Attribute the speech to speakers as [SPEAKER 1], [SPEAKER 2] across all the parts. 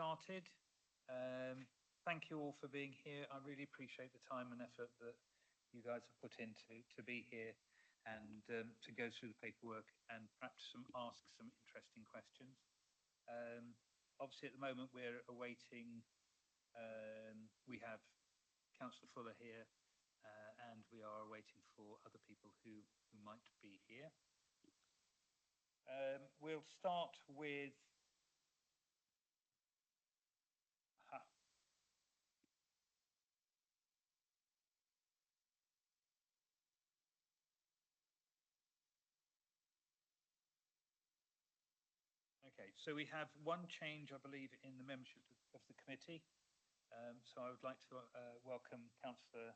[SPEAKER 1] started. Thank you all for being here. I really appreciate the time and effort that you guys have put into to be here and to go through the paperwork and perhaps ask some interesting questions. Obviously, at the moment, we're awaiting. We have Councillor Fuller here, and we are waiting for other people who might be here. We'll start with. Okay, so we have one change, I believe, in the membership of the committee. So I would like to welcome Councillor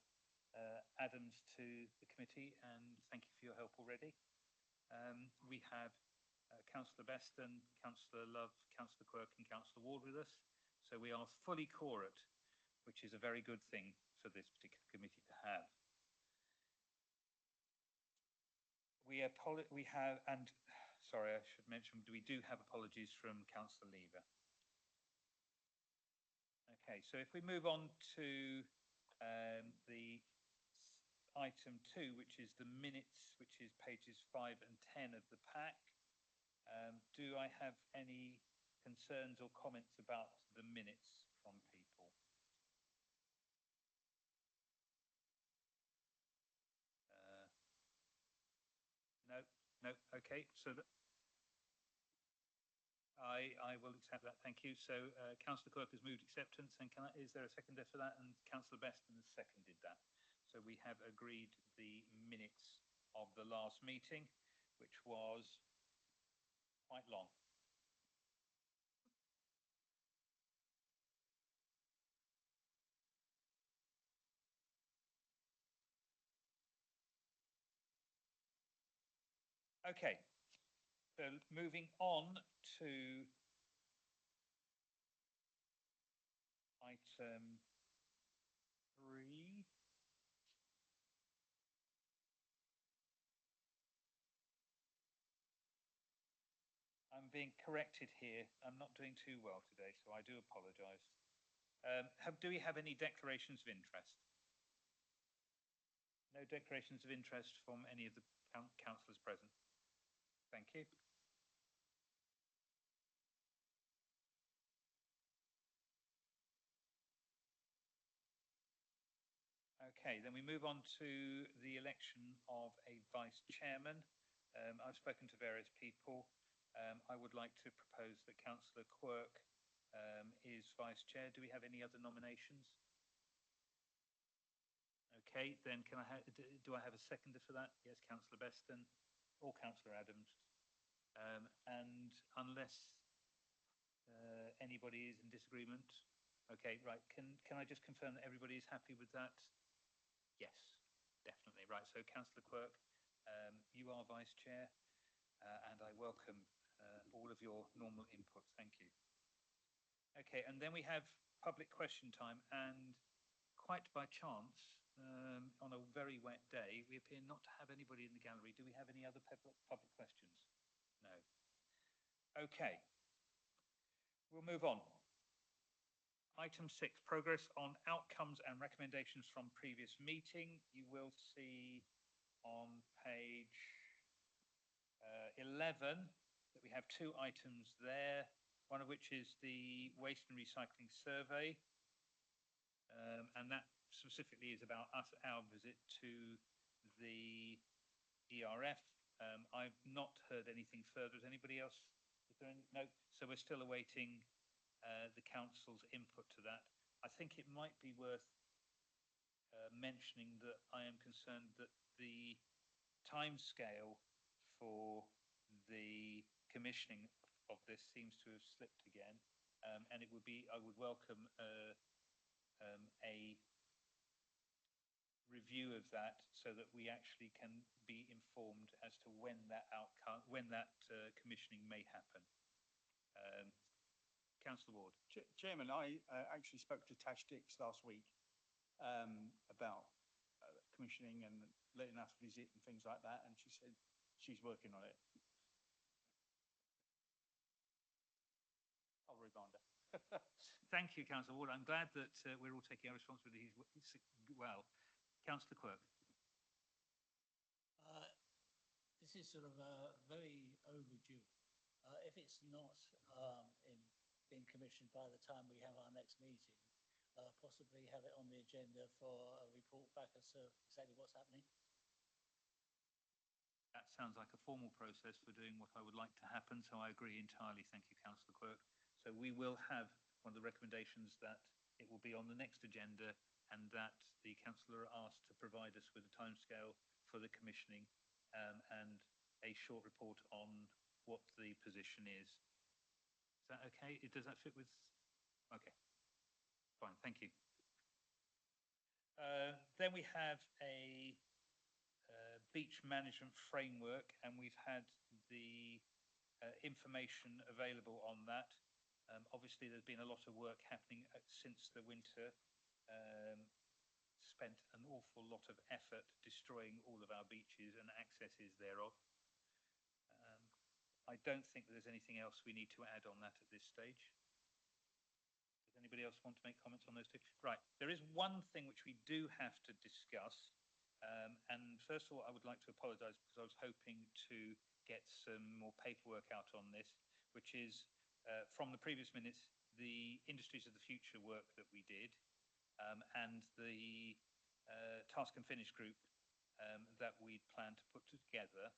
[SPEAKER 1] Adams to the committee, and thank you for your help already. We have Councillor Beston, Councillor Love, Councillor Quirk and Councillor Ward with us. So we are fully quorate, which is a very good thing for this particular committee to have. We have, and sorry, I should mention, we do have apologies from Councillor Lever. Okay, so if we move on to the item 2, which is the minutes, which is pages 5 and 10 of the pack. Do I have any concerns or comments about the minutes from people? No, okay, so I will accept that, thank you. So Councillor Quirk has moved acceptance, and is there a seconder for that? And Councillor Beston has seconded that. So we have agreed the minutes of the last meeting, which was quite long. Okay, so moving on to item 3. I'm being corrected here. I'm not doing too well today, so I do apologise. Do we have any declarations of interest? No declarations of interest from any of the councillors present. Thank you. Okay, then we move on to the election of a vice chairman. I've spoken to various people. I would like to propose that Councillor Quirk is vice chair. Do we have any other nominations? Okay, then can I do I have a seconder for that? Yes, Councillor Beston or Councillor Adams. And unless anybody is in disagreement, okay, right. Can I just confirm that everybody is happy with that? Yes, definitely. Right. So, Councillor Quirk, you are vice chair, and I welcome all of your normal input. Thank you. Okay, and then we have public question time, and quite by chance, on a very wet day, we appear not to have anybody in the gallery. Do we have any other public questions? No. Okay. We'll move on. Item 6, progress on outcomes and recommendations from previous meeting. You will see on page 11 that we have 2 items there, one of which is the waste and recycling survey, and that specifically is about our visit to the ERF. I've not heard anything further. Has anybody else? Is there any? No. So we're still awaiting the council's input to that. I think it might be worth mentioning that I am concerned that the timescale for the commissioning of this seems to have slipped again, and it would be, I would welcome a review of that so that we actually can be informed as to when that outcome, when that commissioning may happen. Councillor Ward.
[SPEAKER 2] Chairman, I actually spoke to Tash Dix last week about commissioning and letting us visit and things like that, and she said she's working on it. I'll remind her.
[SPEAKER 1] Thank you, Councillor Ward. I'm glad that we're all taking our responsibilities well. Councillor Quirk.
[SPEAKER 3] This is sort of very overdue. If it's not being commissioned by the time we have our next meeting, possibly have it on the agenda for a report back as to exactly what's happening.
[SPEAKER 1] That sounds like a formal process for doing what I would like to happen, so I agree entirely. Thank you, Councillor Quirk. So we will have one of the recommendations that it will be on the next agenda, and that the councillor asked to provide us with a timescale for the commissioning and a short report on what the position is. Is that okay? Does that fit with? Okay, fine, thank you. Then we have a beach management framework, and we've had the information available on that. Obviously, there's been a lot of work happening since the winter. Spent an awful lot of effort destroying all of our beaches and accesses thereof. I don't think there's anything else we need to add on that at this stage. Does anybody else want to make comments on those two? Right, there is one thing which we do have to discuss. And first of all, I would like to apologise because I was hoping to get some more paperwork out on this, which is from the previous minutes, the Industries of the Future work that we did, and the task and finish group that we planned to put together.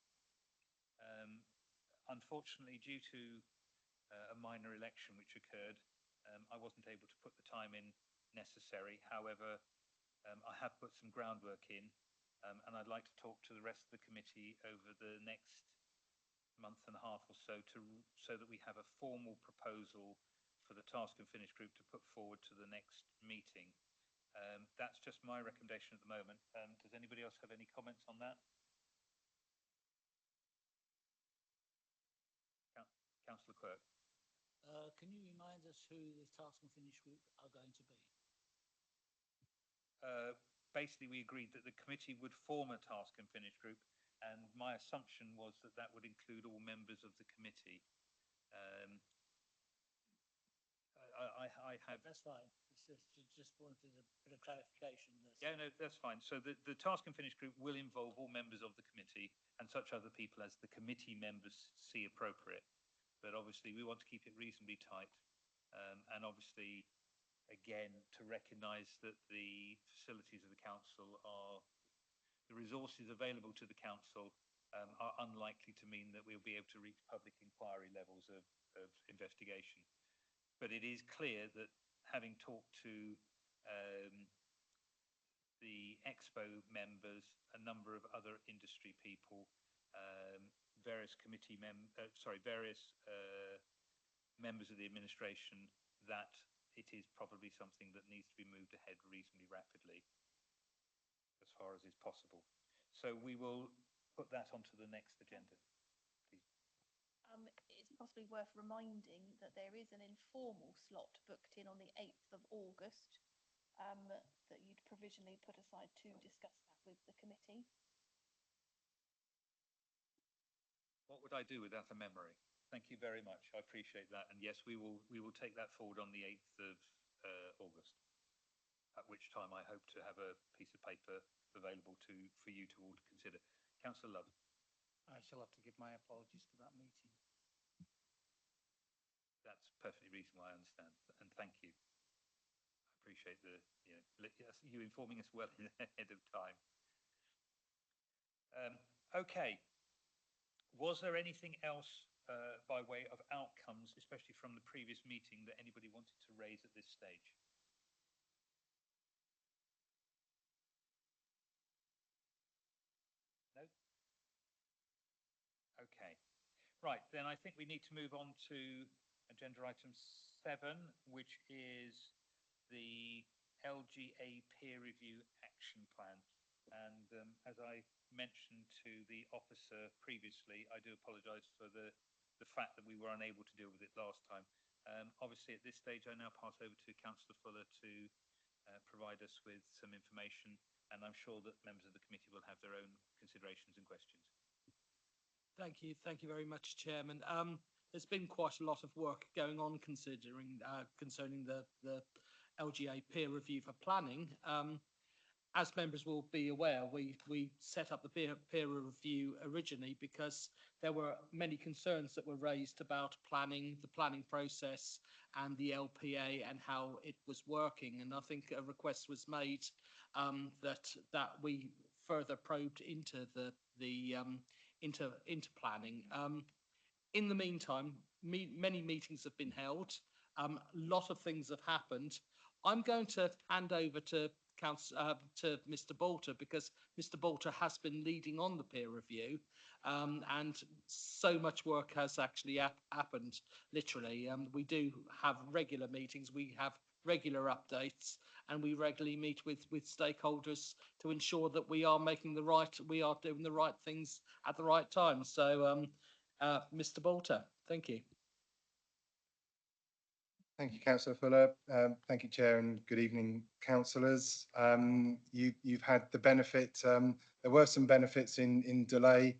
[SPEAKER 1] Unfortunately, due to a minor election which occurred, I wasn't able to put the time in necessary. However, I have put some groundwork in, and I'd like to talk to the rest of the committee over the next month and a half or so so that we have a formal proposal for the task and finish group to put forward to the next meeting. That's just my recommendation at the moment. Does anybody else have any comments on that? Councillor Quirk.
[SPEAKER 3] Can you remind us who the task and finish group are going to be?
[SPEAKER 1] Basically, we agreed that the committee would form a task and finish group, and my assumption was that that would include all members of the committee. I have.
[SPEAKER 3] That's fine. Just wanted a bit of clarification.
[SPEAKER 1] Yeah, no, that's fine. So the task and finish group will involve all members of the committee and such other people as the committee members see appropriate. But obviously, we want to keep it reasonably tight, and obviously, again, to recognise that the facilities of the council are, the resources available to the council are unlikely to mean that we'll be able to reach public inquiry levels of investigation. But it is clear that having talked to the Expo members, a number of other industry people, various various members of the administration, that it is probably something that needs to be moved ahead reasonably rapidly as far as is possible. So we will put that onto the next agenda.
[SPEAKER 4] It's possibly worth reminding that there is an informal slot booked in on the 8th of August that you'd provisionally put aside to discuss that with the committee.
[SPEAKER 1] What would I do without a memory? Thank you very much. I appreciate that. And yes, we will take that forward on the 8th of August, at which time I hope to have a piece of paper available for you to all to consider. Councillor Love.
[SPEAKER 2] I shall have to give my apologies for that meeting.
[SPEAKER 1] That's perfectly reasonable, I understand, and thank you. I appreciate you informing us well ahead of time. Okay. Was there anything else by way of outcomes, especially from the previous meeting, that anybody wanted to raise at this stage? No? Okay. Right, then I think we need to move on to agenda item 7, which is the LGA peer review action plan. And as I mentioned to the officer previously, I do apologise for the fact that we were unable to deal with it last time. Obviously, at this stage, I now pass over to Councillor Fuller to provide us with some information, and I'm sure that members of the committee will have their own considerations and questions.
[SPEAKER 5] Thank you very much, Chairman. there's been quite a lot of work going on concerning the LGA peer review for planning. As members will be aware, we set up the peer review originally because there were many concerns that were raised about planning, the planning process, and the LPA and how it was working. And I think a request was made that we further probed into into planning. In the meantime, many meetings have been held. A lot of things have happened. I'm going to hand over to Mr. Bolter because Mr. Bolter has been leading on the peer review, and so much work has actually happened. Literally, we do have regular meetings. We have regular updates, and we regularly meet with stakeholders to ensure that we are doing the right things at the right time. So. Mr. Bolter, thank you.
[SPEAKER 6] Thank you, Councillor Fuller. Thank you, Chair, and good evening, councillors. You've had the benefit, there were some benefits in delay,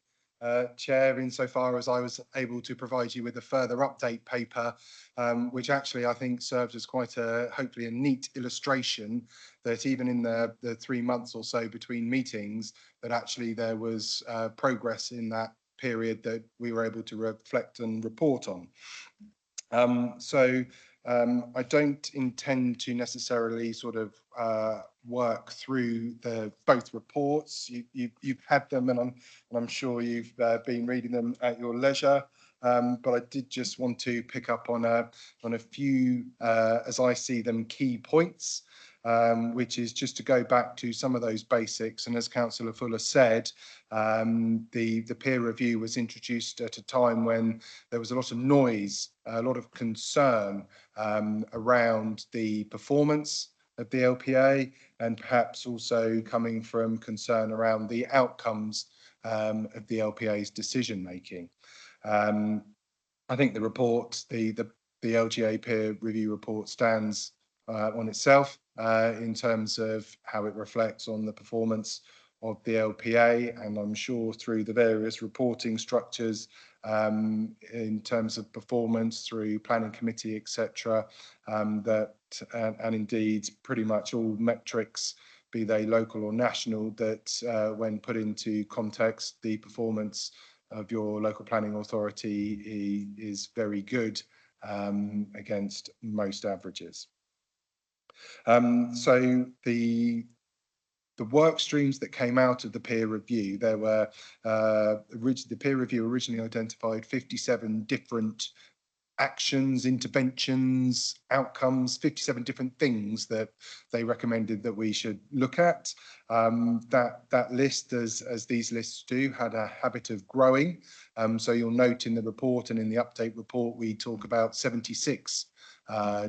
[SPEAKER 6] Chair, insofar as I was able to provide you with a further update paper, which actually I think serves as quite hopefully a neat illustration that even in the 3 months or so between meetings, that actually there was progress in that period that we were able to reflect and report on. I don't intend to necessarily sort of work through both reports. You've had them, and I'm sure you've been reading them at your leisure. But I did just want to pick up on a few, as I see them, key points. Which is just to go back to some of those basics. And as Councillor Fuller said, the peer review was introduced at a time when there was a lot of noise, a lot of concern around the performance of the LPA, and perhaps also coming from concern around the outcomes of the LPA's decision making. I think the report, the LGA peer review report stands on itself in terms of how it reflects on the performance of the LPA, and I'm sure through the various reporting structures in terms of performance through planning committee, etc., and indeed pretty much all metrics, be they local or national, that when put into context, the performance of your local planning authority is very good against most averages. So the work streams that came out of the peer review, there were the peer review originally identified 57 different actions, interventions, outcomes, 57 different things that they recommended that we should look at. That list, as these lists do, had a habit of growing. So you'll note in the report and in the update report, we talk about 76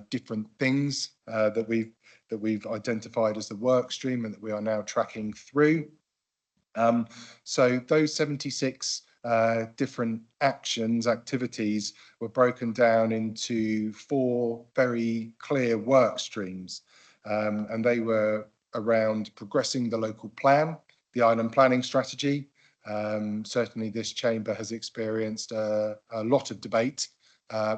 [SPEAKER 6] different things that we've identified as the work stream and that we are now tracking through. So those 76 different activities were broken down into 4 very clear work streams, and they were around progressing the local plan, the island planning strategy. Certainly this chamber has experienced a lot of debate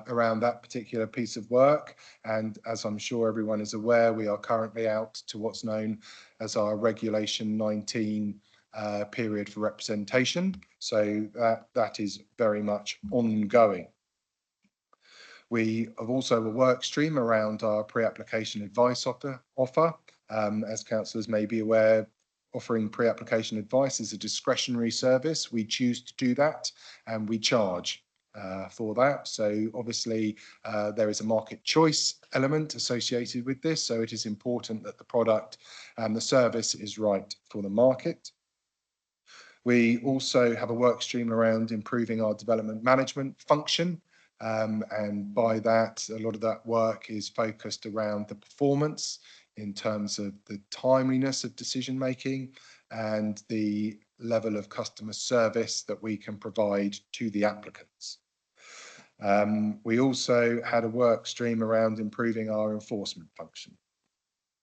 [SPEAKER 6] around that particular piece of work, and as I'm sure everyone is aware, we are currently out to what's known as our Regulation 19 period for representation, so that is very much ongoing. We have also a work stream around our pre-application advice offer. As councillors may be aware, offering pre-application advice is a discretionary service. We choose to do that and we charge for that. So obviously there is a market choice element associated with this, so it is important that the product and the service is right for the market. We also have a work stream around improving our development management function, and by that, a lot of that work is focused around the performance in terms of the timeliness of decision making and the level of customer service that we can provide to the applicants. We also had a work stream around improving our enforcement function.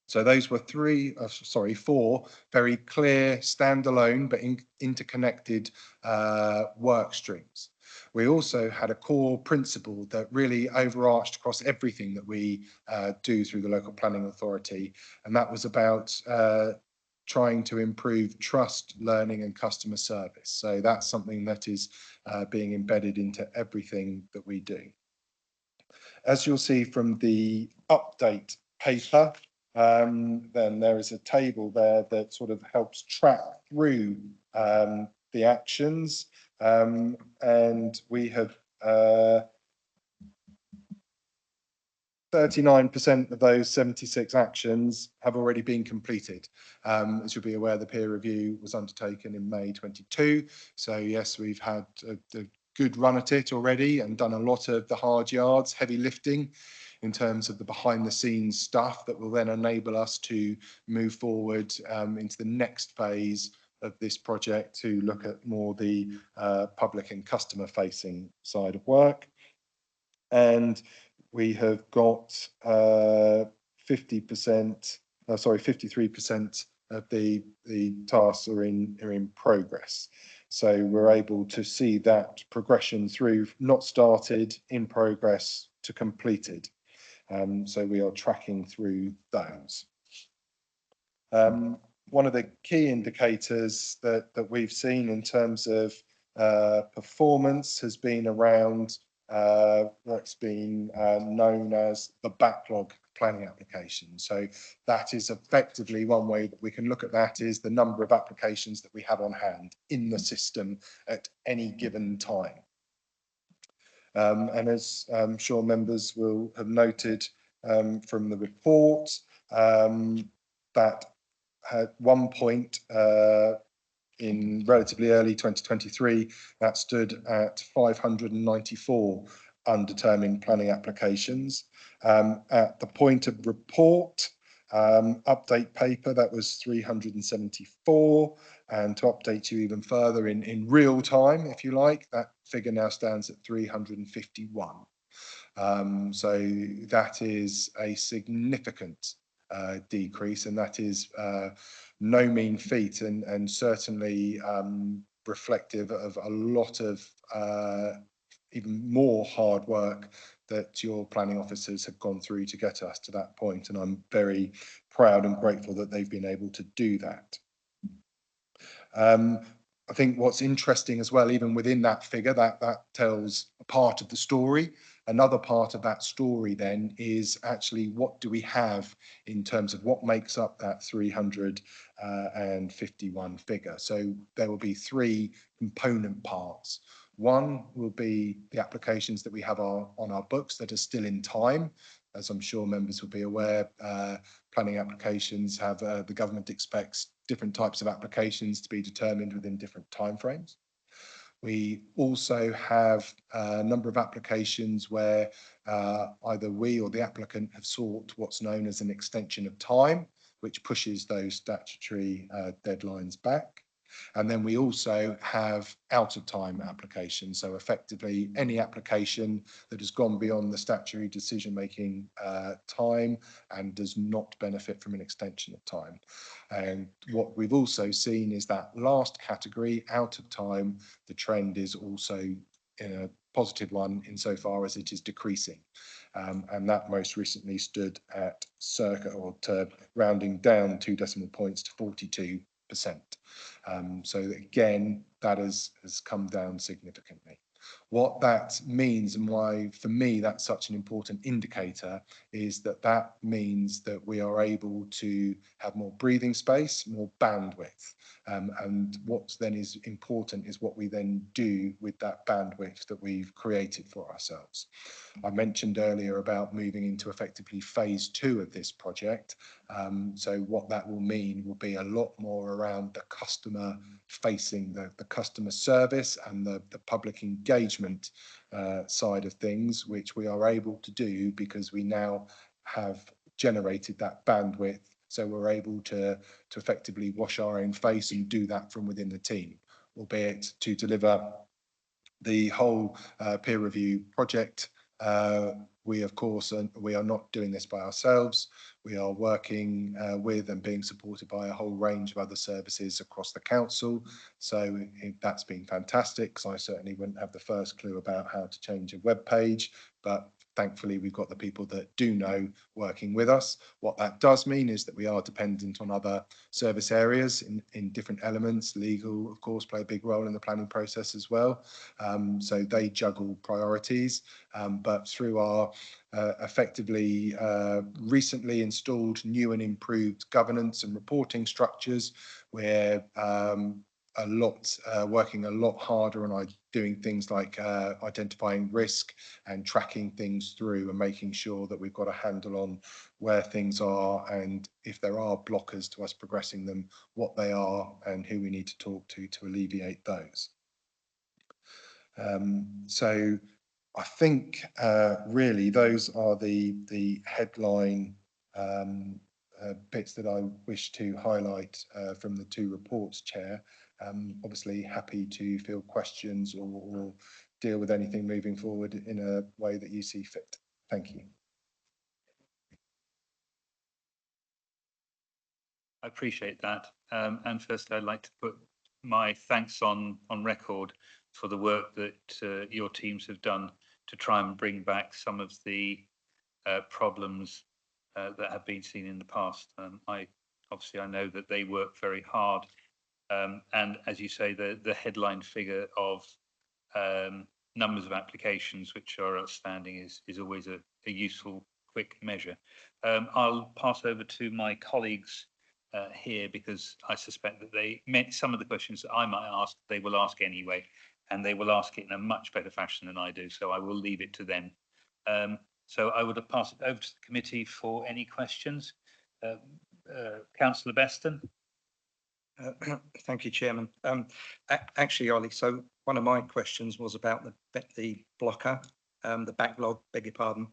[SPEAKER 6] So those were 4 very clear, standalone but interconnected work streams. we also had a core principle that really overarched across everything that we do through the local planning authority, and that was about trying to improve trust, learning and customer service. So that's something that is being embedded into everything that we do. As you'll see from the update paper, then there is a table there that sort of helps track through the actions, and we have 39% of those 76 actions have already been completed. As you'll be aware, the peer review was undertaken in May 22. So yes, we've had a good run at it already and done a lot of the hard yards, heavy lifting in terms of the behind the scenes stuff that will then enable us to move forward into the next phase of this project to look at more the public and customer facing side of work. And we have got 53% of the tasks are in progress. So we're able to see that progression through not started, in progress to completed. So we are tracking through those. One of the key indicators that we've seen in terms of performance has been around what's been known as the backlog planning application. So that is effectively one way that we can look at that is the number of applications that we have on hand in the system at any given time. And as I'm sure members will have noted from the report, that at one point in relatively early 2023, that stood at 594 undetermined planning applications. At the point of report, update paper, that was 374. And to update you even further in real time, if you like, that figure now stands at 351. So that is a significant decrease, and that is no mean feat, and certainly reflective of a lot of even more hard work that your planning officers have gone through to get us to that point. And I'm very proud and grateful that they've been able to do that. I think what's interesting as well, even within that figure, that tells a part of the story. Another part of that story then is actually what do we have in terms of what makes up that 351 figure. So there will be three component parts. One will be the applications that we have on our books that are still in time. As I'm sure members will be aware, planning applications have, the government expects different types of applications to be determined within different timeframes. We also have a number of applications where either we or the applicant have sought what's known as an extension of time, which pushes those statutory deadlines back. And then we also have out of time applications. So effectively any application that has gone beyond the statutory decision making time and does not benefit from an extension of time. And what we've also seen is that last category, out of time, the trend is also in a positive one insofar as it is decreasing. And that most recently stood at circa, or rounding down 2 decimal points to 42%. So again, that has come down significantly. What that means, and why for me that's such an important indicator, is that means that we are able to have more breathing space, more bandwidth. And what then is important is what we then do with that bandwidth that we've created for ourselves. I mentioned earlier about moving into effectively phase 2 of this project. So what that will mean will be a lot more around the customer facing, the customer service and the public engagement side of things, which we are able to do because we now have generated that bandwidth. So we're able to effectively wash our own face and do that from within the team, albeit to deliver the whole peer review project we, of course, we are not doing this by ourselves. We are working with and being supported by a whole range of other services across the council. So that's been fantastic, because I certainly wouldn't have the first clue about how to change a web page, but thankfully we've got the people that do know working with us. What that does mean is that we are dependent on other service areas in different elements. Legal, of course, play a big role in the planning process as well. So they juggle priorities, but through our effectively recently installed new and improved governance and reporting structures, we're working a lot harder on doing things like identifying risk and tracking things through and making sure that we've got a handle on where things are, and if there are blockers to us progressing them, what they are and who we need to talk to alleviate those. So I think really those are the headline bits that I wish to highlight from the two reports, Chair. Obviously happy to field questions or deal with anything moving forward in a way that you see fit. Thank you.
[SPEAKER 1] I appreciate that. And first, I'd like to put my thanks on record for the work that your teams have done to try and bring back some of the problems that have been seen in the past. I know that they work very hard. And as you say, the headline figure of numbers of applications which are outstanding is always a useful, quick measure. I'll pass over to my colleagues here, because I suspect that some of the questions that I might ask, they will ask anyway, and they will ask it in a much better fashion than I do. So I will leave it to them. So I would have passed it over to the committee for any questions. Councillor Beston.
[SPEAKER 7] Thank you, Chairman. Actually, Ollie, so one of my questions was about the blocker, the backlog, beg your pardon.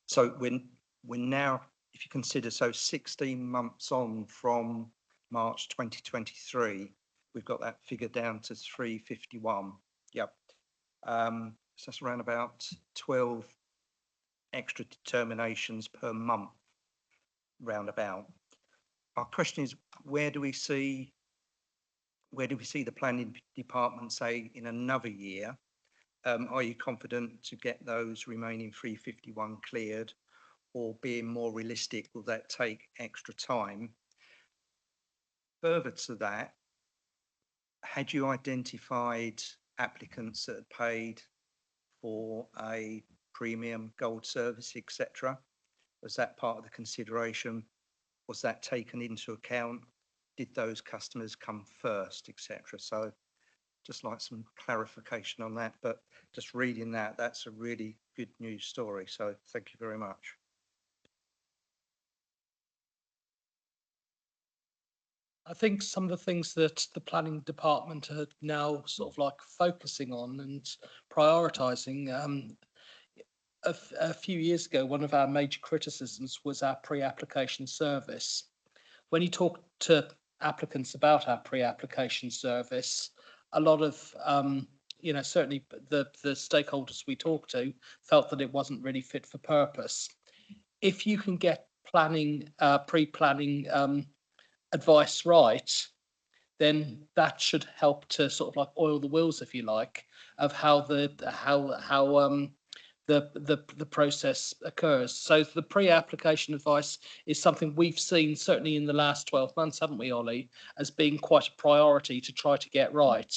[SPEAKER 7] So we're now, if you consider, so 16 months on from March 2023, we've got that figure down to 351. Yep. So that's around about 12 extra determinations per month, roundabout. Our question is, where do we see the planning department, say, in another year? Are you confident to get those remaining 351 cleared, or being more realistic, will that take extra time? Further to that, had you identified applicants that had paid for a premium gold service, etc.? Was that part of the consideration? Was that taken into account? Did those customers come first, etc.? So just like some clarification on that, but just reading that, that's a really good news story. So thank you very much.
[SPEAKER 5] I think some of the things that the planning department are now sort of like focusing on and prioritising. A few years ago, one of our major criticisms was our pre-application service. When you talk to applicants about our pre-application service, a lot of, certainly the stakeholders we talked to felt that it wasn't really fit for purpose. If you can get pre-planning advice right, then that should help to sort of like oil the wheels, if you like, of how the process occurs. So the pre-application advice is something we've seen certainly in the last 12 months, haven't we, Ollie, as being quite a priority to try to get right.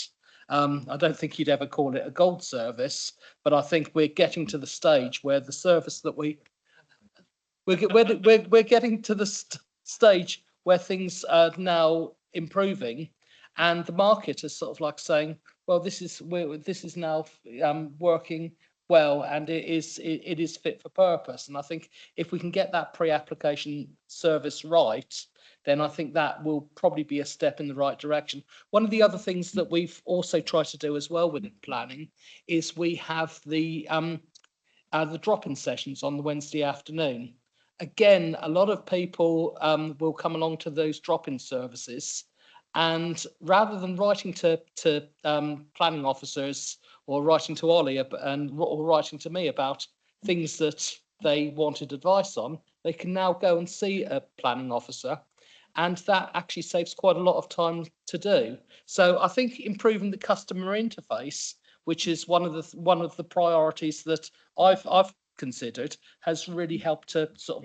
[SPEAKER 5] I don't think you'd ever call it a gold service, but I think we're getting to the stage where the service that we're getting to the stage where things are now improving, and the market is sort of like saying, well, this is now working well, and it is fit for purpose. And I think if we can get that pre-application service right, then I think that will probably be a step in the right direction. One of the other things that we've also tried to do as well within planning is we have the drop-in sessions on the Wednesday afternoon. Again, a lot of people will come along to those drop-in services, and rather than writing to planning officers or writing to Ollie or writing to me about things that they wanted advice on, they can now go and see a planning officer, and that actually saves quite a lot of time to do. So I think improving the customer interface, which is one of the priorities that I've considered, has really helped to sort of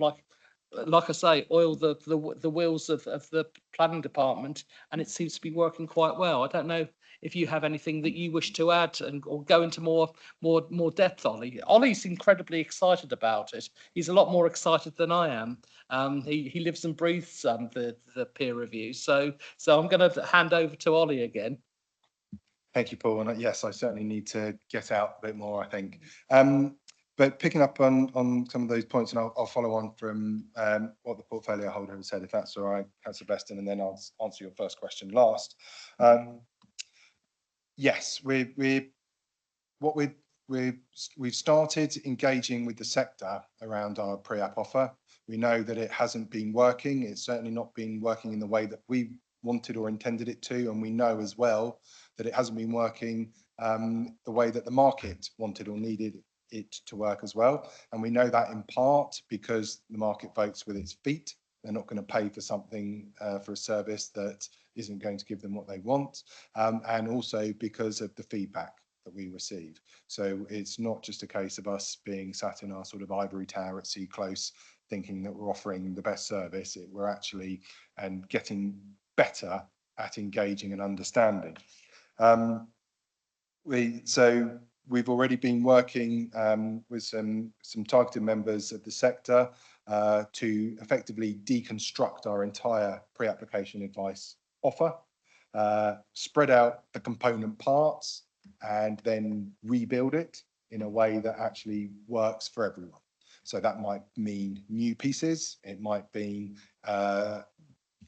[SPEAKER 5] like I say, oil the wheels of the planning department, and it seems to be working quite well. I don't know if you have anything that you wish to add and or go into more depth, Ollie. Ollie's incredibly excited about it. He's a lot more excited than I am. He lives and breathes the peer review. So I'm going to hand over to Ollie again.
[SPEAKER 6] Thank you, Paul. And yes, I certainly need to get out a bit more, I think. But picking up on some of those points, and I'll follow on from what the portfolio holder has said, if that's all right, Councillor Beston, and then I'll answer your first question last. Yes, we've started engaging with the sector around our pre-app offer. We know that it hasn't been working. It's certainly not been working in the way that we wanted or intended it to, and we know as well that it hasn't been working the way that the market wanted or needed it to work as well. And we know that in part because the market votes with its feet. They're not going to pay for something, for a service that isn't going to give them what they want, and also because of the feedback that we receive. So it's not just a case of us being sat in our sort of ivory tower at sea close thinking that we're offering the best service. We're actually getting better at engaging and understanding. We've already been working with some targeted members of the sector to effectively deconstruct our entire pre-application advice offer, spread out the component parts, and then rebuild it in a way that actually works for everyone. So that might mean new pieces. It might be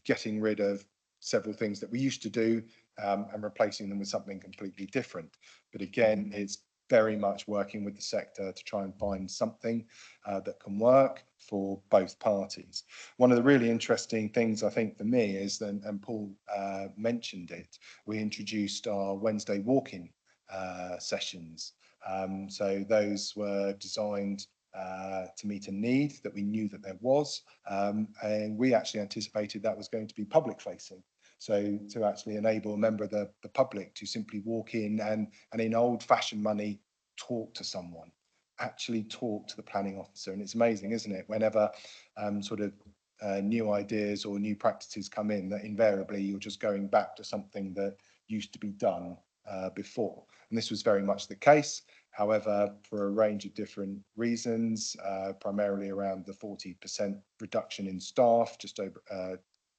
[SPEAKER 6] getting rid of several things that we used to do and replacing them with something completely different. But again, it's very much working with the sector to try and find something that can work for both parties. One of the really interesting things I think for me is, and Paul mentioned it, we introduced our Wednesday walk-in sessions. So those were designed to meet a need that we knew that there was, and we actually anticipated that was going to be public facing. So to actually enable a member of the public to simply walk in and in old-fashioned money talk to someone, actually talk to the planning officer. And it's amazing, isn't it, whenever new ideas or new practices come in, that invariably you're just going back to something that used to be done before. And this was very much the case. However, for a range of different reasons, primarily around the 40% reduction in staff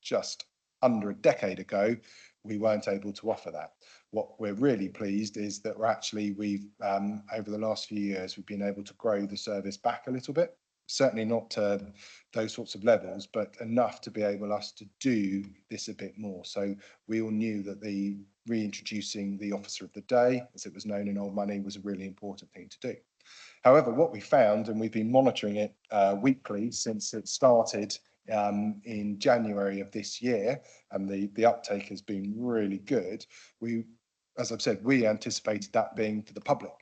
[SPEAKER 6] just under a decade ago, we weren't able to offer that. What we're really pleased is that we've over the last few years, we've been able to grow the service back a little bit. Certainly not to those sorts of levels, but enough to be able us to do this a bit more. So we all knew that the reintroducing the officer of the day, as it was known in old money, was a really important thing to do. However, what we found, and we've been monitoring it weekly since it started in January of this year, and the uptake has been really good. As I've said, we anticipated that being for the public.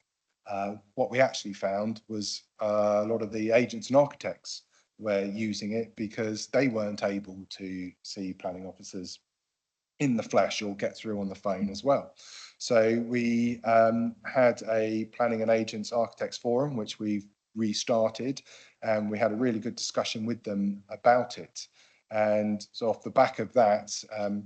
[SPEAKER 6] What we actually found was a lot of the agents and architects were using it because they weren't able to see planning officers in the flesh or get through on the phone as well. So we had a planning and agents architects forum, which we've restarted, and we had a really good discussion with them about it. And so off the back of that,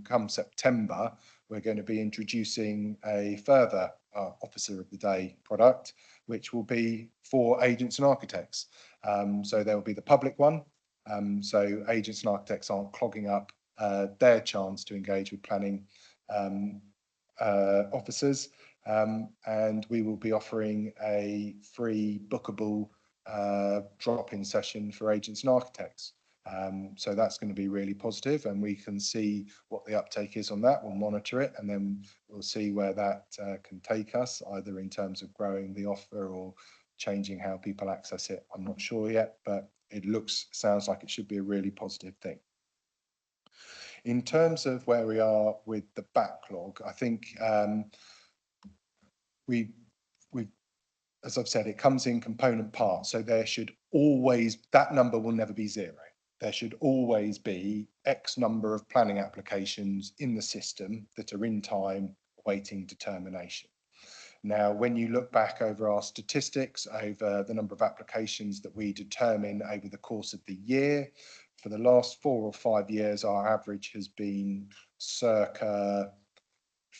[SPEAKER 6] come September, we're going to be introducing a further Officer of the Day product, which will be for agents and architects. So there will be the public one. So agents and architects aren't clogging up their chance to engage with planning officers. And we will be offering a free bookable drop-in session for agents and architects. So that's going to be really positive, and we can see what the uptake is on that. We'll monitor it, and then we'll see where that can take us, either in terms of growing the offer or changing how people access it. I'm not sure yet, but it sounds like it should be a really positive thing. In terms of where we are with the backlog, I think we've as I've said, it comes in component parts. So there should always, that number will never be zero. There should always be X number of planning applications in the system that are in time awaiting determination. Now, when you look back over our statistics, over the number of applications that we determine over the course of the year, for the last 4 or 5 years, our average has been circa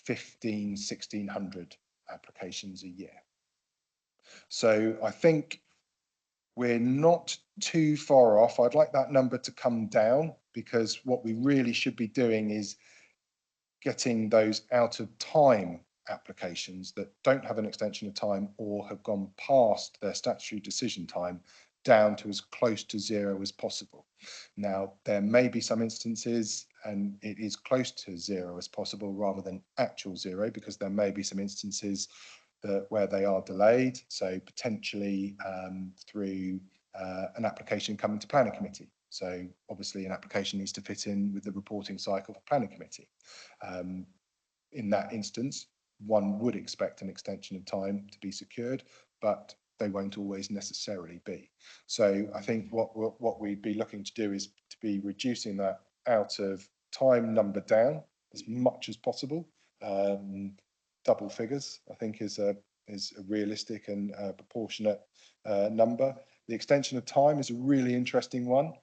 [SPEAKER 6] 1,600 applications a year. So I think we're not too far off. I'd like that number to come down, because what we really should be doing is getting those out of time applications that don't have an extension of time or have gone past their statutory decision time down to as close to zero as possible. Now, there may be some instances, and it is close to zero as possible rather than actual zero, because there may be some instances where they are delayed, so potentially through an application coming to planning committee. So obviously an application needs to fit in with the reporting cycle for planning committee. In that instance, one would expect an extension of time to be secured, but they won't always necessarily be. So I think what we'd be looking to do is to be reducing that out of time number down as much as possible. Double figures, I think, is a realistic and proportionate number. The extension of time is a really interesting one.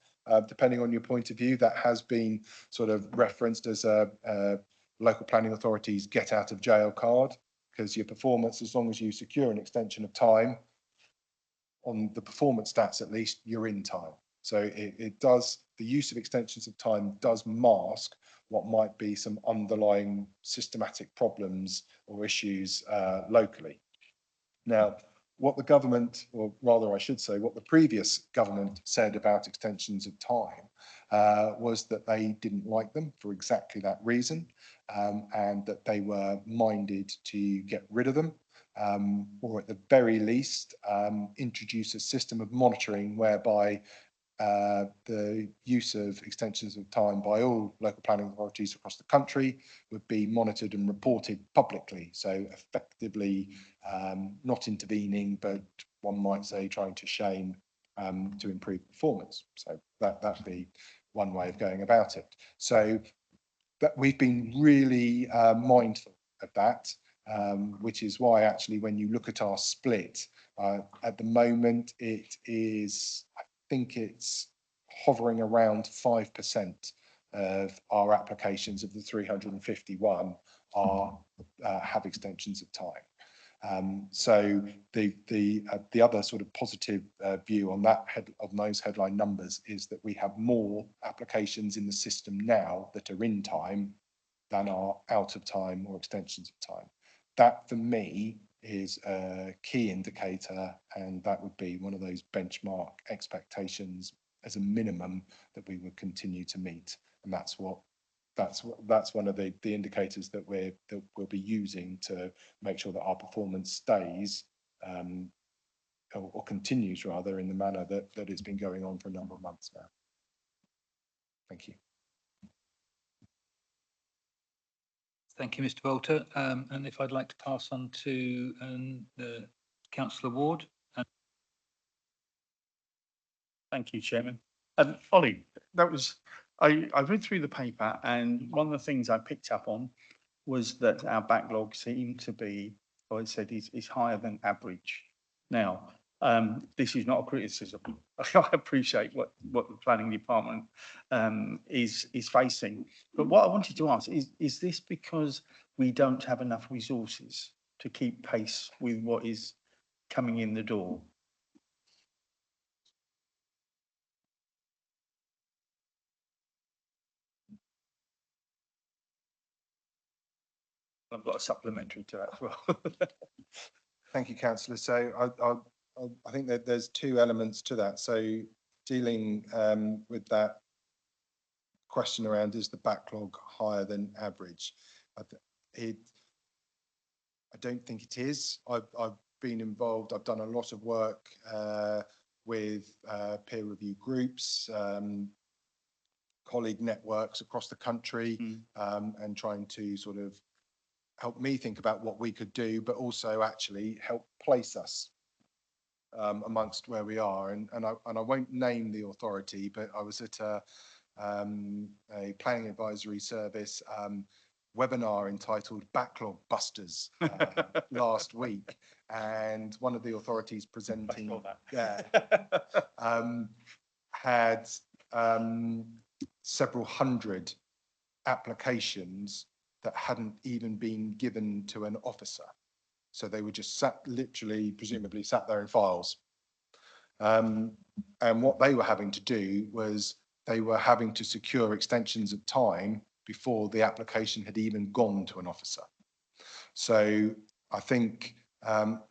[SPEAKER 6] Depending on your point of view, that has been sort of referenced as a local planning authorities get out of jail card, because your performance, as long as you secure an extension of time, on the performance stats at least, you're in time. So it does, the use of extensions of time does mask what might be some underlying systematic problems or issues locally. Now, what the government, or rather I should say, what the previous government said about extensions of time was that they didn't like them for exactly that reason, and that they were minded to get rid of them, or at the very least introduce a system of monitoring whereby the use of extensions of time by all local planning authorities across the country would be monitored and reported publicly. So effectively not intervening, but one might say trying to shame to improve performance. So that'd be one way of going about it. So that we've been really mindful of that, which is why actually when you look at our split, at the moment it is, I think it's hovering around 5% of our applications of the 351 are have extensions of time. So the other sort of positive view on that on those headline numbers is that we have more applications in the system now that are in time than are out of time or extensions of time. That for me is a key indicator, and that would be one of those benchmark expectations as a minimum that we would continue to meet. And that's one of the indicators that we'll be using to make sure that our performance stays or continues rather in the manner that it's been going on for a number of months now. Thank you.
[SPEAKER 1] Thank you, Mr. Bolter. And if I'd like to pass on to Councillor Ward.
[SPEAKER 2] Thank you, Chairman. Ollie, that was, I read through the paper, and one of the things I picked up on was that our backlog seemed to be, or it said is higher than average. Now, this is not a criticism. I appreciate what the planning department is facing. But what I wanted to ask is this because we don't have enough resources to keep pace with what is coming in the door? I've got a supplementary to that as well.
[SPEAKER 6] Thank you, Councillor. So I think that there's two elements to that. So dealing with that question around, is the backlog higher than average? I don't think it is. I've been involved. I've done a lot of work with peer review groups, colleague networks across the country, and trying to sort of help me think about what we could do, but also actually help place us amongst where we are, and I won't name the authority, but I was at a planning advisory service webinar entitled Backlog Busters last week, and one of the authorities presenting had several hundred applications that hadn't even been given to an officer. So they were just literally, presumably sat there in files. And what they were having to do was they were having to secure extensions of time before the application had even gone to an officer. So I think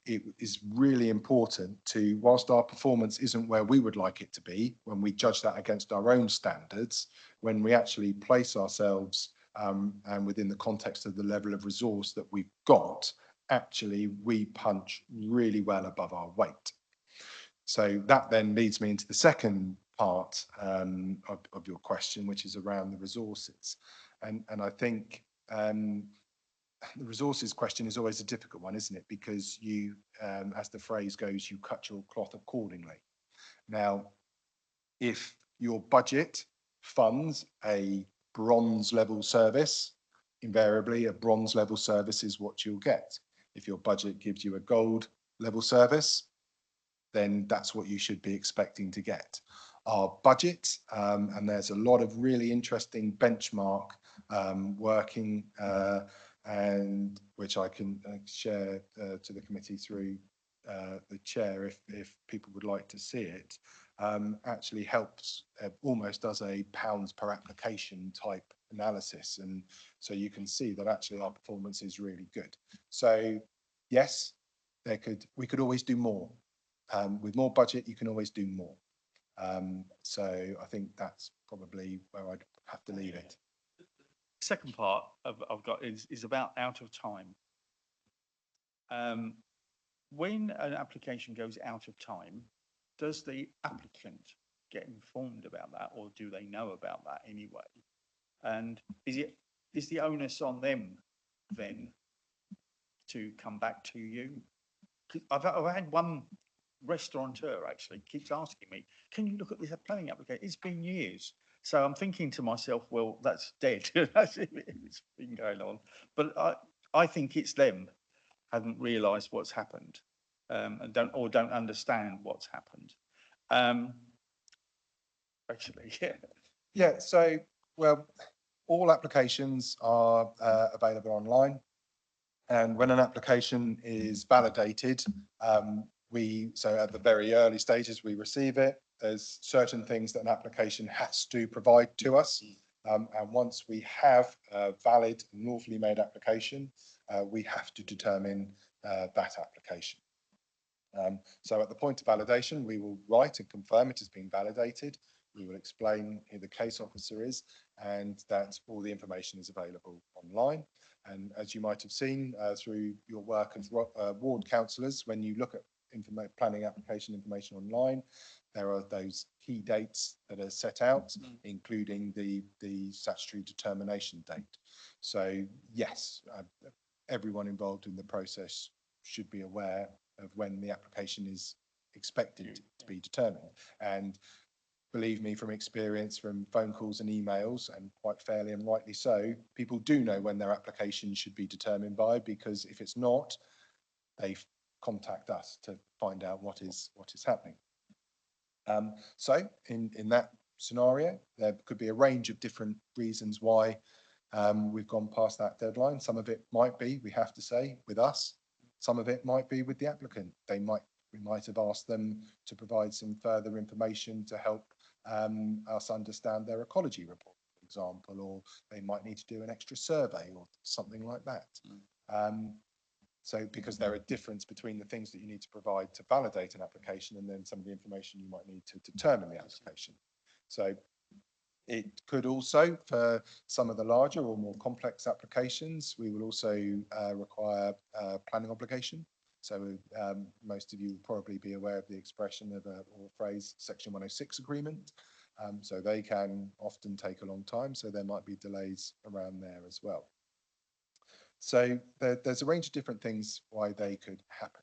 [SPEAKER 6] it is really important to, whilst our performance isn't where we would like it to be, when we judge that against our own standards, when we actually place ourselves and within the context of the level of resource that we've got, actually we punch really well above our weight. So that then leads me into the second part of your question, which is around the resources. And I think the resources question is always a difficult one, isn't it? Because you, as the phrase goes, you cut your cloth accordingly. Now, if your budget funds a bronze level service, invariably a bronze level service is what you'll get. If your budget gives you a gold level service, then that's what you should be expecting to get. Our budget, and there's a lot of really interesting benchmark working and which I can share to the committee through the chair if people would like to see it, actually helps, almost does a pounds per application type analysis. And so you can see that actually our performance is really good. So yes, we could always do more. With more budget, you can always do more. So I think that's probably where I'd have to leave it.
[SPEAKER 2] Second part I've got is about out of time. When an application goes out of time, does the applicant get informed about that, or do they know about that anyway? And is the onus on them then to come back to you? I've had one restaurateur actually keeps asking me, can you look at this planning application? It's been years. So I'm thinking to myself, well, that's dead. It's been going on. But I think it's them hadn't realised what's happened and don't understand what's happened. Actually, yeah.
[SPEAKER 6] Yeah, so, well, all applications are available online. And when an application is validated, so at the very early stages, we receive it. There's certain things that an application has to provide to us. And once we have a valid and lawfully made application, we have to determine that application. So at the point of validation, we will write and confirm it has been validated. We will explain who the case officer is and that all the information is available online. And as you might have seen through your work as ward councillors, when you look at planning application information online, there are those key dates that are set out, including the statutory determination date. So yes, everyone involved in the process should be aware of when the application is expected to be determined. And believe me, from experience, from phone calls and emails, and quite fairly and rightly so, people do know when their application should be determined by, because if it's not, they contact us to find out what is happening. So in that scenario, there could be a range of different reasons why we've gone past that deadline. Some of it might be, we have to say, with us. Some of it might be with the applicant. We might have asked them to provide some further information to help us understand their ecology report, for example, or they might need to do an extra survey or something like that. So because there are difference between the things that you need to provide to validate an application and then some of the information you might need to determine the application. So it could also, for some of the larger or more complex applications, we will also require planning obligation. So most of you will probably be aware of the expression of or phrase Section 106 agreement. So they can often take a long time. So there might be delays around there as well. So there's a range of different things why they could happen.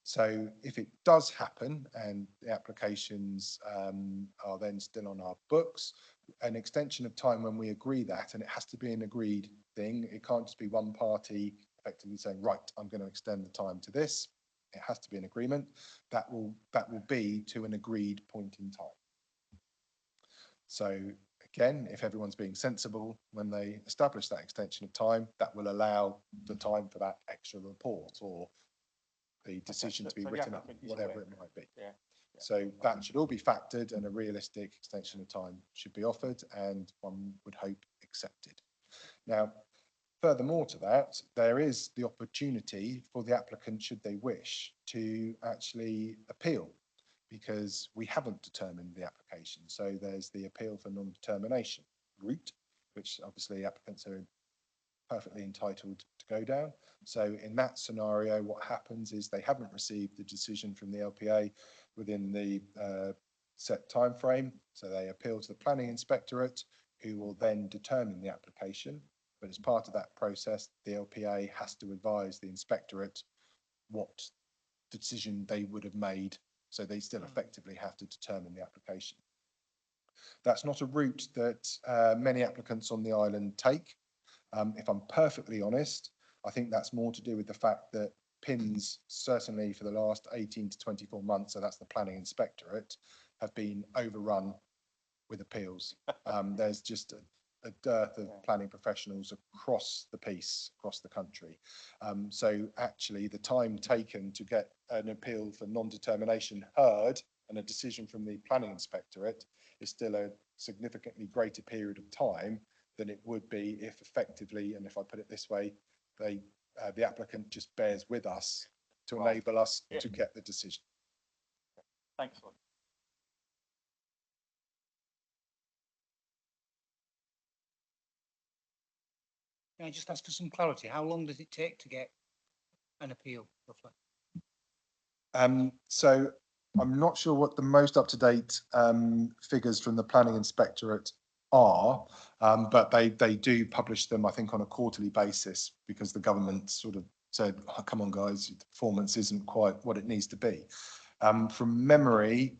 [SPEAKER 6] So if it does happen and the applications are then still on our books, an extension of time when we agree that, and it has to be an agreed thing, it can't just be one party effectively saying, right, I'm going to extend the time to this. It has to be an agreement that will be to an agreed point in time. So again, if everyone's being sensible when they establish that extension of time, that will allow the time for that extra report or the decision to be written up, whatever it might be.
[SPEAKER 7] Yeah.
[SPEAKER 6] So that should all be factored, and a realistic extension of time should be offered, and one would hope accepted. Now, furthermore to that, there is the opportunity for the applicant, should they wish, to actually appeal, because we haven't determined the application. So there's the appeal for non-determination route, which obviously applicants are perfectly entitled to go down. So in that scenario, what happens is they haven't received the decision from the LPA within the set time frame. So they appeal to the planning inspectorate, who will then determine the application. But as part of that process, the LPA has to advise the inspectorate what decision they would have made. So they still effectively have to determine the application. That's not a route that many applicants on the island take. If I'm perfectly honest, I think that's more to do with the fact that PINs, certainly for the last 18 to 24 months, so that's the planning inspectorate, have been overrun with appeals. There's just a dearth of planning professionals across the piece, across the country. So actually the time taken to get an appeal for non-determination heard and a decision from the planning inspectorate is still a significantly greater period of time than it would be if effectively, and if I put it this way, the applicant just bears with us to enable us to get the decision.
[SPEAKER 7] Thanks.
[SPEAKER 8] Can I just ask for some clarity? How long does it take to get an appeal, roughly?
[SPEAKER 6] So I'm not sure what the most up-to-date figures from the planning inspectorate are, but they do publish them, I think, on a quarterly basis, because the government sort of said, oh, come on guys, the performance isn't quite what it needs to be. From memory,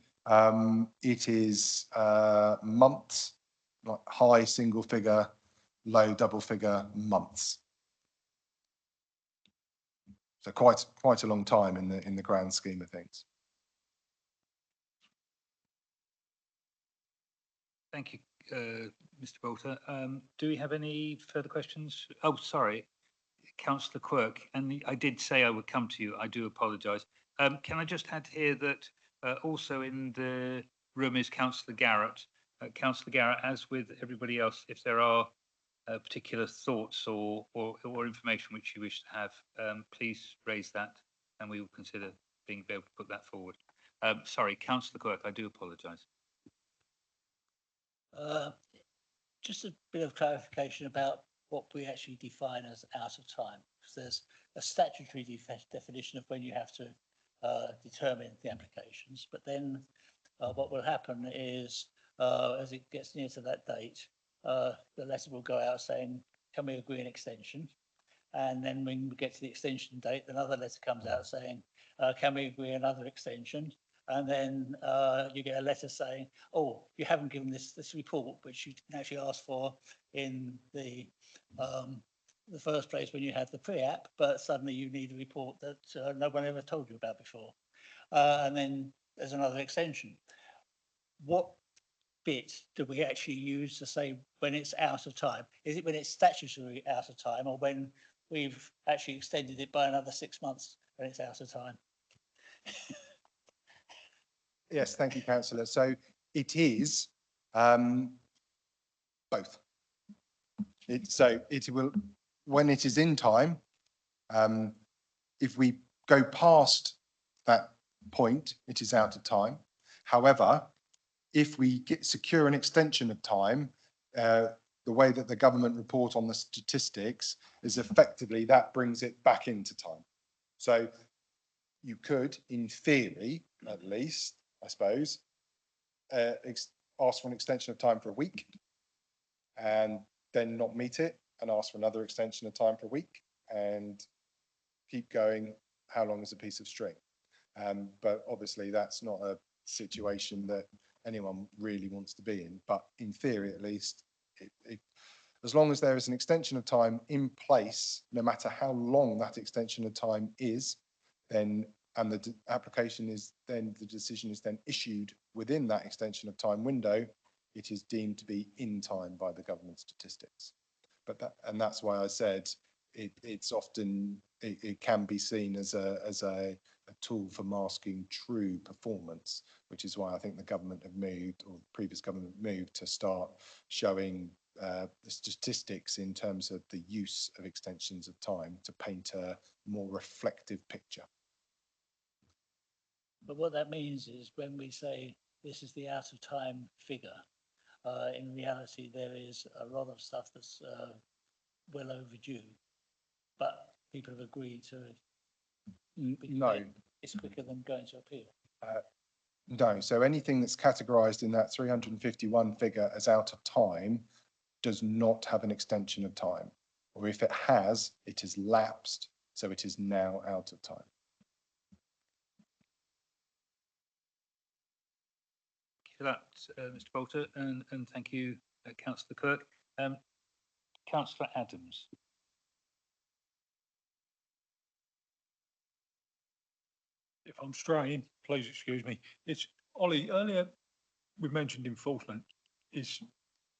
[SPEAKER 6] it is months, like high single figure, low double figure months. So quite a long time in the grand scheme of things.
[SPEAKER 1] Thank you, Mr. Bolter. Do we have any further questions? Oh, sorry, Councillor Quirk, and I did say I would come to you. I do apologise. Can I just add here that also in the room is Councillor Garrett. Councillor Garrett, as with everybody else, if there are particular thoughts or information which you wish to have, please raise that, and we will consider being able to put that forward. Sorry, Councillor Quirk, I do apologise.
[SPEAKER 3] Just a bit of clarification about what we actually define as out of time. Because there's a statutory definition of when you have to determine the applications, but then what will happen is as it gets near to that date, the letter will go out saying, can we agree an extension? And then when we get to the extension date, another letter comes out saying, can we agree another extension? And then you get a letter saying, oh, you haven't given this report, which you actually asked for in the first place when you had the pre-app, but suddenly you need a report that no one ever told you about before. And then there's another extension. What bit do we actually use to say when it's out of time? Is it when it's statutory out of time, or when we've actually extended it by another 6 months and it's out of time?
[SPEAKER 6] Yes, thank you, Councillor. So it is both. It will, when it is in time, if we go past that point, it is out of time. However, if we secure an extension of time, the way that the government report on the statistics is effectively that brings it back into time. So you could, in theory, at least, I suppose, ask for an extension of time for a week and then not meet it and ask for another extension of time for a week and keep going. How long is a piece of string? But obviously that's not a situation that anyone really wants to be in. But in theory, at least, as long as there is an extension of time in place, no matter how long that extension of time is, then and the application is then the decision is then issued within that extension of time window, it is deemed to be in time by the government statistics. But that's why I said it's often it can be seen as a tool for masking true performance, which is why I think the government have moved, or the previous government moved, to start showing the statistics in terms of the use of extensions of time to paint a more reflective picture.
[SPEAKER 3] But what that means is when we say this is the out of time figure, in reality, there is a lot of stuff that's well overdue, but people have agreed to it.
[SPEAKER 6] No.
[SPEAKER 3] It's quicker than going to appeal.
[SPEAKER 6] No, so anything that's categorised in that 351 figure as out of time does not have an extension of time, or if it has, it is lapsed, so it is now out of time.
[SPEAKER 1] For that, Mr. Bolter, and thank you, Councillor Quirk. Councillor Adams.
[SPEAKER 9] If I'm straying, please excuse me. It's Ollie, earlier we mentioned enforcement.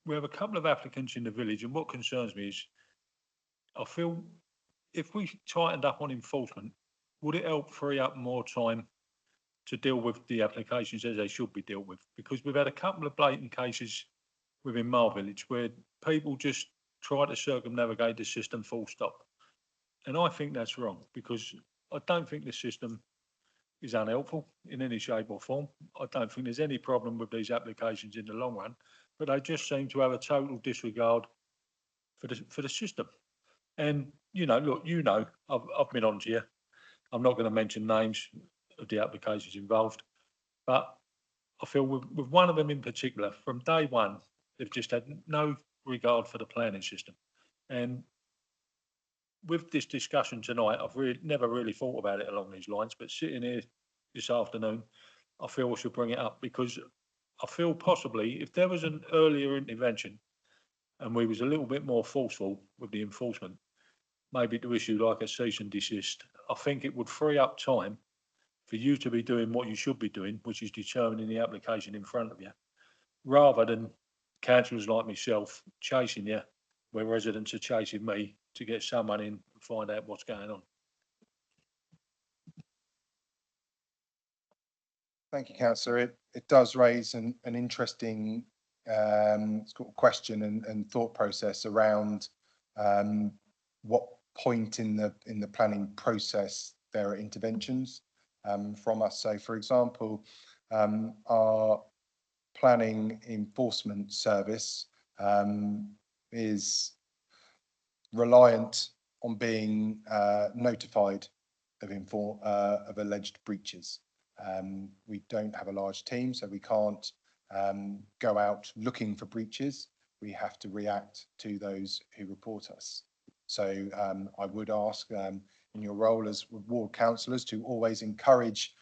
[SPEAKER 9] We have a couple of applicants in the village, and what concerns me is I feel if we tightened up on enforcement, would it help free up more time to deal with the applications as they should be dealt with? Because we've had a couple of blatant cases within my village where people just try to circumnavigate the system full stop. And I think that's wrong, because I don't think the system is unhelpful in any shape or form. I don't think there's any problem with these applications in the long run, but they just seem to have a total disregard for the system. And look, I've been on to you. I'm not going to mention names of the applications involved, but I feel with one of them in particular, from day one, they've just had no regard for the planning system. And with this discussion tonight, I've never really thought about it along these lines, but sitting here this afternoon, I feel I should bring it up, because I feel possibly if there was an earlier intervention and we was a little bit more forceful with the enforcement, maybe to issue like a cease and desist, I think it would free up time for you to be doing what you should be doing, which is determining the application in front of you, rather than councillors like myself chasing you where residents are chasing me to get someone in and find out what's going on.
[SPEAKER 6] Thank you, Councillor. It does raise an interesting question and thought process around what point in the planning process there are interventions from us. So, for example, our planning enforcement service is reliant on being notified of alleged breaches. We don't have a large team, so we can't go out looking for breaches. We have to react to those who report us. So I would ask in your role as ward councillors to always encourage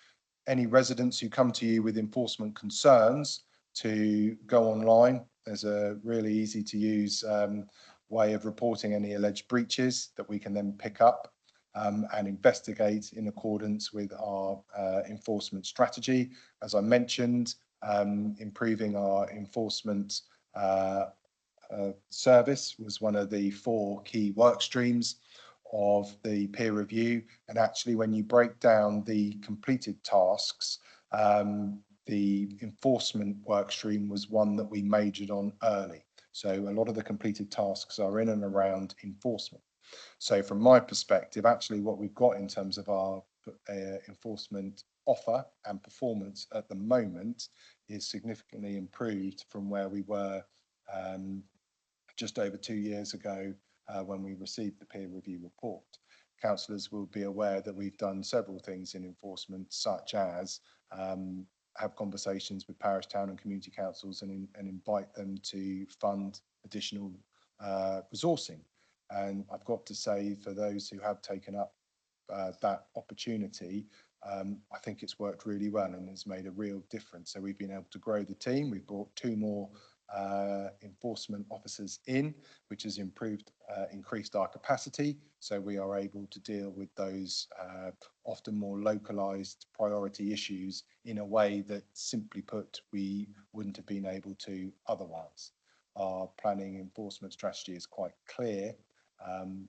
[SPEAKER 6] any residents who come to you with enforcement concerns to go online. There's a really easy to use way of reporting any alleged breaches that we can then pick up and investigate in accordance with our enforcement strategy. As I mentioned, improving our enforcement service was one of the 4 key work streams of the peer review. And actually, when you break down the completed tasks, the enforcement work stream was one that we majored on early. So a lot of the completed tasks are in and around enforcement. So from my perspective, actually what we've got in terms of our enforcement offer and performance at the moment is significantly improved from where we were just over 2 years ago when we received the peer review report. Councillors will be aware that we've done several things in enforcement, such as have conversations with parish, town and community councils and invite them to fund additional resourcing. And I've got to say, for those who have taken up that opportunity, I think it's worked really well and has made a real difference. So we've been able to grow the team. We've brought 2 more enforcement officers in, which has increased our capacity. So we are able to deal with those often more localised priority issues in a way that, simply put, we wouldn't have been able to otherwise. Our planning enforcement strategy is quite clear,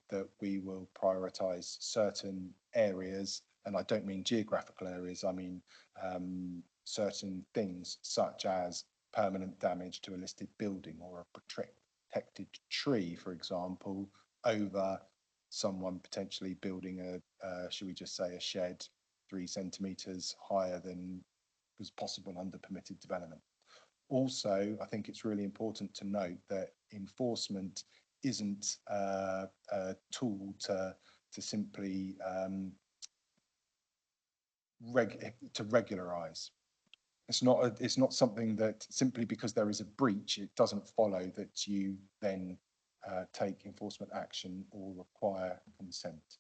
[SPEAKER 6] that we will prioritise certain areas, and I don't mean geographical areas, I mean certain things such as permanent damage to a listed building or a protected tree, for example, over someone potentially building should we just say, a shed 3 centimetres higher than was possible under permitted development. Also, I think it's really important to note that enforcement isn't a tool to simply regularise. It's not something that, simply because there is a breach, it doesn't follow that you then take enforcement action or require consent.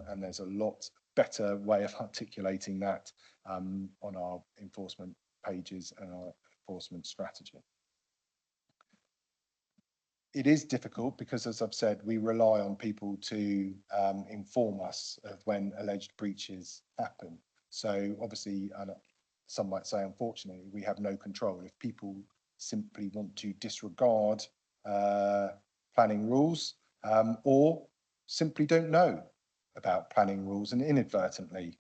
[SPEAKER 6] And there's a lot better way of articulating that on our enforcement pages and our enforcement strategy. It is difficult because, as I've said, we rely on people to inform us of when alleged breaches happen. So obviously, some might say, unfortunately, we have no control. If people simply want to disregard planning rules or simply don't know about planning rules and inadvertently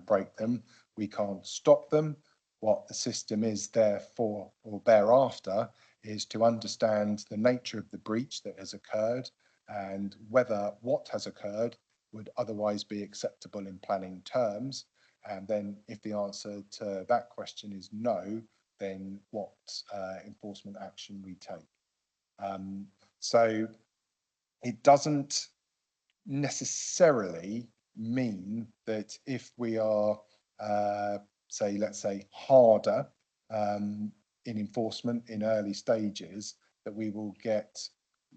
[SPEAKER 6] break them, we can't stop them. What the system is there for, or thereafter, is to understand the nature of the breach that has occurred and whether what has occurred would otherwise be acceptable in planning terms. And then if the answer to that question is no, then what enforcement action we take. So it doesn't necessarily mean that if we are, let's say, harder in enforcement in early stages, that we will get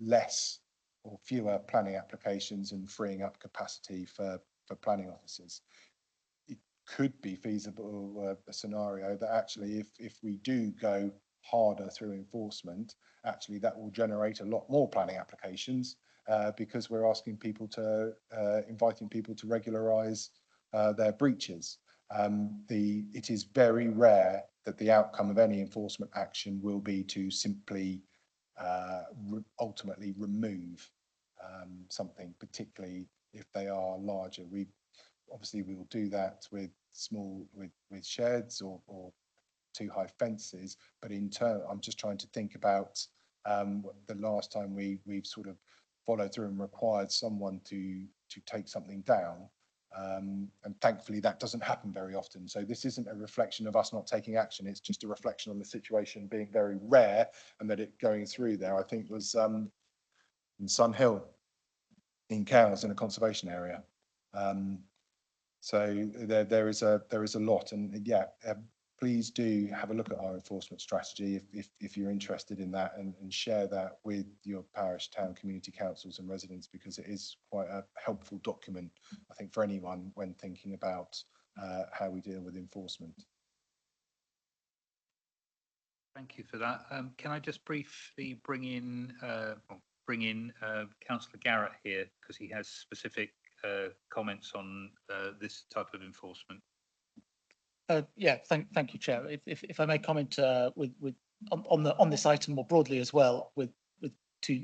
[SPEAKER 6] less or fewer planning applications and freeing up capacity for planning officers. It could be feasible, a scenario that actually if we do go harder through enforcement, actually that will generate a lot more planning applications because we're asking people to, inviting people to regularise their breaches. It is very rare that the outcome of any enforcement action will be to simply ultimately remove something, particularly if they are larger. Obviously we will do that with sheds or too high fences, but in turn, I'm just trying to think about the last time we've sort of followed through and required someone to take something down. And thankfully that doesn't happen very often. So this isn't a reflection of us not taking action. It's just a reflection on the situation being very rare and that it going through there, I think was in Sun Hill in Cowes in a conservation area. So there is a lot, and yeah, please do have a look at our enforcement strategy if you're interested in that, and share that with your parish, town, community councils and residents, because it is quite a helpful document, I think, for anyone when thinking about how we deal with enforcement.
[SPEAKER 1] Thank you for that. Can I just briefly bring in Councillor Garrett here, because he has specific comments on this type of enforcement.
[SPEAKER 3] Yeah, thank you, Chair. If I may comment on this item more broadly as well, with two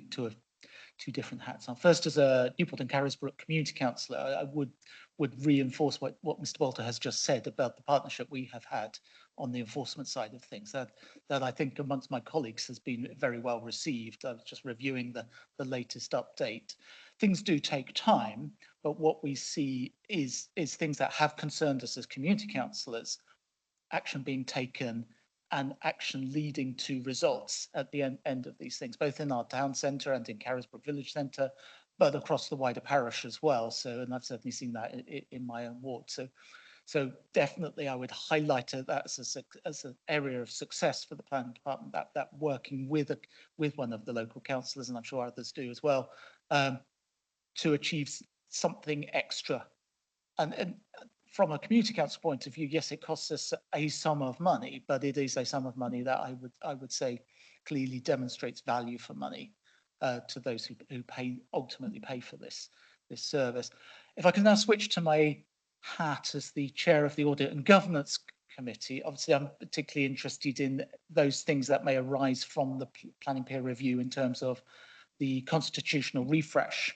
[SPEAKER 3] different hats on. First, as a Newport and Carisbrooke community councillor, I would reinforce what Mr. Bolter has just said about the partnership we have had on the enforcement side of things. That I think amongst my colleagues has been very well received. I was just reviewing the latest update. Things do take time, but what we see is things that have concerned us as community councillors, action being taken and action leading to results at the end of these things, both in our town centre and in Carisbrooke village centre, but across the wider parish as well. So, and I've certainly seen that in my own ward. So definitely I would highlight that as an area of success for the planning department, that working with one of the local councillors, and I'm sure others do as well, to achieve something extra. And from a community council point of view, yes, it costs us a sum of money, but it is a sum of money that I would say clearly demonstrates value for money to those who ultimately pay for this service. If I can now switch to my hat as the chair of the Audit and Governance Committee, obviously I'm particularly interested in those things that may arise from the planning peer review in terms of the constitutional refresh.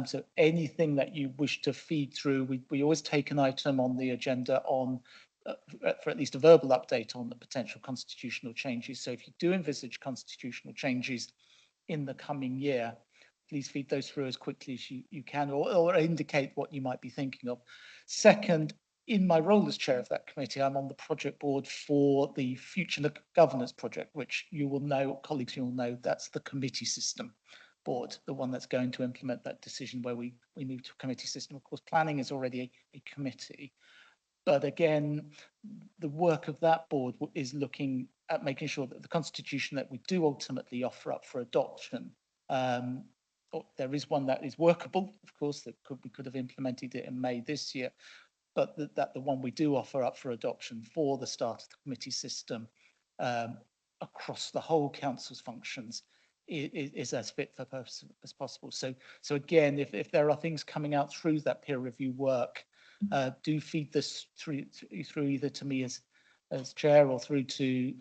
[SPEAKER 3] So anything that you wish to feed through, we always take an item on the agenda on for at least a verbal update on the potential constitutional changes. So if you do envisage constitutional changes in the coming year, please feed those through as quickly as you can, or indicate what you might be thinking of. Second, in my role as chair of that committee, I'm on the project board for the Future Governance project, which you will know, colleagues, you will know, that's the committee system board, the one that's going to implement that decision where we move to a committee system. Of course, planning is already a committee. But again, the work of that board is looking at making sure that the constitution that we do ultimately offer up for adoption, there is one that is workable, of course, that we could have implemented it in May this year, but that the one we do offer up for adoption for the start of the committee system across the whole council's functions is as fit for purpose as possible. So again, if there are things coming out through that peer review work, do feed this through either to me as chair or through to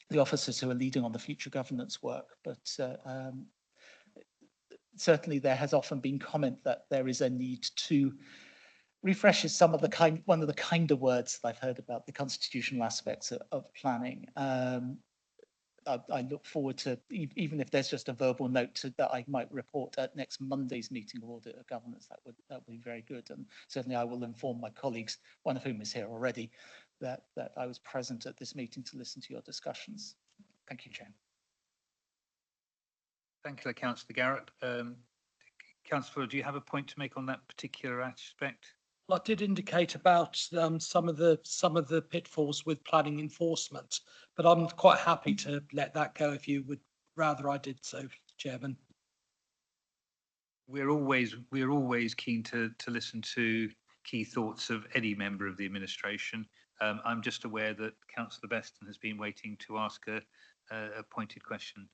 [SPEAKER 3] the officers who are leading on the future governance work. But certainly there has often been comment that there is a need to refresh some of the one of the kinder words that I've heard about the constitutional aspects of planning. I look forward to, even if there's just a verbal note that I might report at next Monday's meeting of Audit of Governance, that would be very good. And certainly I will inform my colleagues, one of whom is here already, that I was present at this meeting to listen to your discussions. Thank you, Chair.
[SPEAKER 1] Thank you, Councillor Garrett. Councillor, do you have a point to make on that particular aspect?
[SPEAKER 5] I did indicate about some of the pitfalls with planning enforcement, but I'm quite happy to let that go if you would rather I did so, Chairman.
[SPEAKER 1] We're always keen to listen to key thoughts of any member of the administration. I'm just aware that Councillor Beston has been waiting to ask a pointed question,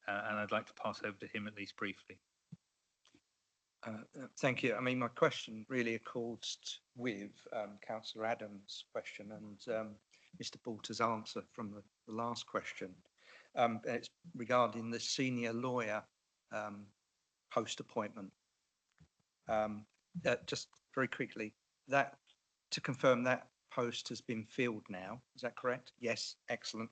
[SPEAKER 1] and I'd like to pass over to him at least briefly.
[SPEAKER 7] Thank you. I mean, my question really accords with Councillor Adams' question and Mr. Porter's answer from the last question. It's regarding the senior lawyer post appointment. Just very quickly, that to confirm that post has been filled now. Is that correct? Yes, excellent.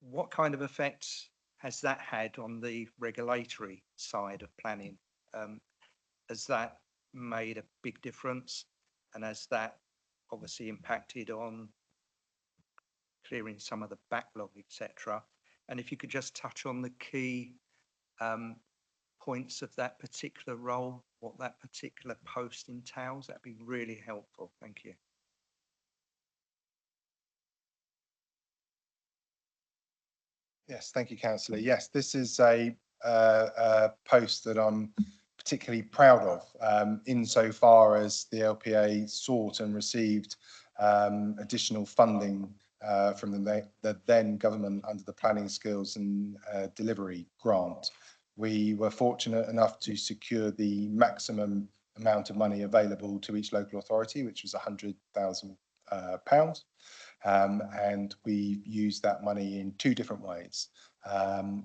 [SPEAKER 7] What kind of effects has that had on the regulatory side of planning? Has that made a big difference? And has that obviously impacted on clearing some of the backlog, etc.? And if you could just touch on the key points of that particular role, what that particular post entails, that'd be really helpful. Thank you.
[SPEAKER 6] Yes, thank you, Councillor. Yes, this is a post that I'm particularly proud of, insofar as the LPA sought and received additional funding from the then government under the Planning Skills and Delivery Grant. We were fortunate enough to secure the maximum amount of money available to each local authority, which was £100,000. And we used that money in two different ways.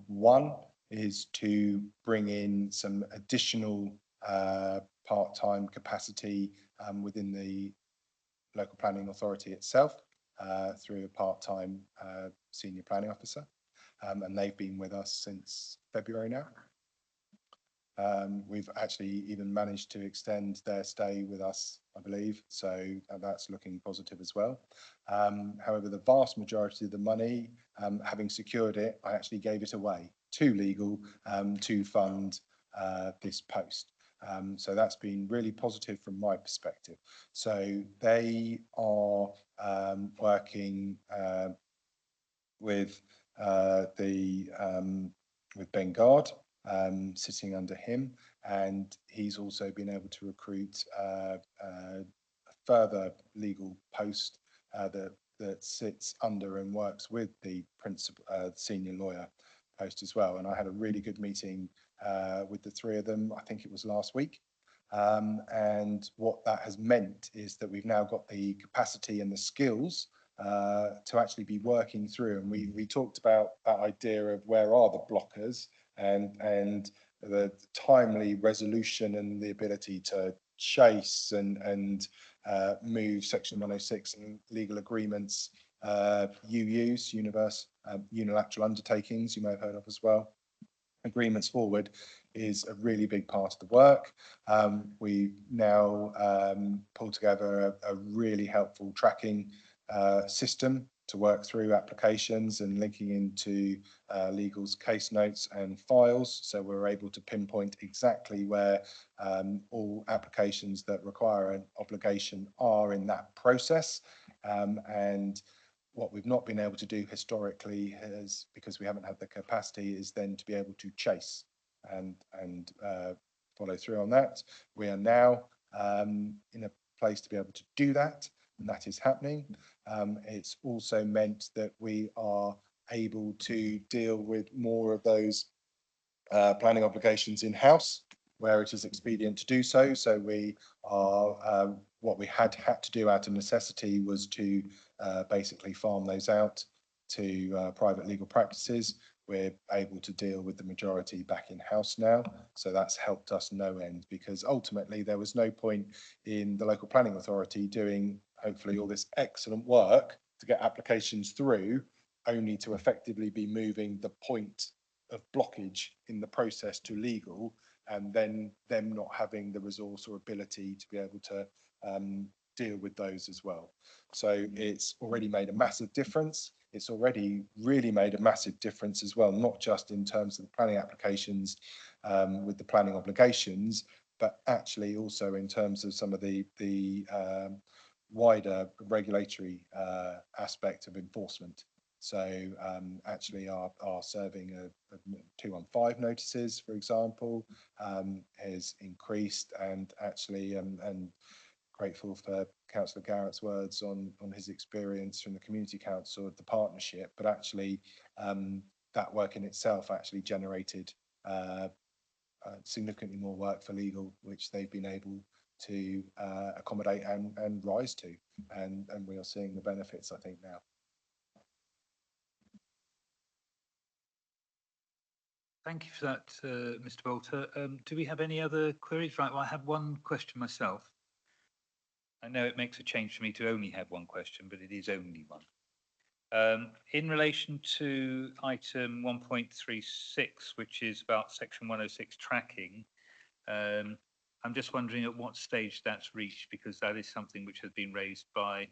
[SPEAKER 6] One is to bring in some additional part-time capacity within the local planning authority itself through a part-time senior planning officer. And they've been with us since February now. We've actually even managed to extend their stay with us, I believe, so that's looking positive as well. However, the vast majority of the money, having secured it, I actually gave it away to legal to fund this post. So that's been really positive from my perspective. So they are working with with Ben Gard, sitting under him, and he's also been able to recruit a further legal post that sits under and works with the principal senior lawyer post as well. And I had a really good meeting with the three of them. I think it was last week. And what that has meant is that we've now got the capacity and the skills to actually be working through. And we talked about that idea of where are the blockers and the timely resolution and the ability to chase and move Section 106 and legal agreements, UUs, unilateral undertakings, you may have heard of as well, agreements forward, is a really big part of the work. We now pulled together a really helpful tracking system to work through applications and linking into legal's case notes and files. So we're able to pinpoint exactly where all applications that require an obligation are in that process. And what we've not been able to do historically is, because we haven't had the capacity, is then to be able to chase and follow through on that. We are now in a place to be able to do that, and that is happening. It's also meant that we are able to deal with more of those planning obligations in-house where it is expedient to do so. So we are, what we had to do out of necessity was to basically farm those out to private legal practices. We're able to deal with the majority back in-house now. So that's helped us no end, because ultimately there was no point in the local planning authority doing hopefully all this excellent work to get applications through, only to effectively be moving the point of blockage in the process to legal, and then them not having the resource or ability to be able to deal with those as well. So it's already made a massive difference. It's already really made a massive difference as well, not just in terms of the planning applications with the planning obligations, but actually also in terms of some of the wider regulatory aspect of enforcement. So actually our serving of 215 notices, for example, has increased, and actually and grateful for Councillor Garrett's words on his experience from the Community Council of the partnership, but actually that work in itself actually generated significantly more work for legal, which they've been able to accommodate and rise to, and we are seeing the benefits, I think, now.
[SPEAKER 1] Thank you for that, Mr. Bolter. Do we have any other queries? Right, well, I have one question myself. I know it makes a change for me to only have one question, but it is only one. In relation to item 1.36, which is about section 106 tracking, I'm just wondering at what stage that's reached, because that is something which has been raised by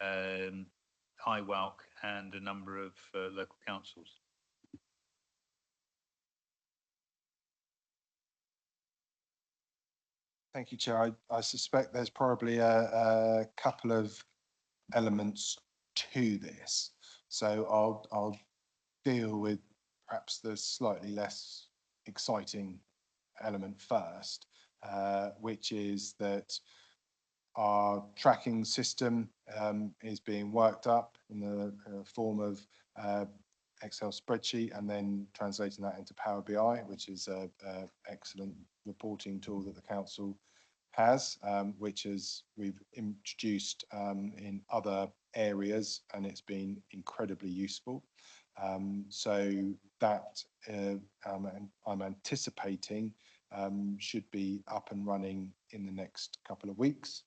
[SPEAKER 1] IWALC and a number of local councils.
[SPEAKER 6] Thank you, Chair. I suspect there's probably a couple of elements to this. So I'll deal with perhaps the slightly less exciting element first, which is that our tracking system is being worked up in the form of Excel spreadsheet, and then translating that into Power BI, which is an excellent reporting tool that the council has, which we've introduced in other areas, and it's been incredibly useful. So that I'm anticipating should be up and running in the next couple of weeks.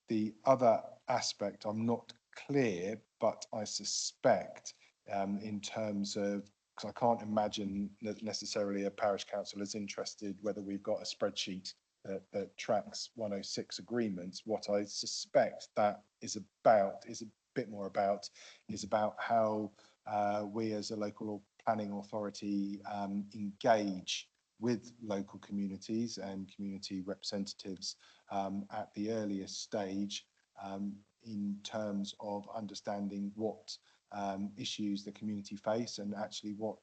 [SPEAKER 6] The other aspect, I'm not clear, but I suspect in terms of, because I can't imagine that necessarily a parish council is interested whether we've got a spreadsheet that tracks 106 agreements. What I suspect that is about, is a bit more about, is about how we as a local planning authority engage with local communities and community representatives at the earliest stage in terms of understanding what issues the community face, and actually what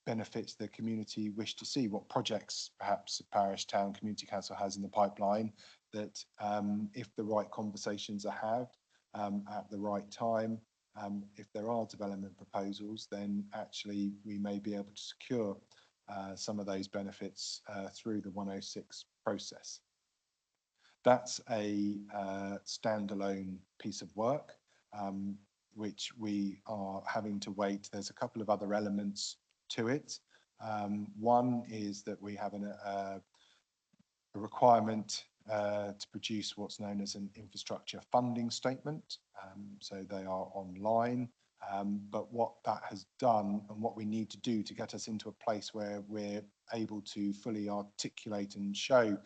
[SPEAKER 6] benefits the community wish to see, what projects perhaps a parish, town, community council has in the pipeline that if the right conversations are had at the right time, if there are development proposals, then actually we may be able to secure some of those benefits through the 106 process. That's a standalone piece of work, which we are having to wait. There's a couple of other elements to it. One is that we have a requirement to produce what's known as an infrastructure funding statement. So they are online. But what that has done and what we need to do to get us into a place where we're able to fully articulate and show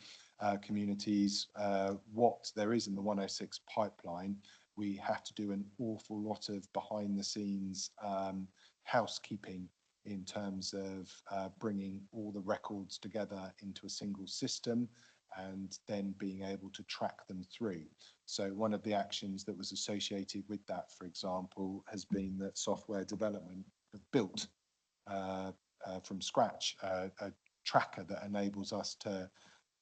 [SPEAKER 6] communities what there is in the 106 pipeline, we have to do an awful lot of behind the scenes housekeeping in terms of bringing all the records together into a single system and then being able to track them through. So one of the actions that was associated with that, for example, has been that software development have built from scratch a tracker that enables us to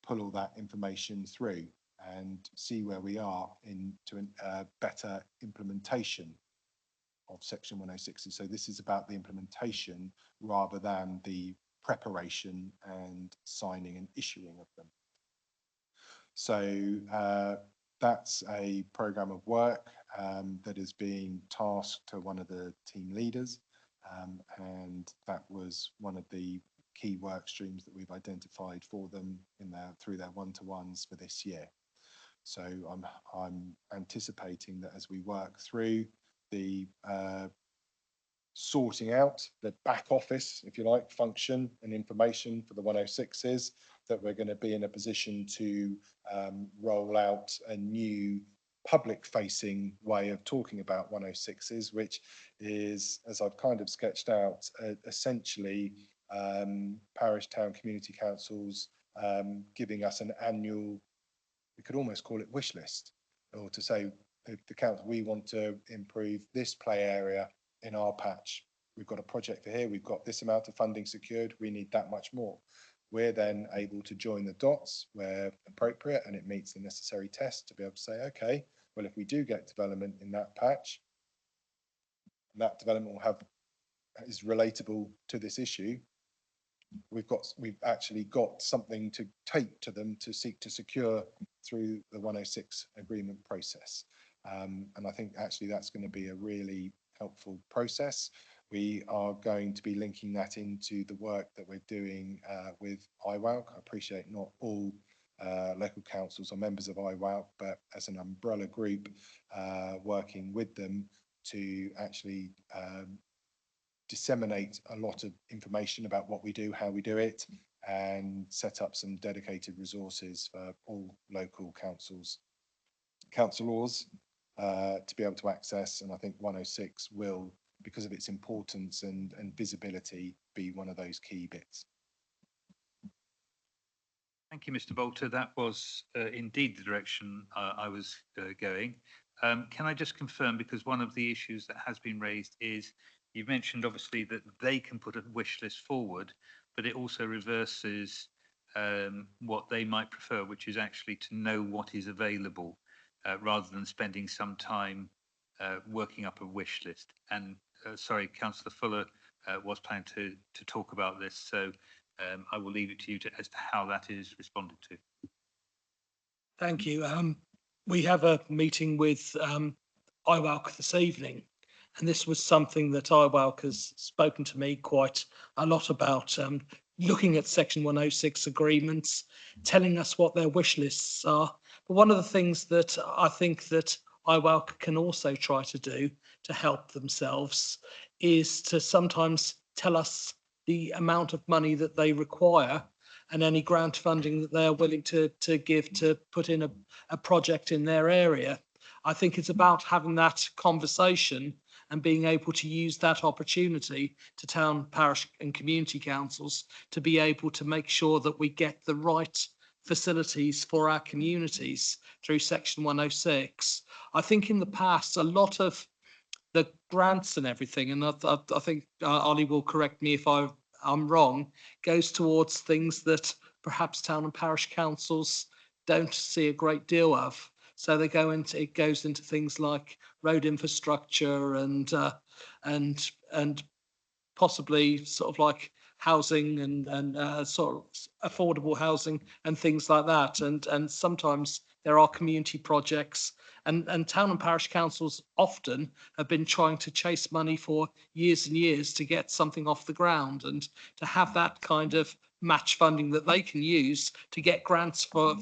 [SPEAKER 6] pull all that information through and see where we are into a better implementation of Section 106. So this is about the implementation rather than the preparation and signing and issuing of them. So that's a program of work that is being tasked to one of the team leaders, and that was one of the key work streams that we've identified for them in through their one-to-ones for this year. So I'm anticipating that as we work through the sorting out the back office, if you like, function and information for the 106s, that we're going to be in a position to roll out a new public facing way of talking about 106s, which is, as I've kind of sketched out, essentially parish, town, community councils giving us an annual, we could almost call it wish list, or to say the council, we want to improve this play area in our patch. We've got a project for here, we've got this amount of funding secured, we need that much more. We're then able to join the dots where appropriate and it meets the necessary tests to be able to say, okay, well, if we do get development in that patch, that development is relatable to this issue, we've actually got something to take to them to seek to secure through the 106 agreement process. And I think actually that's going to be a really helpful process. We are going to be linking that into the work that we're doing with IWALC. I appreciate not all local councils are members of IWALC, but as an umbrella group, working with them to actually disseminate a lot of information about what we do, how we do it, and set up some dedicated resources for all local councillors to be able to access. And I think 106 will, because of its importance and visibility, be one of those key bits.
[SPEAKER 1] Thank you, Mr. Bolter. That was indeed the direction I was going. Can I just confirm, because one of the issues that has been raised is, you've mentioned obviously that they can put a wish list forward, but it also reverses what they might prefer, which is actually to know what is available rather than spending some time working up a wish list. And sorry, Councillor Fuller was planning to talk about this, so I will leave it to you as to how that is responded to.
[SPEAKER 5] Thank you. We have a meeting with IWALC this evening, and this was something that IWALC has spoken to me quite a lot about, looking at Section 106 agreements, telling us what their wish lists are. But one of the things that I think that IWALC can also try to do to help themselves is to sometimes tell us the amount of money that they require and any grant funding that they're willing to give to put in a project in their area. I think it's about having that conversation and being able to use that opportunity to town, parish and community councils to be able to make sure that we get the right facilities for our communities through Section 106. I think in the past, a lot of the grants and everything, and I think Ollie will correct me if I I'm wrong, goes towards things that perhaps town and parish councils don't see a great deal of. So it goes into things like road infrastructure and possibly sort of like housing and sort of affordable housing and things like that. And sometimes there are community projects and town and parish councils often have been trying to chase money for years and years to get something off the ground, and to have that kind of match funding that they can use to get grants for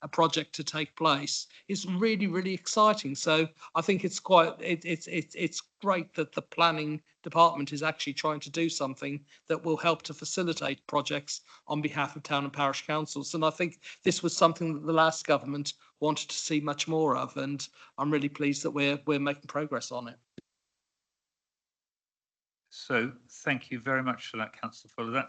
[SPEAKER 5] a project to take place is really, really exciting. So I think it's great that the planning department is actually trying to do something that will help to facilitate projects on behalf of town and parish councils. And I think this was something that the last government wanted to see much more of, and I'm really pleased that we're making progress on it.
[SPEAKER 1] So thank you very much for that, Councillor Fuller.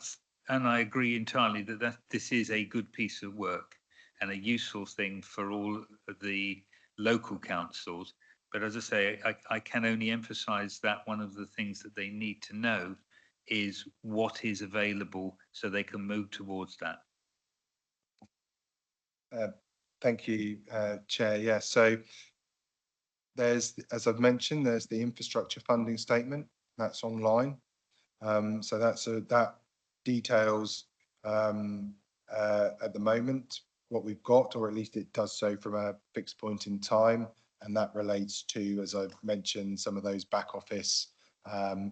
[SPEAKER 1] And I agree entirely that this is a good piece of work and a useful thing for all of the local councils. But as I say, I can only emphasise that one of the things that they need to know is what is available so they can move towards that.
[SPEAKER 6] Thank you, Chair. Yeah, so there's, as I've mentioned, there's the infrastructure funding statement that's online. So that details at the moment what we've got, or at least it does so from a fixed point in time, and that relates to, as I've mentioned, some of those back office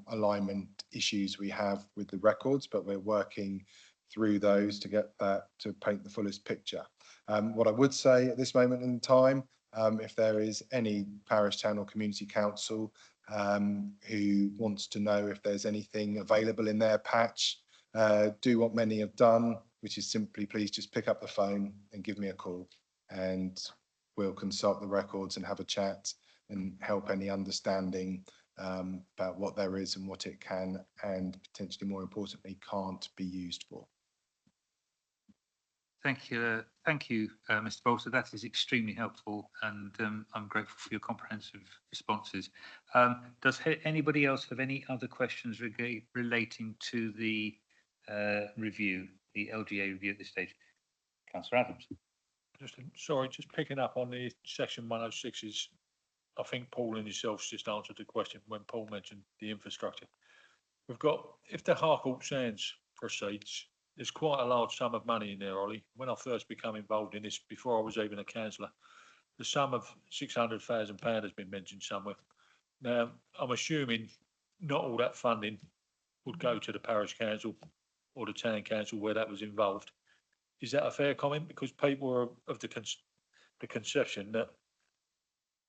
[SPEAKER 6] alignment issues we have with the records, but we're working through those to get that to paint the fullest picture. What I would say at this moment in time, if there is any parish, town or community council who wants to know if there's anything available in their patch, do what many have done, which is simply please just pick up the phone and give me a call, and we'll consult the records and have a chat and help any understanding about what there is and what it can and potentially more importantly can't be used for.
[SPEAKER 1] Thank you, Mr. Bolter. That is extremely helpful, and I'm grateful for your comprehensive responses. Does anybody else have any other questions relating to the review, the LGA review at this stage? Councillor Adams.
[SPEAKER 9] Just picking up on the section 106's. I think Paul and yourselves just answered the question when Paul mentioned the infrastructure. We've got, if the Harcourt Sands proceeds, there's quite a large sum of money in there, Ollie. When I first became involved in this, before I was even a councillor, the sum of £600,000 has been mentioned somewhere. Now, I'm assuming not all that funding would go to the parish council or the town council where that was involved. Is that a fair comment? Because people are of the conception that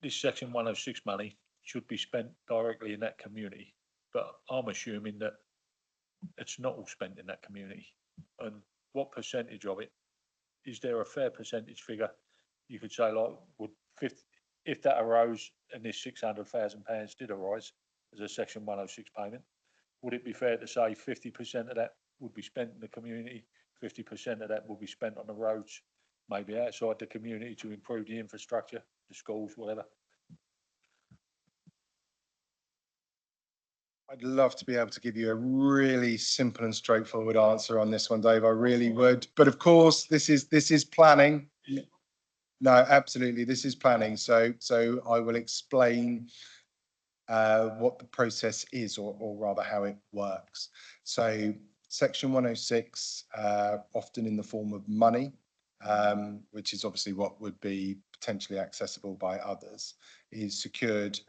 [SPEAKER 9] this section 106 money should be spent directly in that community, but I'm assuming that it's not all spent in that community. And what percentage of it, is there a fair percentage figure you could say, like, if that arose and this £600,000 did arise as a section 106 payment, would it be fair to say 50% of that would be spent in the community, 50% of that will be spent on the roads, maybe outside the community to improve the infrastructure, the schools, whatever?
[SPEAKER 6] I'd love to be able to give you a really simple and straightforward answer on this one, Dave. I really would. But of course, this is planning. No, absolutely, this is planning. So I will explain what the process is, or rather how it works. So section 106, often in the form of money, which is obviously what would be potentially accessible by others, is secured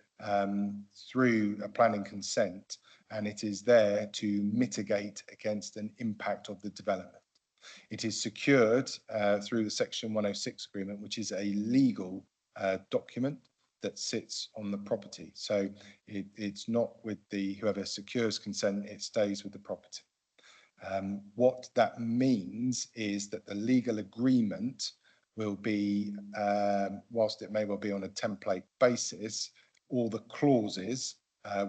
[SPEAKER 6] through a planning consent, and it is there to mitigate against an impact of the development. It is secured through the section 106 agreement, which is a legal document that sits on the property. So it's not with whoever secures consent, it stays with the property. What that means is that the legal agreement will be, whilst it may well be on a template basis, all the clauses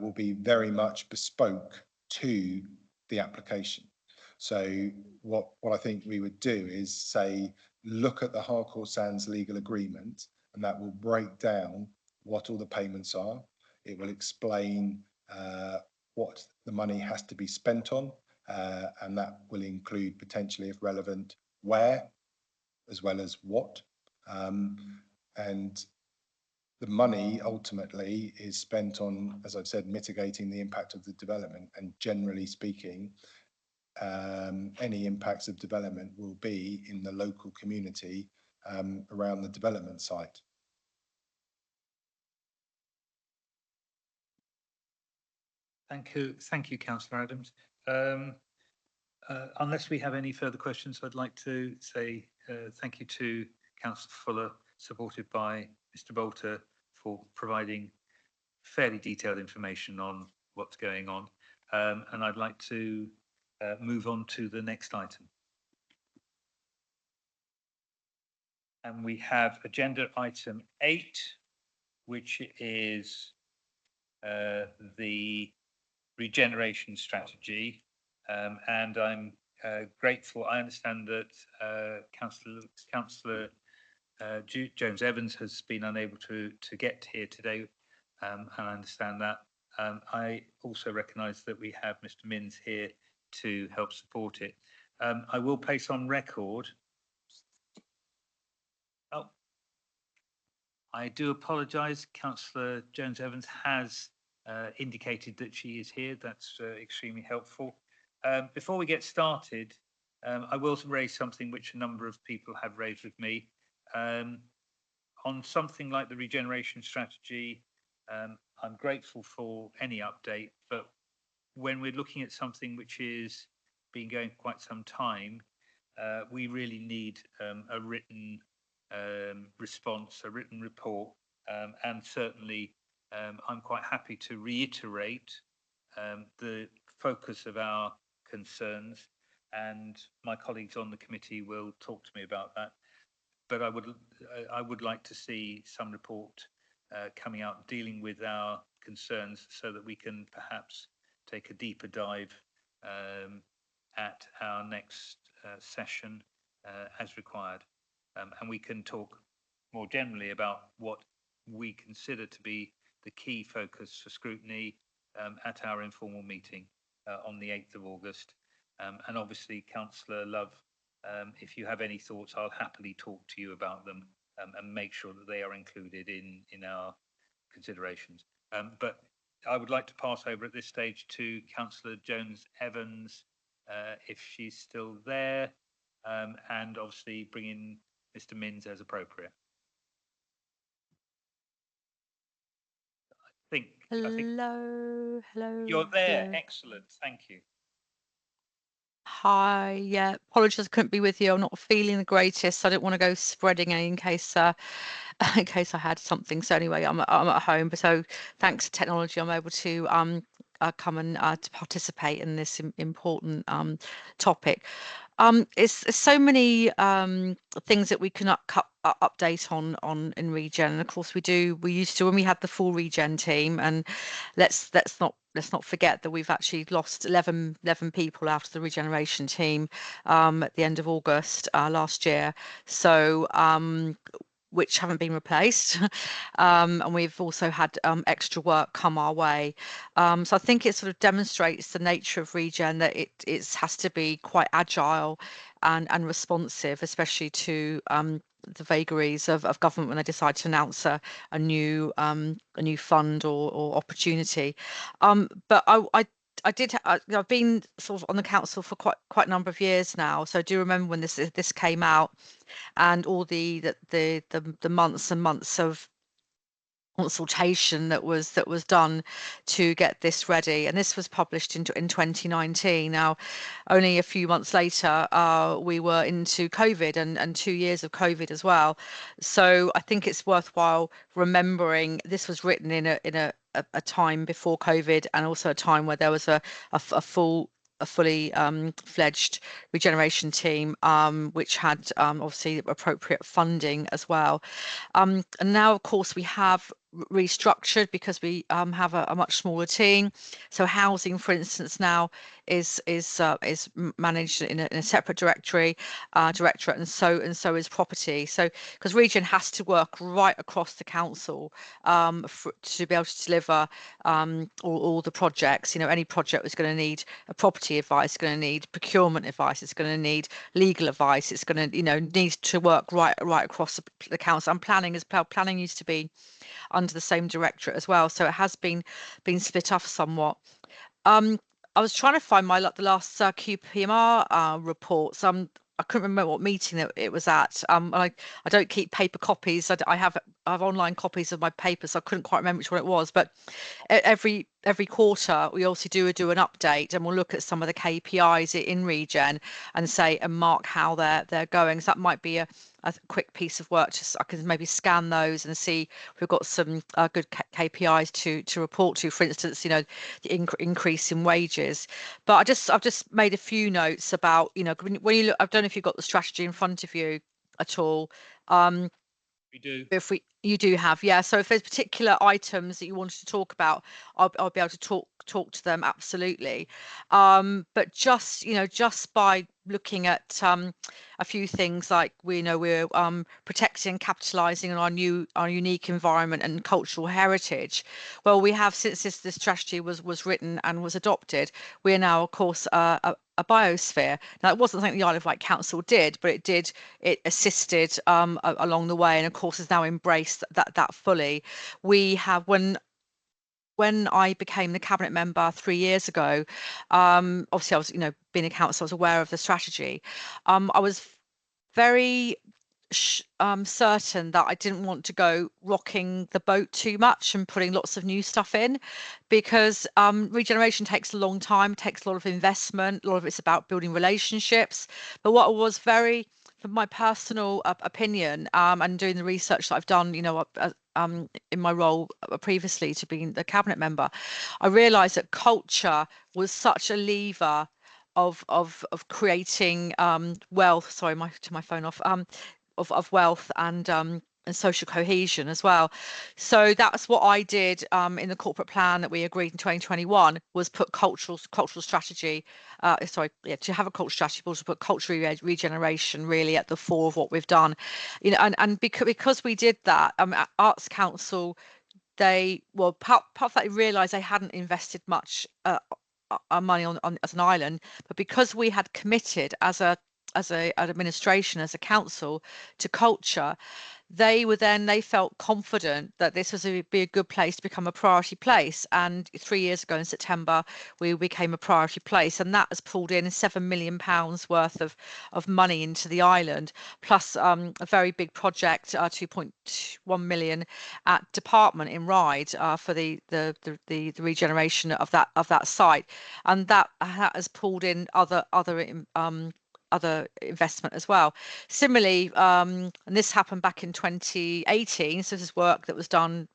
[SPEAKER 6] will be very much bespoke to the application. So what I think we would do is say, look at the Harcourt Sands legal agreement, and that will break down what all the payments are. It will explain what the money has to be spent on, and that will include potentially, if relevant, where as well as what. And the money ultimately is spent on, as I've said, mitigating the impact of the development. And generally speaking, any impacts of development will be in the local community around the development site.
[SPEAKER 1] Thank you, Councillor Adams. Unless we have any further questions, I'd like to say thank you to Councillor Fuller, supported by Mr. Bolter, for providing fairly detailed information on what's going on. And I'd like to move on to the next item. And we have agenda item 8, which is the Regeneration Strategy. And I'm grateful. I understand that Councillor Jones Evans has been unable to get here today, and I understand that. I also recognise that we have Mr. Minns here to help support it. I will place on record. Oh, I do apologise. Councillor Jones Evans has indicated that she is here. That's extremely helpful. Before we get started, I will raise something which a number of people have raised with me. On something like the Regeneration Strategy, I'm grateful for any update, but when we're looking at something which is been going for quite some time, we really need a written response, a written report, and certainly I'm quite happy to reiterate the focus of our concerns, and my colleagues on the committee will talk to me about that. But I would like to see some report coming out dealing with our concerns, so that we can perhaps take a deeper dive at our next session as required, and we can talk more generally about what we consider to be the key focus for scrutiny at our informal meeting on the 8th of August. And obviously, Councillor Love, if you have any thoughts, I'll happily talk to you about them and make sure that they are included in our considerations. But I would like to pass over at this stage to Councillor Jones Evans, if she's still there, and obviously bring in Mr. Minns as appropriate. I think
[SPEAKER 10] Hello.
[SPEAKER 1] you're there.
[SPEAKER 10] Hello.
[SPEAKER 1] Excellent. Thank you.
[SPEAKER 10] Hi. Yeah, apologies I couldn't be with you. I'm not feeling the greatest. I didn't want to go spreading in case in case I had something. So anyway, I'm at home. But so thanks to technology, I'm able to come and to participate in this important topic. It's so many things that we can update on in Regen, and of course we used to when we had the full Regen team, and let's not forget that we've actually lost 11 people out of the Regeneration team at the end of August last year. So which haven't been replaced. And we've also had extra work come our way. So I think it sort of demonstrates the nature of Regen, that it has to be quite agile and responsive, especially to the vagaries of government when they decide to announce a new fund or opportunity. But I've been sort of on the council for quite a number of years now, so I do remember when this came out, and all the months and months of consultation that was done to get this ready, and this was published in 2019. Now, only a few months later, we were into COVID and 2 years of COVID as well. So I think it's worthwhile remembering this was written in a time before COVID, and also a time where there was a fully fledged regeneration team, which had obviously appropriate funding as well. And now, of course, we have restructured because we have a much smaller team. So housing, for instance, now is managed in a separate directorate, and so is property. So because Regen has to work right across the council to be able to deliver all the projects. Any project is going to need a property advice, it's going to need procurement advice, it's going to need legal advice, it's going to need to work right across the council. And planning used to be under the same directorate as well, so it has been split off somewhat. I was trying to find the last QPMR reports. I couldn't remember what meeting it was at. I don't keep paper copies. I have online copies of my papers, so I couldn't quite remember which one it was. But every quarter we also do an update, and we'll look at some of the KPIs in Regen and mark how they're going. So that might be a quick piece of work. I can maybe scan those and see if we've got some good KPIs to report to. For instance, the increase in wages. But I've just made a few notes about when you look. I don't know if you've got the strategy in front of you at all.
[SPEAKER 5] We do.
[SPEAKER 10] You do have, yeah. So if there's particular items that you wanted to talk about, I'll be able to talk to them, absolutely. But just by looking at a few things like we're protecting and capitalizing on our unique environment and cultural heritage. Well, we have, since this strategy was written and was adopted, we are now, of course, a biosphere. Now, it wasn't something the Isle of Wight Council did, but it assisted along the way, and of course has now embraced that fully. We have, when I became the cabinet member 3 years ago, obviously I was, being a council, I was aware of the strategy. I was very certain that I didn't want to go rocking the boat too much and putting lots of new stuff in, because regeneration takes a long time, takes a lot of investment, a lot of it's about building relationships. But what was very, from my personal opinion, and doing the research that I've done, in my role previously to being the cabinet member, I realised that culture was such a lever of creating wealth. Sorry, my phone off. Of wealth and social cohesion as well. So that's what I did in the corporate plan that we agreed in 2021, was put cultural strategy. To have a cultural strategy, but also put cultural regeneration really at the fore of what we've done. And because we did that, Arts Council, part of that, they realised they hadn't invested much money on as an island, but because we had committed as an administration, as a council, to culture, they felt confident that this was be a good place to become a priority place. And 3 years ago in September, we became a priority place, and that has pulled in £7 million worth of money into the island, plus a very big project, 2.1 million at department in Ryde for the regeneration of that site, and that has pulled in other investment as well. Similarly, and this happened back in 2018, so this is work that was done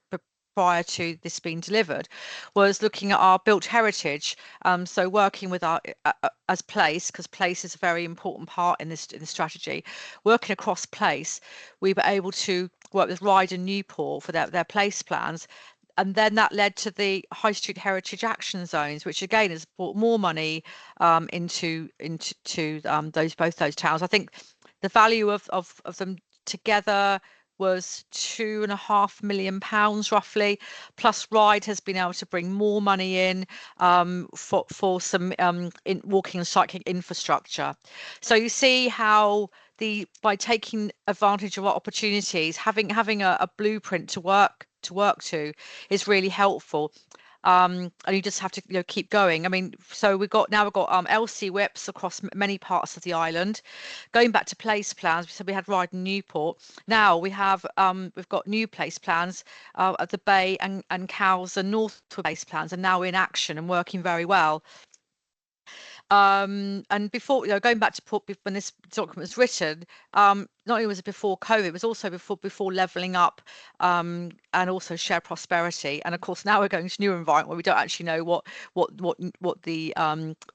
[SPEAKER 10] prior to this being delivered, was looking at our built heritage. So working with our as place, because place is a very important part in this strategy. Working across place, we were able to work with Ryde and Newport for their place plans. And then that led to the High Street Heritage Action Zones, which again has brought more money into both those towns. I think the value of them together was £2.5 million roughly. Plus, Ryde has been able to bring more money in for some walking and cycling infrastructure. So you see how by taking advantage of our opportunities, having a blueprint to work to is really helpful. And you just have to keep going. I mean, so we've got LC whips across many parts of the island. Going back to place plans, we said we had Ryde and Newport. Now we've got new place plans at the Bay and Cowes and Northwood place plans, and now in action and working very well. And before, going back to when this document was written, not only was it before COVID, it was also before levelling up, and also share prosperity. And of course, now we're going to a new environment where we don't actually know what the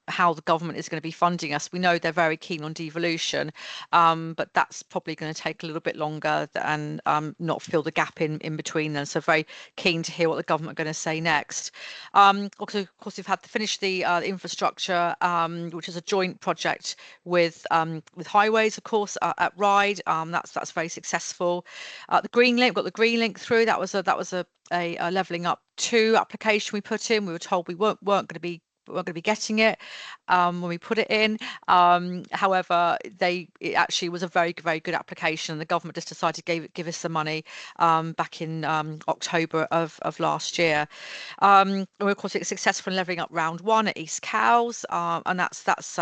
[SPEAKER 10] how the government is going to be funding us. We know they're very keen on devolution, but that's probably going to take a little bit longer and not fill the gap in between them. So very keen to hear what the government are going to say next. Also, of course, we've had to finish the infrastructure, which is a joint project with highways, of course, at Ryde. That's very successful. The Green Link, got the Green Link through. That was a levelling up 2 application we put in. We were told we weren't going to be getting it when we put it in. However, it actually was a very, very good application, and the government just decided to give us the money back in October of last year. And of course, it's successful in levelling up round 1 at East Cowes, and that's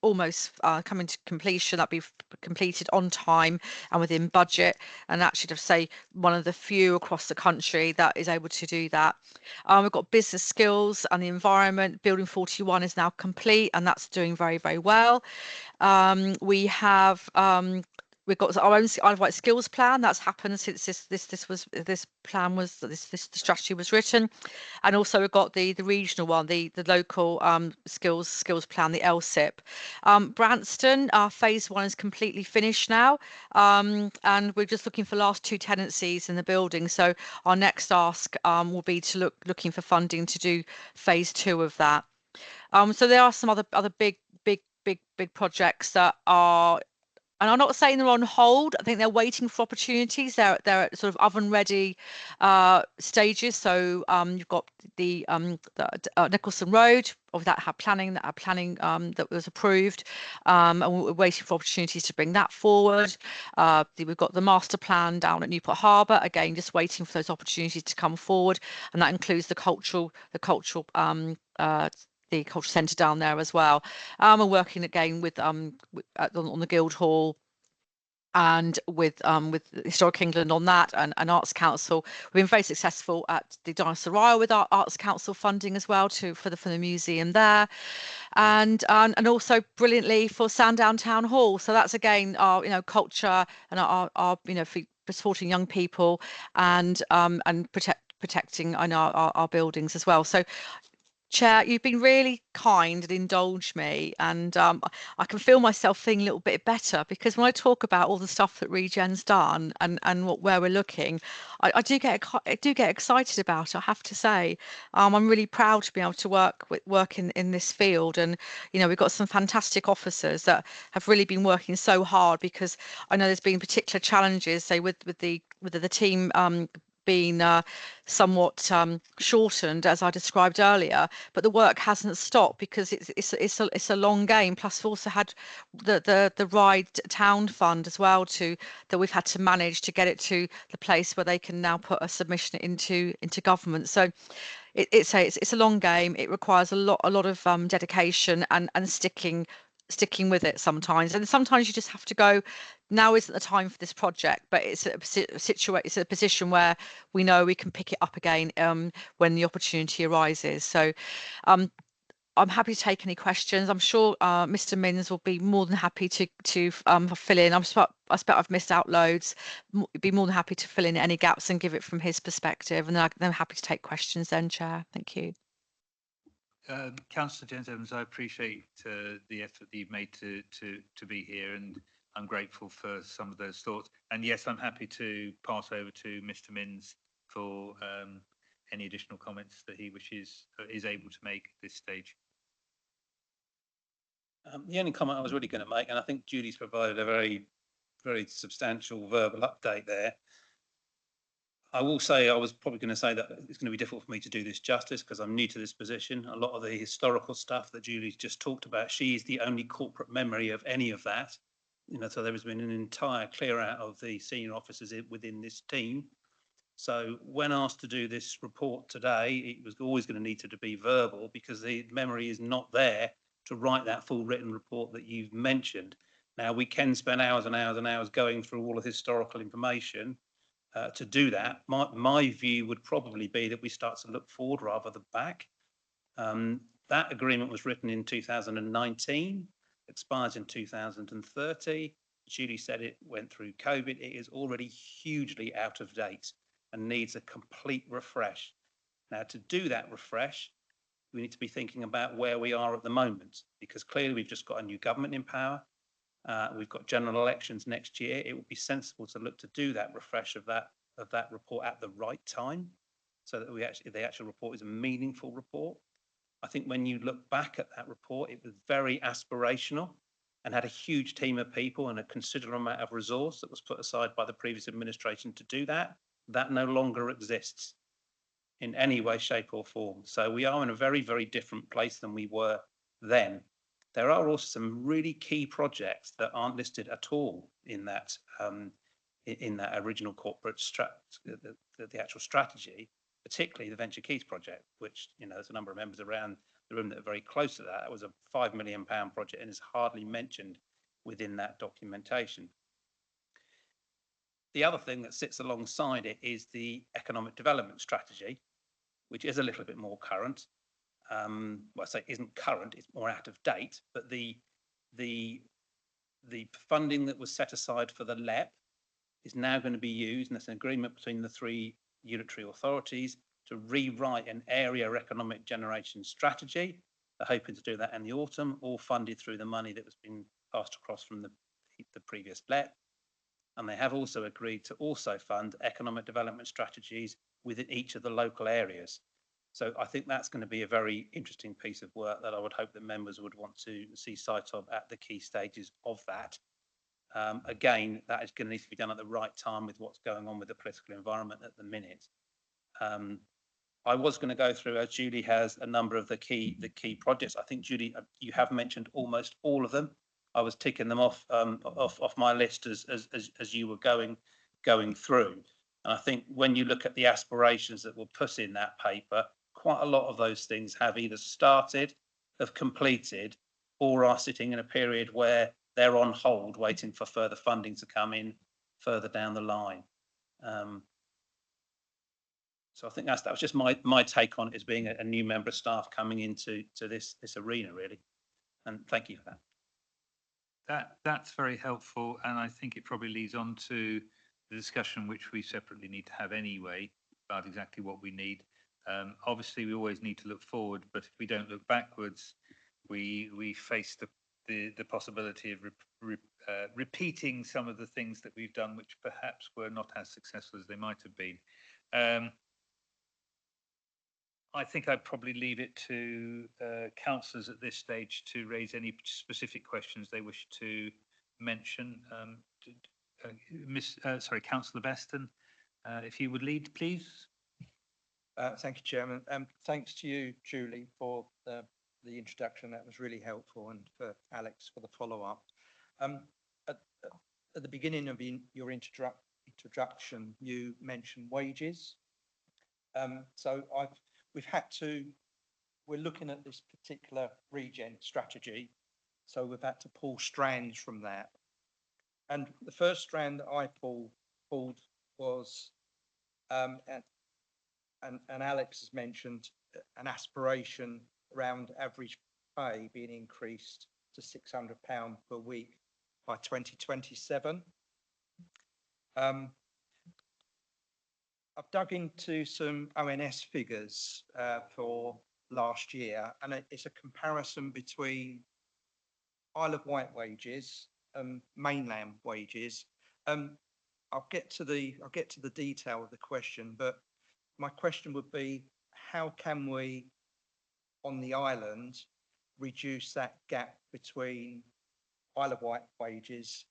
[SPEAKER 10] almost coming to completion. That'll be completed on time and within budget, and actually, to say, one of the few across the country that is able to do that. We've got business skills and the environment. Building 41 is now complete, and that's doing very, very well. We have we've got our own Isle of Wight skills plan that's happened since this strategy was written, and also we've got the regional one, the local skills plan, the LSIP. Branston, our phase 1 is completely finished now, and we're just looking for last 2 tenancies in the building. So our next ask will be to looking for funding to do phase 2 of that. So there are some other big projects that are, and I'm not saying they're on hold. I think they're waiting for opportunities. They're at sort of oven ready stages. So you've got the Nicholson Road, of that had planning that was approved, and we're waiting for opportunities to bring that forward. We've got the master plan down at Newport Harbour, again just waiting for those opportunities to come forward, and that includes the cultural centre down there as well. We're working again with on the Guildhall and with Historic England on that, and Arts Council. We've been very successful at the Dinosaur Isle with our Arts Council funding as well for the museum there, and also brilliantly for Sandown Town Hall. So that's again our culture and our for supporting young people and protecting our buildings as well. So, Chair, you've been really kind and indulged me, and I can feel myself feeling a little bit better, because when I talk about all the stuff that Regen's done and where we're looking, I do get excited about it, I have to say. I'm really proud to be able to work in this field, and we've got some fantastic officers that have really been working so hard, because I know there's been particular challenges, say with the team been somewhat shortened, as I described earlier, but the work hasn't stopped, because it's a long game. Plus, we've also had the Ryde Town Fund as well that we've had to manage to get it to the place where they can now put a submission into government. So it's a long game. It requires a lot of dedication and sticking with it sometimes, and sometimes you just have to go, now isn't the time for this project, but it's a position where we know we can pick it up again when the opportunity arises. So I'm happy to take any questions. I'm sure Mr. Minns will be more than happy to fill in. I expect I've missed out loads. Be more than happy to fill in any gaps and give it from his perspective, and then I'm happy to take questions then, Chair. Thank you.
[SPEAKER 1] Councillor James Evans, I appreciate the effort that you've made to be here, and I'm grateful for some of those thoughts. And yes, I'm happy to pass over to Mr. Minns for any additional comments that he is able to make at this stage.
[SPEAKER 11] The only comment I was really going to make, and I think Julie's provided a very, very substantial verbal update there. I will say I was probably going to say that it's going to be difficult for me to do this justice, because I'm new to this position. A lot of the historical stuff that Julie's just talked about, she's the only corporate memory of any of that. So there has been an entire clear out of the senior officers within this team. So when asked to do this report today, it was always going to need to be verbal, because the memory is not there to write that full written report that you've mentioned. Now, we can spend hours and hours and hours going through all of the historical information to do that. My view would probably be that we start to look forward rather than back. That agreement was written in 2019, expires in 2030. Julie said, it went through COVID. It is already hugely out of date and needs a complete refresh. Now, to do that refresh, we need to be thinking about where we are at the moment, because clearly we've just got a new government in power. We've got general elections next year. It would be sensible to look to do that refresh of that report at the right time, so that the actual report is a meaningful report. I think when you look back at that report, it was very aspirational and had a huge team of people and a considerable amount of resource that was put aside by the previous administration to do that. That no longer exists in any way, shape or form. So we are in a very, very different place than we were then. There are also some really key projects that aren't listed at all in that original corporate the actual strategy, particularly the Venture Keys project, which, you know, there's a number of members around the room that are very close to that. It was a £5 million project and is hardly mentioned within that documentation. The other thing that sits alongside it is the economic development strategy, which is a little bit more current. Well, I say isn't current, it's more out of date, but the funding that was set aside for the LEP is now going to be used, and there's an agreement between the three unitary authorities to rewrite an area economic generation strategy. They're hoping to do that in the autumn, all funded through the money that was being passed across from the previous LEP. And they have also agreed to also fund economic development strategies within each of the local areas. So I think that's going to be a very interesting piece of work that I would hope that members would want to see sight of at the key stages of that. Again, that is going to need to be done at the right time with what's going on with the political environment at the minute. I was going to go through, as Julie has, a number of the key projects. I think, Julie, you have mentioned almost all of them. I was ticking them off my list as you were going through. And I think when you look at the aspirations that were put in that paper, quite a lot of those things have either started, have completed, or are sitting in a period where they're on hold, waiting for further funding to come in further down the line. So I think that was just my take on it as being a new member of staff coming into this arena, really. And thank you for that.
[SPEAKER 1] That's very helpful, and I think it probably leads on to the discussion which we separately need to have anyway about exactly what we need. Obviously, we always need to look forward, but if we don't look backwards, we face the possibility of repeating some of the things that we've done, which perhaps were not as successful as they might have been. I think I'd probably leave it to councillors at this stage to raise any specific questions they wish to mention. Councillor Beston, if you would lead, please.
[SPEAKER 7] Thank you, Chairman. Thanks to you, Julie, for the introduction. That was really helpful, and for Alex for the follow-up. At the beginning of your introduction, you mentioned wages. So we're looking at this particular regen strategy, so we've had to pull strands from that. And the first strand that I pulled was, and Alex has mentioned an aspiration around average pay being increased to £600 per week by 2027. I've dug into some ONS figures for last year, and it's a comparison between Isle of Wight wages and mainland wages. I'll get to the detail of the question, but my question would be, how can we, on the island, reduce that gap between Isle of Wight wages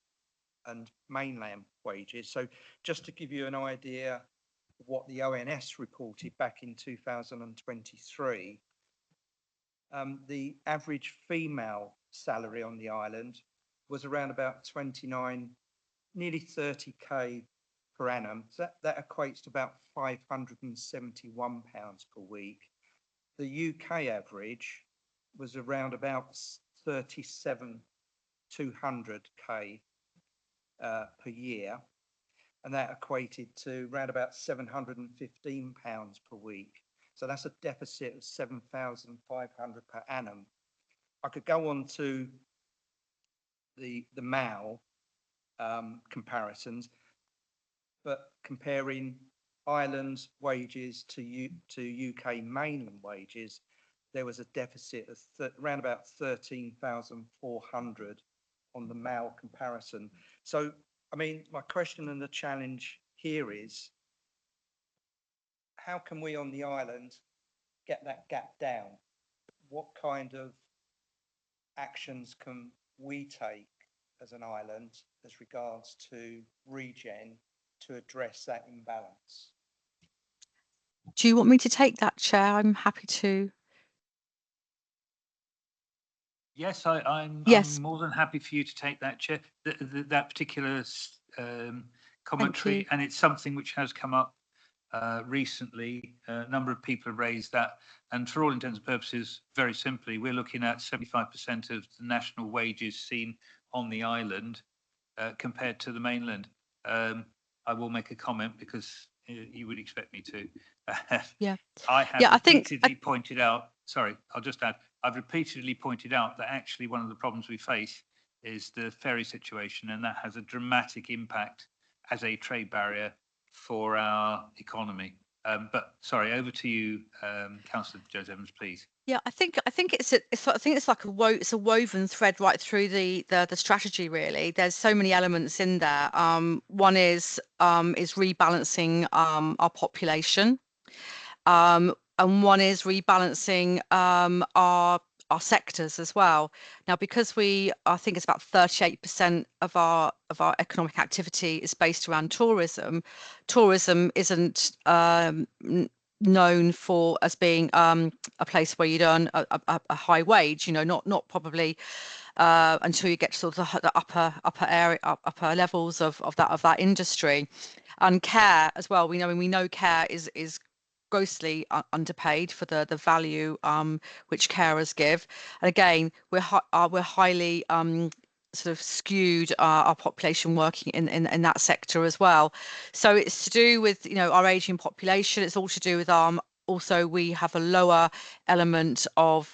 [SPEAKER 7] and mainland wages? So just to give you an idea of what the ONS reported back in 2023, the average female salary on the island was around about 29, nearly 30k per annum. So that equates to about £571 per week. The UK average was around about 37,200k per year, and that equated to around about £715 per week. So that's a deficit of 7,500 per annum. I could go on to the MAL, comparisons, but comparing Ireland's wages to UK mainland wages, there was a deficit of around about 13,400 on the MAL comparison. So, I mean, my question and the challenge here is, how can we on the island get that gap down? What kind of actions can we take as an island as regards to regen to address that imbalance?
[SPEAKER 10] Do you want me to take that, Chair? I'm happy to.
[SPEAKER 1] Yes, I'm
[SPEAKER 10] Yes.
[SPEAKER 1] more than happy for you to take that, Chair, that particular commentary, and it's something which has come up recently. A number of people have raised that, and for all intents and purposes, very simply, we're looking at 75% of the national wages seen on the island compared to the mainland. I will make a comment because you would expect me to.
[SPEAKER 10] Yeah.
[SPEAKER 1] I have
[SPEAKER 10] Yeah, I think
[SPEAKER 1] repeatedly pointed out, sorry, I'll just add, I've repeatedly pointed out that actually one of the problems we face is the ferry situation, and that has a dramatic impact as a trade barrier for our economy. But sorry, over to you, Councillor Jones Evans, please.
[SPEAKER 10] Yeah, I think it's like it's a woven thread right through the strategy really. There's so many elements in there. One is rebalancing our population. And one is rebalancing our sectors as well. Now, because I think it's about 38% of our economic activity is based around tourism. Tourism isn't known for as being a place where you'd earn a high wage. You know, not probably until you get to sort of the upper levels of that industry. And care as well. We know care is grossly underpaid for the value which carers give. And again, we're highly sort of skewed our population working in that sector as well. So it's to do with our aging population. It's all to do with also we have a lower element of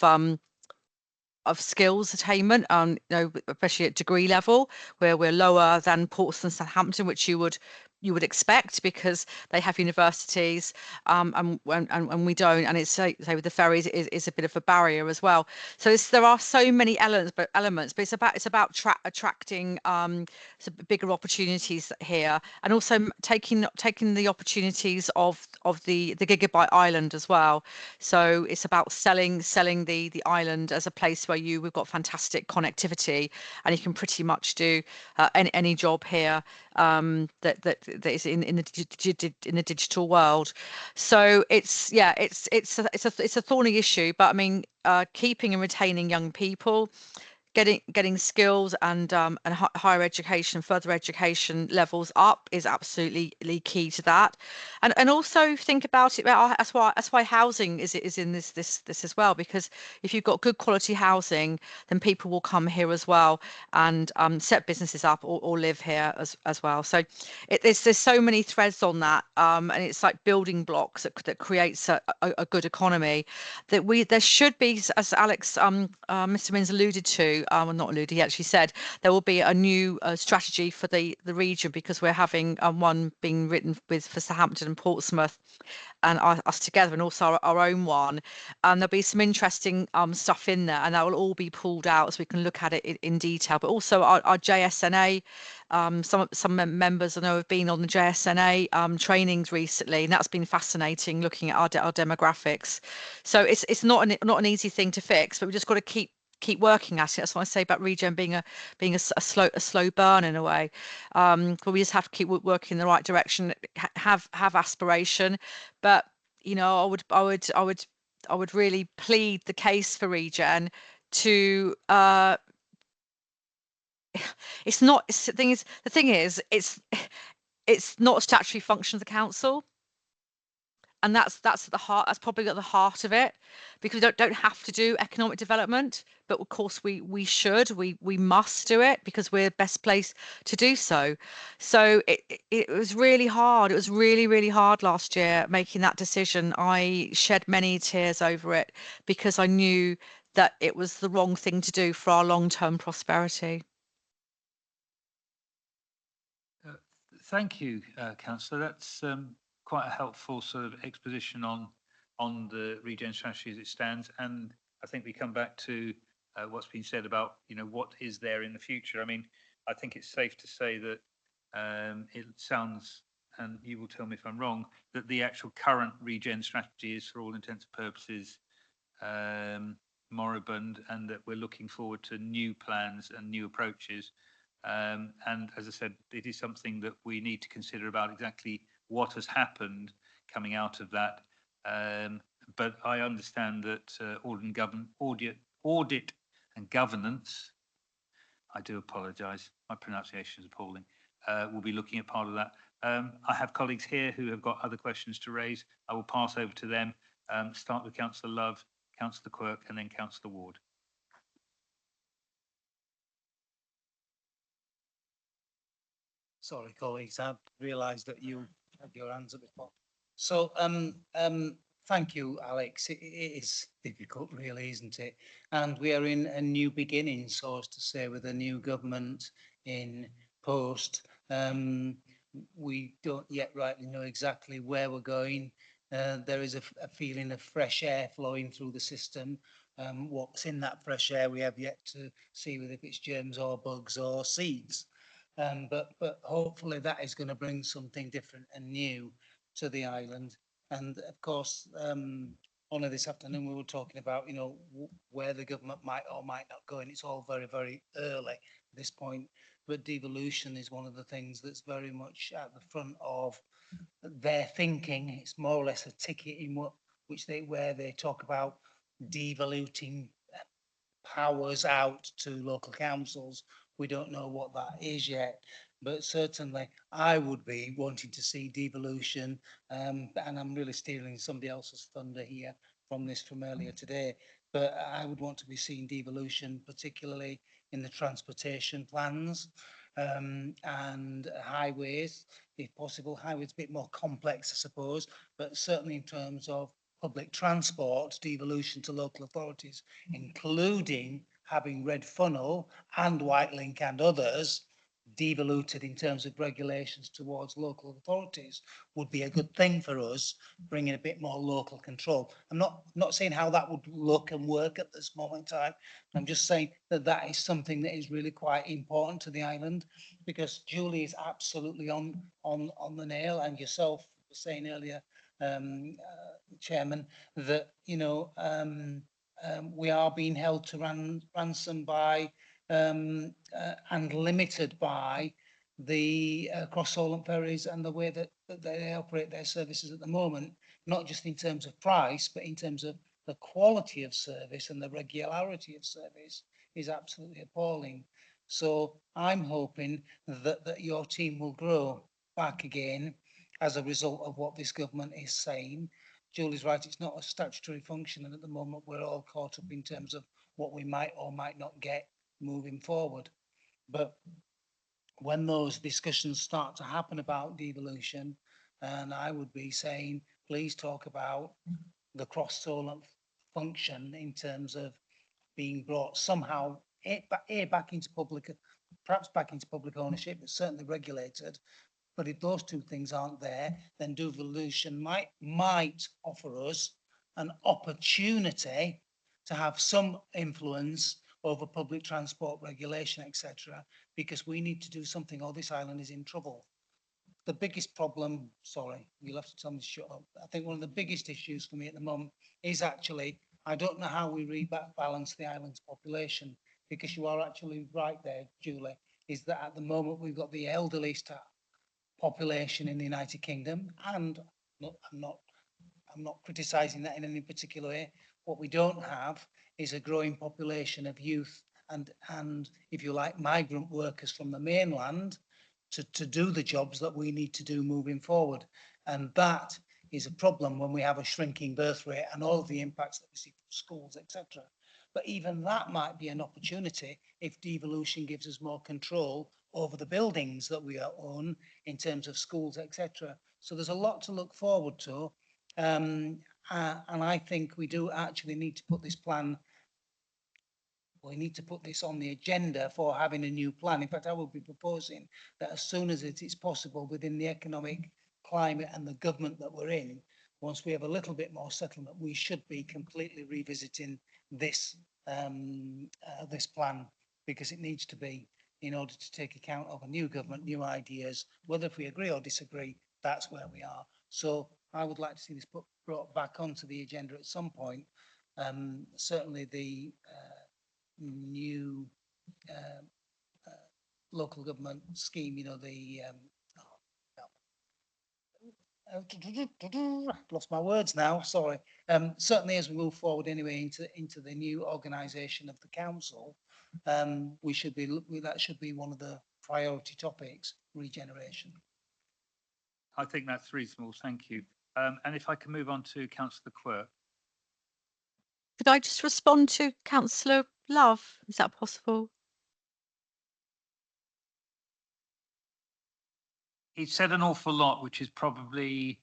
[SPEAKER 10] skills attainment, especially at degree level, where we're lower than Portsmouth and Southampton, which you would expect because they have universities, and we don't. And it's say with the ferries is a bit of a barrier as well. So there are so many elements, but it's about attracting some bigger opportunities here, and also taking the opportunities of the gigabyte island as well. So it's about selling the island as a place where we've got fantastic connectivity, and you can pretty much do any job here that is in the digital world. So it's a thorny issue, but I mean, keeping and retaining young people, getting skills and higher education, further education levels up is absolutely key to that. And also think about it. That's why housing is in this as well, because if you've got good quality housing, then people will come here as well and set businesses up or live here as well. So there's so many threads on that, and it's like building blocks that creates a good economy. There should be, as Alex Mr. Minns alluded to, well, not alluded, he actually said there will be a new strategy for the region, because we're having one being written for Southampton and Portsmouth and us together, and also our own one. And there'll be some interesting stuff in there, and that will all be pulled out so we can look at it in detail. But also our JSNA, some members I know have been on the JSNA trainings recently, and that's been fascinating looking at our demographics. So it's not an easy thing to fix, but we just got to keep working at it. That's what I say about regen being a slow burn in a way. But we just have to keep working in the right direction, have aspiration. But I would really plead the case for regen to it's not the thing is it's not a statutory function of the council. And that's at the heart. That's probably at the heart of it, because we don't have to do economic development, but of course we must do it because we're best placed to do so. So it was really hard. It was really hard last year making that decision. I shed many tears over it because I knew that it was the wrong thing to do for our long-term prosperity.
[SPEAKER 1] Thank you, councillor. That's quite a helpful sort of exposition on the regen strategy as it stands. And I think we come back to what's been said about, you know, what is there in the future. I mean, I think it's safe to say that it sounds, and you will tell me if I'm wrong, that the actual current regen strategy is, for all intents and purposes, moribund, and that we're looking forward to new plans and new approaches. And as I said, it is something that we need to consider about exactly what has happened coming out of that. But I understand that audit and governance, I do apologise, my pronunciation is appalling, will be looking at part of that. I have colleagues here who have got other questions to raise. I will pass over to them. Start with Councillor Love, Councillor Quirk, and then Councillor Ward.
[SPEAKER 8] Sorry, colleagues, I realised that you had your hands up before. So, thank you, Alex. It is difficult, really, isn't it? And we are in a new beginning, so as to say, with a new government in post. We don't yet rightly know exactly where we're going. There is a feeling of fresh air flowing through the system. What's in that fresh air, we have yet to see whether it's germs or bugs or seeds. But hopefully that is going to bring something different and new to the island. And of course, only this afternoon we were talking about, you know, where the government might or might not go, and it's all very, very early at this point. But devolution is one of the things that's very much at the front of their thinking. It's more or less a ticket in where they talk about devoluting powers out to local councils. We don't know what that is yet, but certainly I would be wanting to see devolution, and I'm really stealing somebody else's thunder here from earlier today, but I would want to be seeing devolution, particularly in the transportation plans, and highways, if possible. Highways a bit more complex, I suppose, but certainly in terms of public transport, devolution to local authorities, including having Red Funnel and White Link and others devoluted in terms of regulations towards local authorities, would be a good thing for us, bringing a bit more local control. I'm not saying how that would look and work at this moment in time. I'm just saying that that is something that is really quite important to the island, because Julie is absolutely on the nail, and yourself were saying earlier, Chairman, that, you know, we are being held to ransom by and limited by the cross-Solent ferries and the way that they operate their services at the moment, not just in terms of price, but in terms of the quality of service and the regularity of service is absolutely appalling. So I'm hoping that your team will grow back again as a result of what this government is saying. Julie's right, it's not a statutory function, and at the moment we're all caught up in terms of what we might or might not get moving forward. But when those discussions start to happen about devolution, and I would be saying, please talk about the cross-Solent function in terms of being brought somehow back into public, perhaps back into public ownership, but certainly regulated. But if those two things aren't there, then devolution might offer us an opportunity to have some influence over public transport regulation, etc., because we need to do something or this island is in trouble. The biggest problem, sorry, you'll have to tell me to shut up. I think one of the biggest issues for me at the moment is actually, I don't know how we rebalance the island's population, because you are actually right there, Julie, is that at the moment we've got the elderly population in the United Kingdom, and I'm not criticising that in any particular way. What we don't have is a growing population of youth and if you like, migrant workers from the mainland to do the jobs that we need to do moving forward. And that is a problem when we have a shrinking birth rate and all of the impacts that we see from schools, etc. But even that might be an opportunity if devolution gives us more control over the buildings that we own in terms of schools, etc. So there's a lot to look forward to. And I think we do actually need to put this plan we need to put this on the agenda for having a new plan. In fact, I will be proposing that as soon as it is possible within the economic climate and the government that we're in, once we have a little bit more settlement, we should be completely revisiting this this plan, because it needs to be, in order to take account of a new government, new ideas, whether if we agree or disagree, that's where we are. So I would like to see this brought back onto the agenda at some point. Certainly the new local government scheme, you know, the lost my words now, sorry. Certainly as we move forward anyway into the new organisation of the council, we should be, that should be one of the priority topics, regeneration.
[SPEAKER 1] I think that's reasonable, thank you. And if I can move on to Councillor Quirk.
[SPEAKER 10] Could I just respond to Councillor Love? Is that possible?
[SPEAKER 1] He said an awful lot, which is probably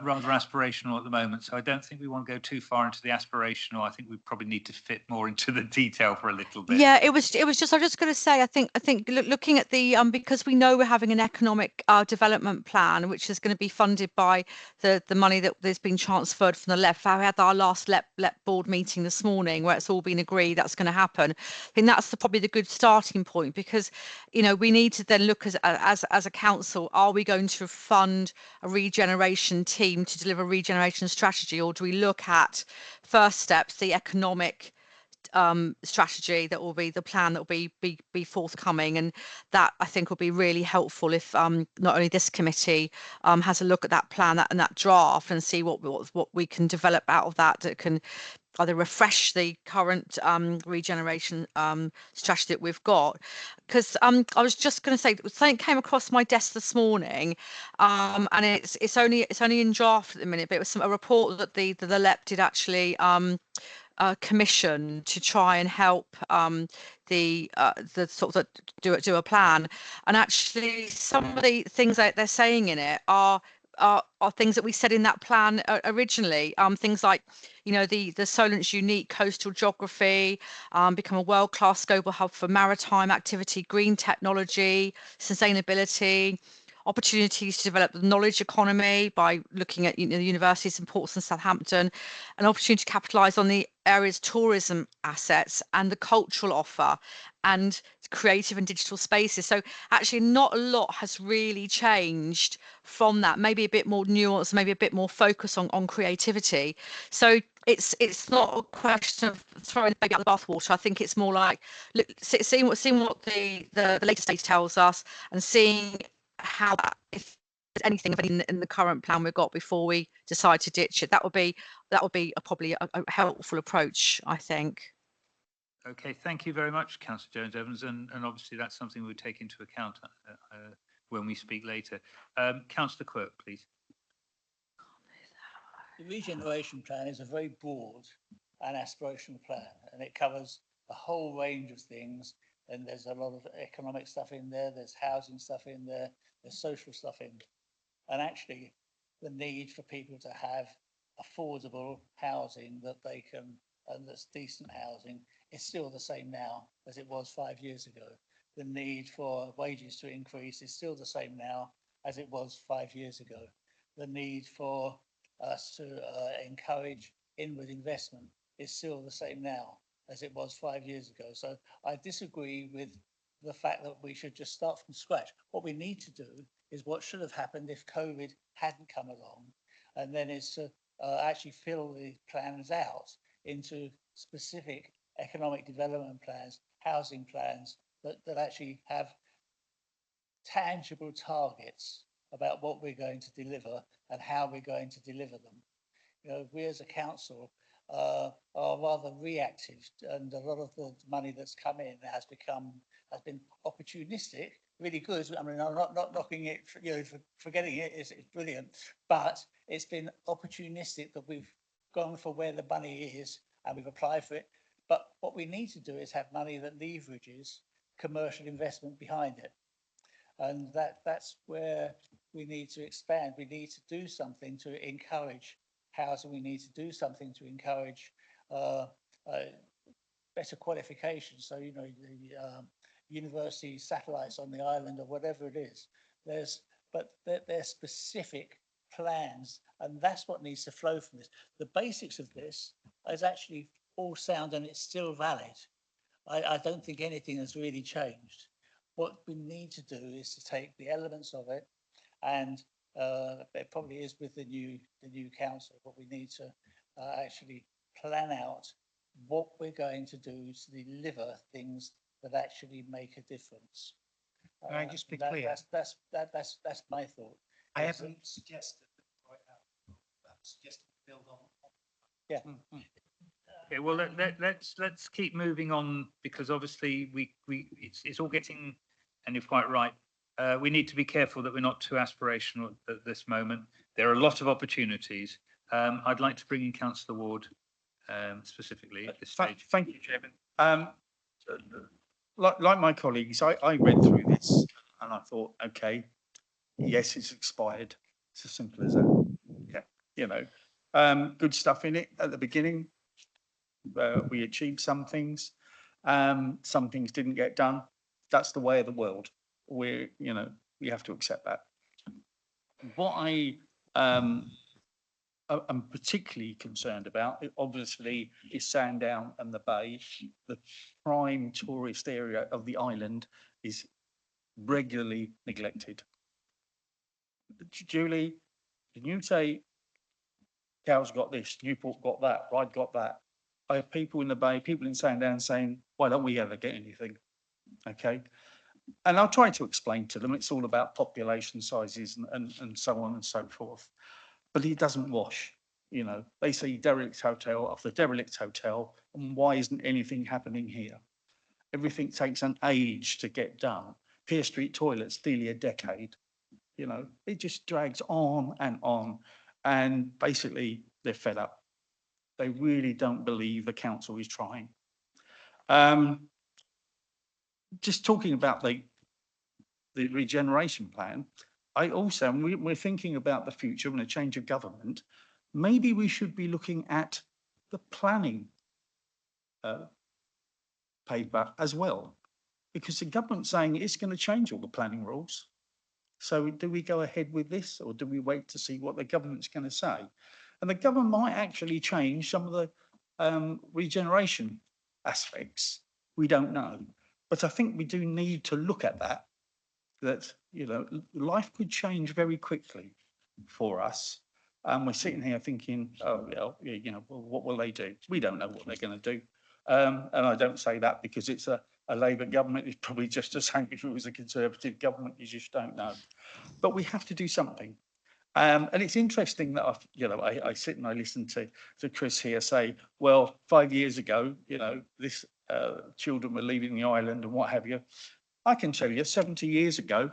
[SPEAKER 1] rather aspirational at the moment. So I don't think we want to go too far into the aspirational. I think we probably need to fit more into the detail for a little bit.
[SPEAKER 10] Yeah, it was just, I was just going to say, I think looking at the because we know we're having an economic development plan, which is going to be funded by the money that there's been transferred from the left. I had our last LEP board meeting this morning where it's all been agreed that's going to happen. I think that's probably the good starting point, because we need to then look as a council, are we going to fund a regeneration team to deliver regeneration strategy, or do we look at first steps, the economic strategy that will be the plan that will be forthcoming? And that I think will be really helpful if not only this committee has a look at that plan and that draft and see what we can develop out of that can either refresh the current regeneration strategy that we've got. Because I was just going to say, something came across my desk this morning, and it's only in draft at the minute, but it was a report that the LEP did actually commission to try and help the sort of do a plan. And actually some of the things that they're saying in it are things that we said in that plan originally. Things like, the Solent's unique coastal geography, become a world-class global hub for maritime activity, green technology, sustainability, opportunities to develop the knowledge economy by looking at the universities and ports in Southampton, an opportunity to capitalise on the area's tourism assets and the cultural offer and creative and digital spaces. So actually not a lot has really changed from that. Maybe a bit more nuance, maybe a bit more focus on creativity. So it's not a question of throwing the baby out the bathwater. I think it's more like seeing what the latest data tells us and seeing how that, if there's anything in the current plan we've got before we decide to ditch it. That would be probably a helpful approach, I think.
[SPEAKER 1] Okay, thank you very much, Councillor Jones-Evans, and obviously that's something we'll take into account when we speak later. Councillor Quirk, please.
[SPEAKER 3] The regeneration plan is a very broad and aspirational plan, and it covers a whole range of things. And there's a lot of economic stuff in there, there's housing stuff in there, there's social stuff in there. And actually, the need for people to have affordable housing that they can, and that's decent housing, is still the same now as it was 5 years ago. The need for wages to increase is still the same now as it was 5 years ago. The need for us to encourage inward investment is still the same now as it was 5 years ago. So I disagree with the fact that we should just start from scratch. What we need to do is what should have happened if COVID hadn't come along, and then is to actually fill the plans out into specific economic development plans, housing plans that actually have tangible targets about what we're going to deliver and how we're going to deliver them. We as a council are rather reactive, and a lot of the money that's come in has been opportunistic, really good. I mean, I'm not knocking it, for getting it, it's brilliant, but it's been opportunistic that we've gone for where the money is and we've applied for it. But what we need to do is have money that leverages commercial investment behind it. And that's where we need to expand. We need to do something to encourage housing. We need to do something to encourage better better qualifications. So, you know, the university satellites on the island or whatever it is. But they're specific plans, and that's what needs to flow from this. The basics of this is actually all sound and it's still valid. I don't think anything has really changed. What we need to do is to take the elements of it, and it probably is with the new council, but we need to actually plan out what we're going to do to deliver things that actually make a difference.
[SPEAKER 2] Can I just be
[SPEAKER 3] That-
[SPEAKER 2] clear?
[SPEAKER 3] That's my thought.
[SPEAKER 2] I
[SPEAKER 3] Yes,
[SPEAKER 2] haven't suggested right now. I'm suggesting build on.
[SPEAKER 3] Yeah.
[SPEAKER 1] Okay, well, let's keep moving on, because obviously it's all getting, and you're quite right. We need to be careful that we're not too aspirational at this moment. There are a lot of opportunities. I'd like to bring in Councillor Ward, specifically at this stage.
[SPEAKER 2] Thank you, Chairman. Like my colleagues, I read through this and I thought, okay, yes, it's expired. It's as simple as that. Yeah, you know, good stuff in it at the beginning. We achieved some things. Some things didn't get done. That's the way of the world. You know, we have to accept that. What I'm particularly concerned about, obviously, is Sandown and the Bay. The prime tourist area of the island is regularly neglected. Julie, can you say Cowes got this, Newport got that, Ryde got that? I have people in the Bay, people in Sandown saying, why don't we ever get anything? Okay. And I'll try to explain to them, it's all about population sizes and so on and so forth. But it doesn't wash. You know, they see derelict hotel after derelict hotel, and why isn't anything happening here? Everything takes an age to get done. Pier Street toilets, nearly a decade. You know, it just drags on, and basically they're fed up. They really don't believe the council is trying. Just talking about the regeneration plan, I also, and we're thinking about the future and a change of government, maybe we should be looking at the planning paper as well, because the government's saying it's going to change all the planning rules. So do we go ahead with this, or do we wait to see what the government's going to say? And the government might actually change some of the regeneration aspects. We don't know. But I think we do need to look at that, you know, life could change very quickly for us. And we're sitting here thinking, oh, well, you know, well, what will they do? We don't know what they're going to do. And I don't say that because it's a Labour government. It's probably just the same if it was a Conservative government. You just don't know. But we have to do something. And it's interesting that I sit and I listen to Chris here say, well, 5 years ago, you know, this children were leaving the island and what have you. I can tell you, 70 years ago,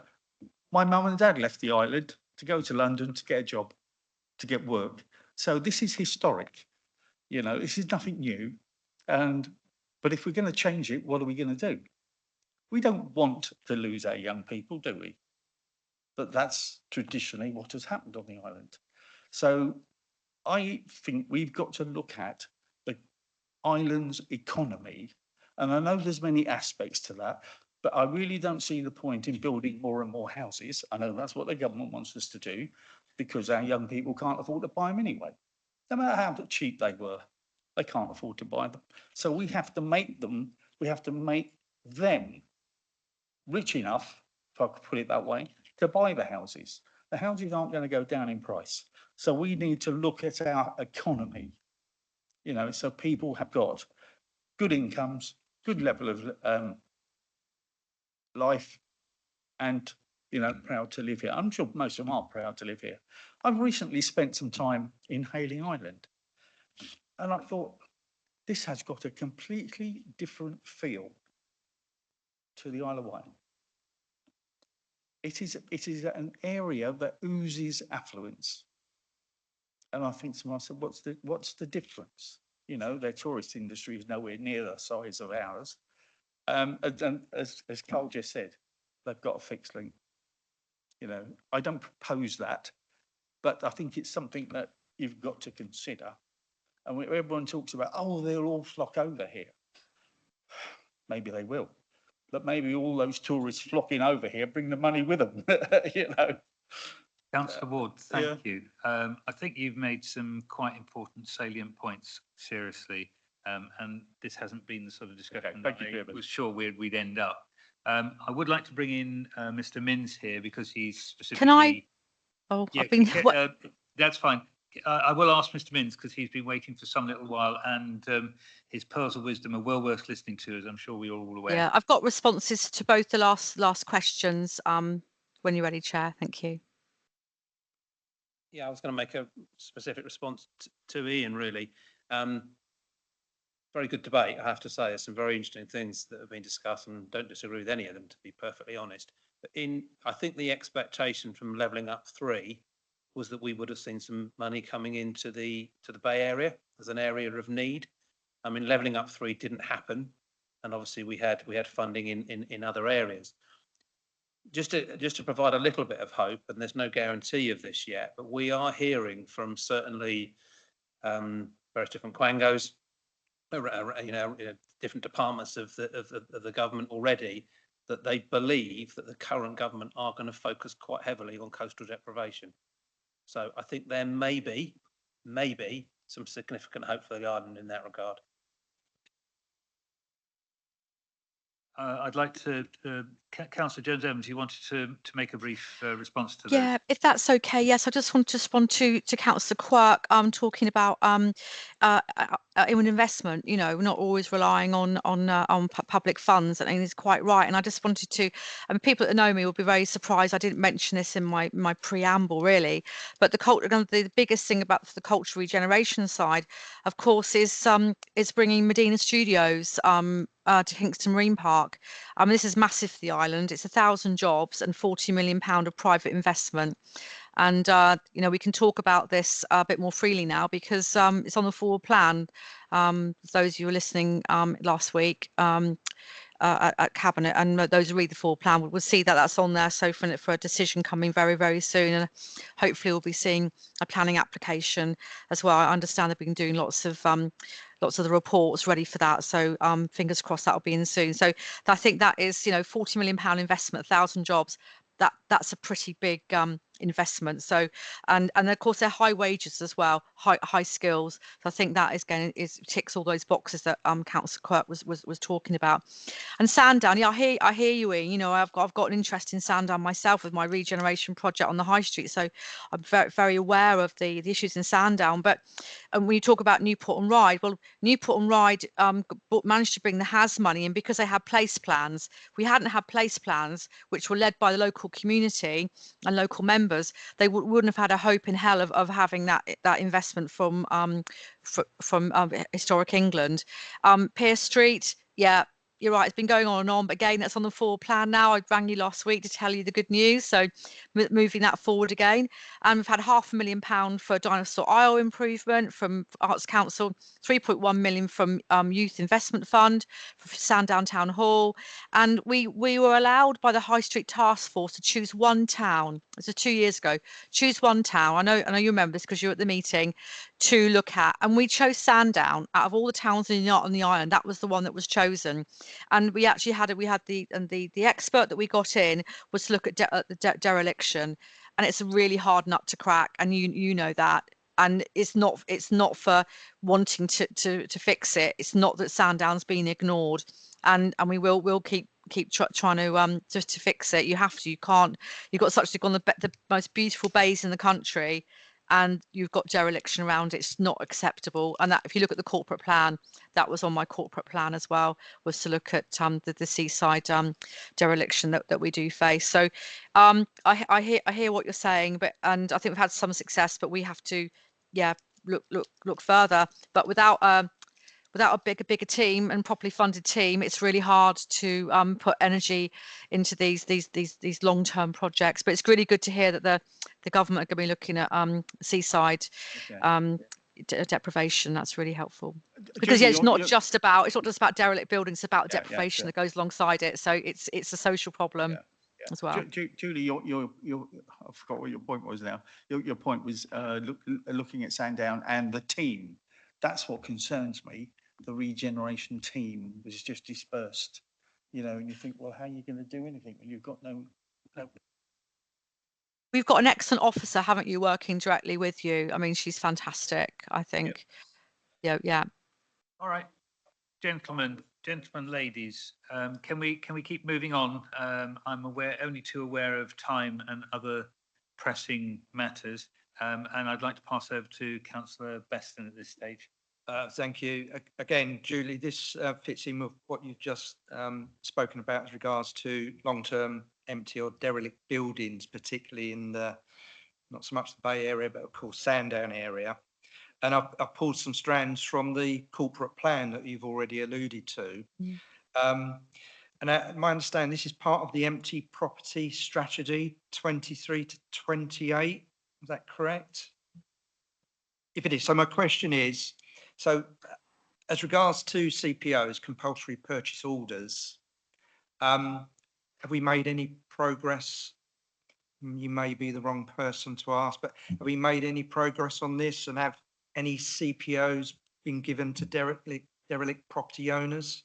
[SPEAKER 2] my mum and dad left the island to go to London to get a job, to get work. So this is historic. You know, this is nothing new. But if we're going to change it, what are we going to do? We don't want to lose our young people, do we? But that's traditionally what has happened on the island. So I think we've got to look at the island's economy. And I know there's many aspects to that, but I really don't see the point in building more and more houses. I know that's what the government wants us to do, because our young people can't afford to buy them anyway. No matter how cheap they were, they can't afford to buy them. So we have to make them rich enough, if I could put it that way, to buy the houses. The houses aren't going to go down in price. So we need to look at our economy, you know, so people have got good incomes, good level of life, and, you know, proud to live here. I'm sure most of them are proud to live here. I've recently spent some time in Hayling Island, and I thought, this has got a completely different feel to the Isle of Wight. It is an area that oozes affluence. And I think to myself, what's the difference? You know, their tourist industry is nowhere near the size of ours. And as Carl just said, they've got a fixed link. You know, I don't propose that, but I think it's something that you've got to consider. And everyone talks about, oh, they'll all flock over here. maybe they will. But maybe all those tourists flocking over here bring the money with them, you know.
[SPEAKER 1] Councillor Ward,
[SPEAKER 2] Yeah.
[SPEAKER 1] thank you. I think you've made some quite important salient points, seriously. And this hasn't been the sort of discussion
[SPEAKER 2] thank
[SPEAKER 1] that
[SPEAKER 2] you,
[SPEAKER 1] I
[SPEAKER 2] Chairman.
[SPEAKER 1] was sure we'd end up. I would like to bring in Mr. Minns here because he's specifically.
[SPEAKER 10] Can I? Oh,
[SPEAKER 1] Yeah,
[SPEAKER 10] I've been.
[SPEAKER 1] that's fine. I will ask Mr. Minns because he's been waiting for some little while, and his pearls of wisdom are well worth listening to, as I'm sure we're all aware.
[SPEAKER 10] Yeah, I've got responses to both the last questions. When you're ready, Chair. Thank you.
[SPEAKER 11] Yeah, I was going to make a specific response to Ian, really. Very good debate, I have to say. There's some very interesting things that have been discussed, and don't disagree with any of them, to be perfectly honest. But I think the expectation from Levelling Up 3 was that we would have seen some money coming into the Bay Area as an area of need. I mean, Levelling Up 3 didn't happen, and obviously we had funding in other areas. Just to provide a little bit of hope, and there's no guarantee of this yet, but we are hearing from certainly various different quangos, different departments of the government already, that they believe that the current government are going to focus quite heavily on coastal deprivation. So I think there may be some significant hope for the island in that regard.
[SPEAKER 1] I'd like to, Councillor Jones-Evans, you wanted to make a brief response to
[SPEAKER 10] Yeah, if that's okay. Yes, I just want to respond to Councillor Quirk. Talking about in investment. You know, not always relying on public funds. I think he's quite right. And I just wanted to. I mean, people that know me will be very surprised. I didn't mention this in my preamble, really. But the biggest thing about the cultural regeneration side, of course, is bringing Medina Studios to Kingston Marine Park. This is massive for the island. It's 1,000 jobs and £40 million of private investment. And, we can talk about this a bit more freely now because it's on the forward plan. Those of you who were listening last week at Cabinet, and those who read the forward plan will see that that's on there. So for a decision coming very, very soon, and hopefully we'll be seeing a planning application as well. I understand they've been doing lots of the reports ready for that. So fingers crossed that'll be in soon. So I think that is, £40 million investment, 1,000 jobs. That's a pretty big investment. So and of course they're high wages as well, high skills. So I think that ticks all those boxes that Councillor Quirk was talking about. And Sandown, yeah, I hear you, Ian. I've got an interest in Sandown myself with my regeneration project on the High Street. So I'm very, very aware of the issues in Sandown. But when you talk about Newport and Ryde, well, Newport and Ryde managed to bring the HAS money in because they had place plans. If we hadn't had place plans, which were led by the local community and local members, they wouldn't have had a hope in hell of having that investment from historic England. Pierce Street, yeah. You're right, it's been going on and on, but again, that's on the forward plan now. I rang you last week to tell you the good news, so moving that forward again. And we've had £500,000 for Dinosaur Isle improvement from Arts Council, 3.1 million from Youth Investment Fund, for Sandown Town Hall. And we were allowed by the High Street Task Force to choose one town. This was 2 years ago. Choose one town. I know you remember this because you were at the meeting, to look at. And we chose Sandown out of all the towns on the island. That was the one that was chosen. And we actually had the expert that we got in was to look at the dereliction, and it's a really hard nut to crack, and you know that. And it's not for wanting to fix it. It's not that Sandown's been ignored, and we'll keep trying to just to fix it. You have to. You can't. You've got one of the most beautiful bays in the country, and you've got dereliction around it. It's not acceptable. And that, if you look at the corporate plan, that was on my corporate plan as well, was to look at the seaside dereliction that we do face. So I hear what you're saying, and I think we've had some success, but we have to look further. But without a bigger team and properly funded team, it's really hard to put energy into these long-term projects. But it's really good to hear that the government are going to be looking at seaside deprivation. That's really helpful, because
[SPEAKER 2] Julie,
[SPEAKER 10] it's not just about derelict buildings. It's about deprivation that goes alongside it. So it's a social problem as well.
[SPEAKER 2] Julie, I forgot what your point was now. Your point was looking at Sandown and the team. That's what concerns me. the regeneration team was just dispersed, you know, and you think, well, how are you going to do anything when you've got no.
[SPEAKER 10] We've got an excellent officer, haven't you, working directly with you? I mean, she's fantastic, I think. Yeah.
[SPEAKER 1] All right, gentlemen, ladies, can we keep moving on? I'm only too aware of time and other pressing matters, and I'd like to pass over to Councillor Beston at this stage.
[SPEAKER 7] Thank you. Again, Julie, this fits in with what you've just spoken about as regards to long-term empty or derelict buildings, particularly in the, not so much the Bay area, but of course Sandown area. And I've pulled some strands from the corporate plan that you've already alluded to. And my understanding, this is part of the empty property strategy 23 to 28. Is that correct? If it is, so my question is, so as regards to CPOs, compulsory purchase orders, have we made any progress? You may be the wrong person to ask, but have we made any progress on this, and have any CPOs been given to derelict property owners?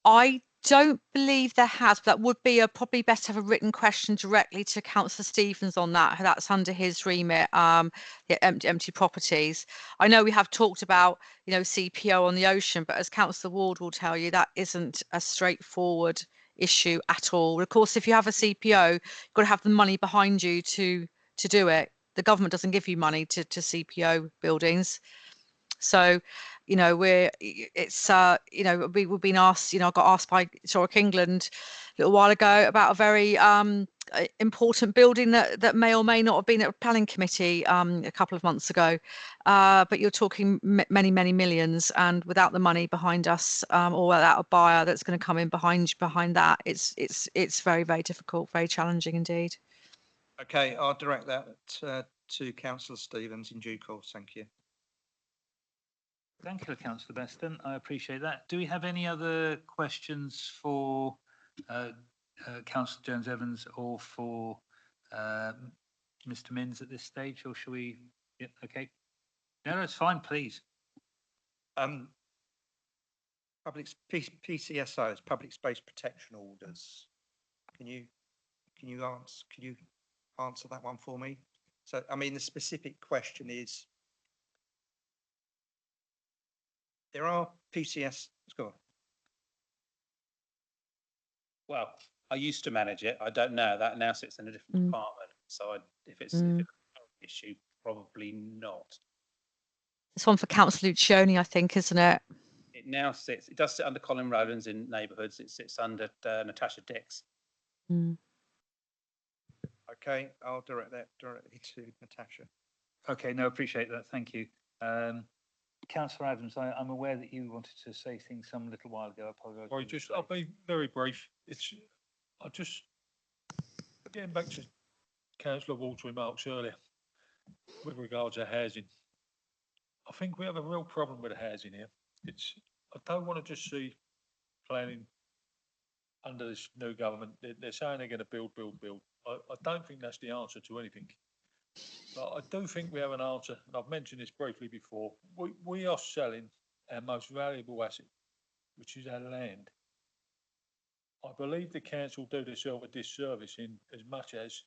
[SPEAKER 10] I don't believe there has, but that would be probably best to have a written question directly to Councillor Stevens on that. That's under his remit, empty properties. I know we have talked about, you know, CPO on the ocean, but as Councillor Ward will tell you, that isn't a straightforward issue at all. Of course, if you have a CPO, you've got to have the money behind you to do it. The government doesn't give you money to CPO buildings. So, you know, you know, we've been asked, you know, I got asked by Historic England a little while ago about a very important building that may or may not have been at a planning committee a couple of months ago. But you're talking many millions, and without the money behind us, or without a buyer that's going to come in behind that, it's very difficult, very challenging indeed.
[SPEAKER 7] Okay, I'll direct that to Councillor Stevens in due course. Thank you.
[SPEAKER 1] Thank you, Councillor Beston. I appreciate that. Do we have any other questions for Councillor Jones-Evans or for Mr. Minns at this stage, or shall we? Yeah, okay. No, it's fine, please.
[SPEAKER 7] Public PCSOs, public space protection orders. Can you answer that one for me? So, I mean, the specific question is, there are PCS. Let's go on.
[SPEAKER 11] Well, I used to manage it. I don't know. That now sits in a different department. So if it's an issue, probably not.
[SPEAKER 10] This one for Councillor Lucioni, I think, isn't it?
[SPEAKER 11] It now sits, it does sit under Colin Rowlands in Neighbourhoods. It sits under Natasha Dix.
[SPEAKER 7] Okay, I'll direct that directly to Natasha.
[SPEAKER 1] Okay, no, appreciate that. Thank you. Councillor Adams, I'm aware that you wanted to say things some little while ago. I apologise.
[SPEAKER 9] I'll be very brief. Getting back to Councillor Ward's remarks earlier with regards to housing. I think we have a real problem with the housing here. I don't want to just see planning under this new government. They're saying they're going to build. I don't think that's the answer to anything. But I do think we have an answer, and I've mentioned this briefly before. We are selling our most valuable asset, which is our land. I believe the council do themselves a disservice in as much as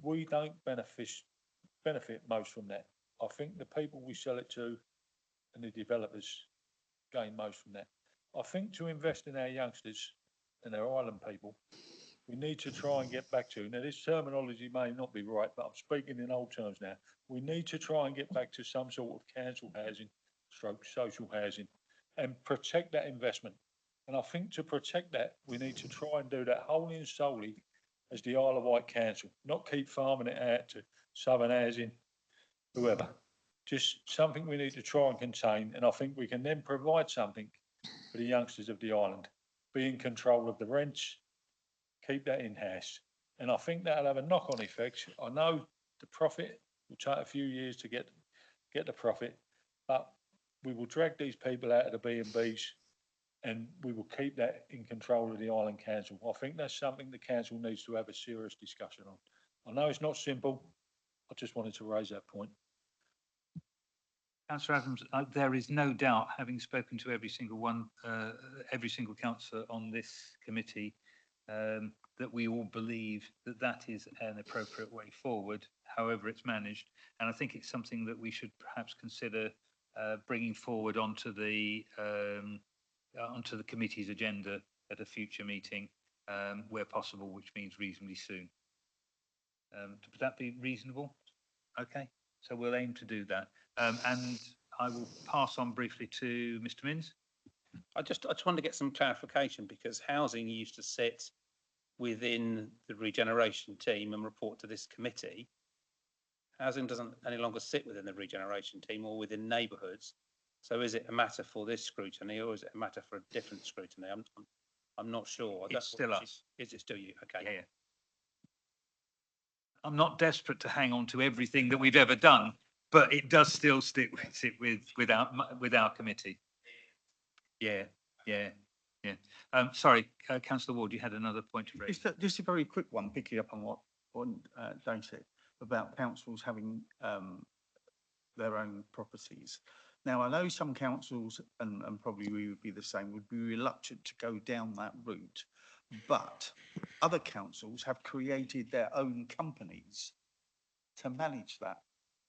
[SPEAKER 9] we don't benefit most from that. I think the people we sell it to and the developers gain most from that. I think to invest in our youngsters and our island people, we need to try and get back to, now this terminology may not be right, but I'm speaking in old terms now. We need to try and get back to some sort of council housing, stroke social housing, and protect that investment. And I think to protect that, we need to try and do that wholly and solely as the Isle of Wight Council, not keep farming it out to Southern Housing, whoever. Just something we need to try and contain, and I think we can then provide something for the youngsters of the island, be in control of the rents, keep that in-house. And I think that'll have a knock-on effect. I know the profit will take a few years to get the profit, but we will drag these people out of the B&Bs and we will keep that in control of the Island Council. I think that's something the council needs to have a serious discussion on. I know it's not simple. I just wanted to raise that point.
[SPEAKER 1] Councillor Adams, there is no doubt, having spoken to every single one, every single councillor on this committee, that we all believe that that is an appropriate way forward, however it's managed. And I think it's something that we should perhaps consider bringing forward onto the committee's agenda at a future meeting, where possible, which means reasonably soon. Would that be reasonable? Okay, so we'll aim to do that. And I will pass on briefly to Mr. Minns.
[SPEAKER 11] I just wanted to get some clarification, because housing used to sit within the regeneration team and report to this committee. Housing doesn't any longer sit within the regeneration team or within neighbourhoods. So is it a matter for this scrutiny, or is it a matter for a different scrutiny? I'm not sure.
[SPEAKER 1] It's still us.
[SPEAKER 11] Is it still you? Okay.
[SPEAKER 1] Yeah. I'm not desperate to hang on to everything that we've ever done, but it does still sit with our committee. Yeah. Sorry, Councillor Ward, you had another point to raise.
[SPEAKER 2] Just a very quick one, picking up on what Dave said about councils having their own properties. Now, I know some councils, and probably we would be the same, would be reluctant to go down that route, but other councils have created their own companies to manage that,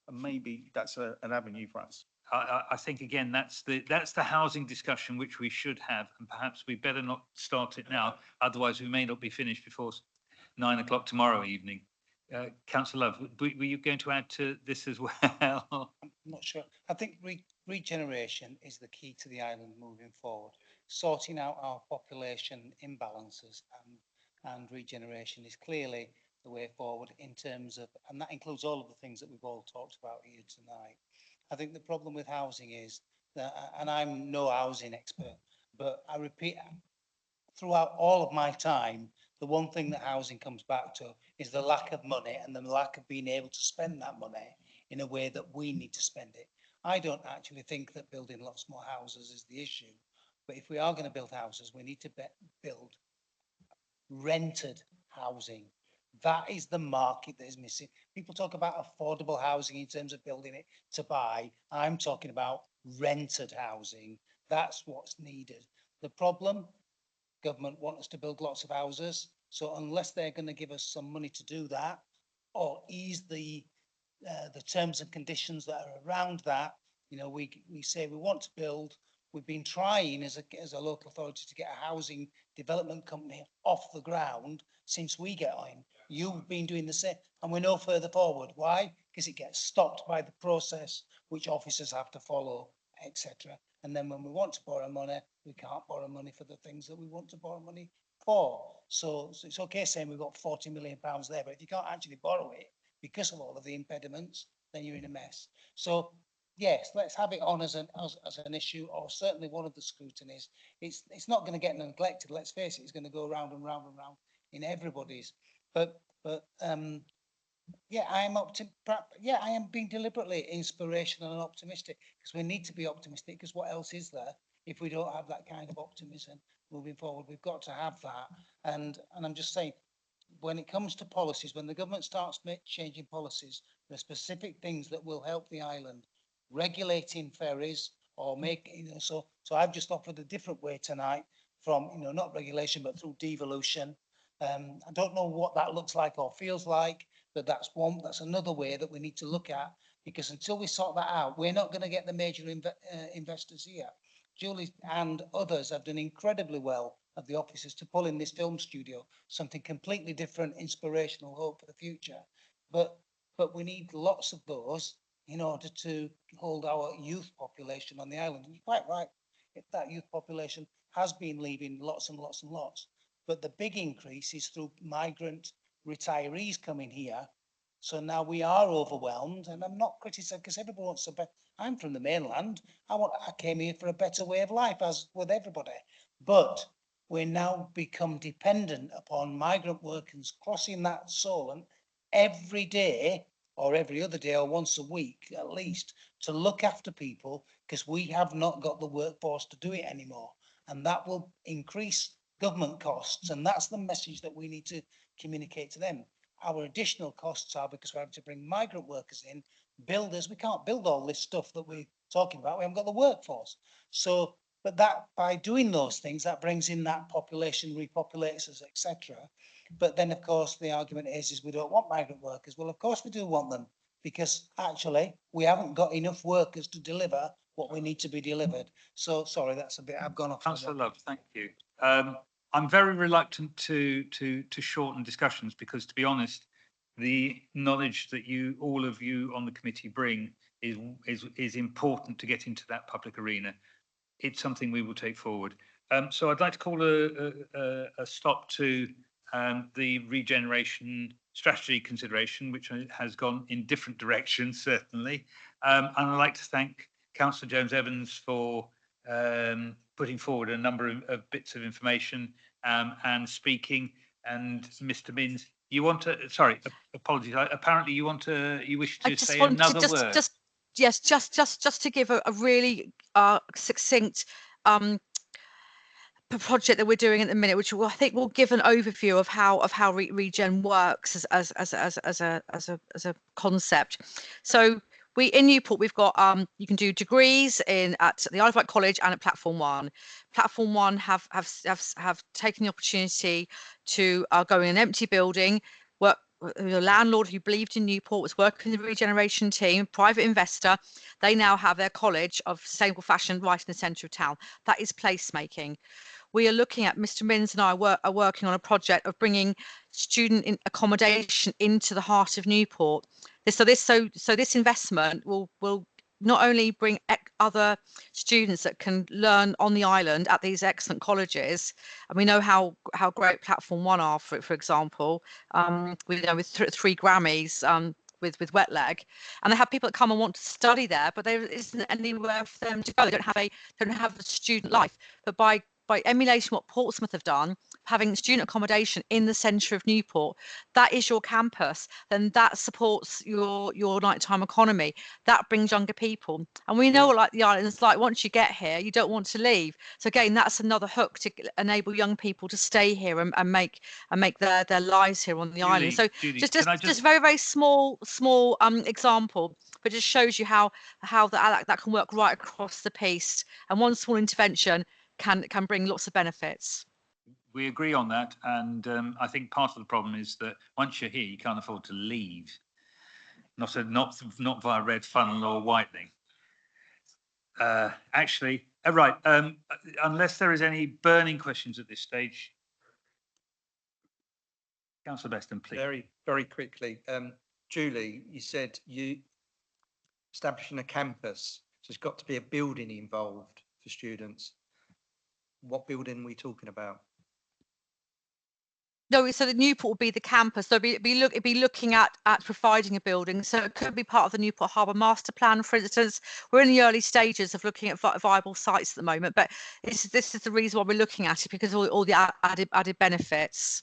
[SPEAKER 2] and maybe that's an avenue for us.
[SPEAKER 1] I think again that's the housing discussion which we should have, and perhaps we better not start it now, otherwise we may not be finished before 9 o'clock tomorrow evening. Councillor Love, were you going to add to this as well?
[SPEAKER 8] I'm not sure. I think regeneration is the key to the island moving forward. Sorting out our population imbalances and regeneration is clearly the way forward in terms of, and that includes all of the things that we've all talked about here tonight. I think the problem with housing is that, and I'm no housing expert, but I repeat, throughout all of my time, the one thing that housing comes back to is the lack of money and the lack of being able to spend that money in a way that we need to spend it. I don't actually think that building lots more houses is the issue, but if we are going to build houses, we need to build rented housing. That is the market that is missing. People talk about affordable housing in terms of building it to buy. I'm talking about rented housing. That's what's needed. The problem, government want us to build lots of houses. So unless they're going to give us some money to do that, or ease the terms and conditions that are around that, you know, we say we want to build. We've been trying as a local authority to get a housing development company off the ground since we get on. You've been doing the same, and we're no further forward. Why? Because it gets stopped by the process which officers have to follow, etc. And then when we want to borrow money, we can't borrow money for the things that we want to borrow money for. So it's okay saying we've got £40 million there, but if you can't actually borrow it because of all of the impediments, then you're in a mess. So yes, let's have it on as an issue, or certainly one of the scrutinies. It's not going to get neglected. Let's face it, it's going to go round and round and round in everybody's. But yeah, I am being deliberately inspirational and optimistic, because we need to be optimistic, because what else is there if we don't have that kind of optimism moving forward? We've got to have that. And I'm just saying, when it comes to policies, when the government starts changing policies, there are specific things that will help the island. Regulating ferries, or so I've just offered a different way tonight from, not regulation, but through devolution. I don't know what that looks like or feels like, but that's another way that we need to look at, because until we sort that out, we're not going to get the major investors here. Julie and others have done incredibly well of the officers to pull in this film studio, something completely different, inspirational, hope for the future. But we need lots of those in order to hold our youth population on the island. And you're quite right, if that youth population has been leaving lots and lots and lots. But the big increase is through migrant retirees coming here. So now we are overwhelmed, and I'm not criticizing, because everyone wants I'm from the mainland. I came here for a better way of life, as with everybody. But we now become dependent upon migrant workers crossing that Solent every day, or every other day, or once a week at least, to look after people, because we have not got the workforce to do it anymore. And that will increase government costs, and that's the message that we need to communicate to them. Our additional costs are because we're having to bring migrant workers in, builders. We can't build all this stuff that we talking about. We haven't got the workforce. So, but that, by doing those things, that brings in that population, repopulates us, etc. But then, of course, the argument is we don't want migrant workers. Well, of course we do want them, because actually we haven't got enough workers to deliver what we need to be delivered. So, sorry, that's a bit, I've gone off.
[SPEAKER 1] Councillor Love, thank you. I'm very reluctant to shorten discussions because, to be honest, the knowledge that all of you on the committee bring is important to get into that public arena. It's something we will take forward. So I'd like to call a stop to the regeneration strategy consideration, which has gone in different directions, certainly. And I'd like to thank Councillor Jones-Evans for putting forward a number of bits of information and speaking. And Mr. Minns, you want to, sorry, apologies. Apparently you wish to say another word.
[SPEAKER 10] Yes, just to give a really succinct project that we're doing at the minute, which I think will give an overview of how regen works as a concept. So in Newport we've got you can do degrees at the Isle of Wight College and at Platform One. Platform One have taken the opportunity to go in an empty building, work. The landlord who believed in Newport was working with the regeneration team, private investor. They now have their college of sustainable fashion right in the centre of town. That is placemaking. We are looking at, Mr. Minns and I are working on a project of bringing student accommodation into the heart of Newport. So this investment will not only bring other students that can learn on the island at these excellent colleges, and we know how great Platform One are, for example. We know with 3 Grammys with Wet Leg, and they have people that come and want to study there, but there isn't anywhere for them to go. They don't have a student life. But by emulating what Portsmouth have done, having student accommodation in the centre of Newport, that is your campus, then that supports your nighttime economy. That brings younger people. And we know what like the island's like, once you get here, you don't want to leave. So again, that's another hook to enable young people to stay here and make their lives here on the island. So
[SPEAKER 1] Judy,
[SPEAKER 10] just very, very small example, but just shows you how that can work right across the piece. And one small intervention can bring lots of benefits.
[SPEAKER 1] We agree on that, and I think part of the problem is that once you're here, you can't afford to leave. Not via red funnel or whitening. Actually, right. Unless there is any burning questions at this stage, Councillor Beston, please.
[SPEAKER 7] Very, very quickly, Julie, you said you establishing a campus, so there's got to be a building involved for students. What building are we talking about?
[SPEAKER 10] No, so the Newport will be the campus. So be looking at providing a building. So it could be part of the Newport Harbour Master Plan, for instance. We're in the early stages of looking at viable sites at the moment, but this is the reason why we're looking at it, because of all the added benefits.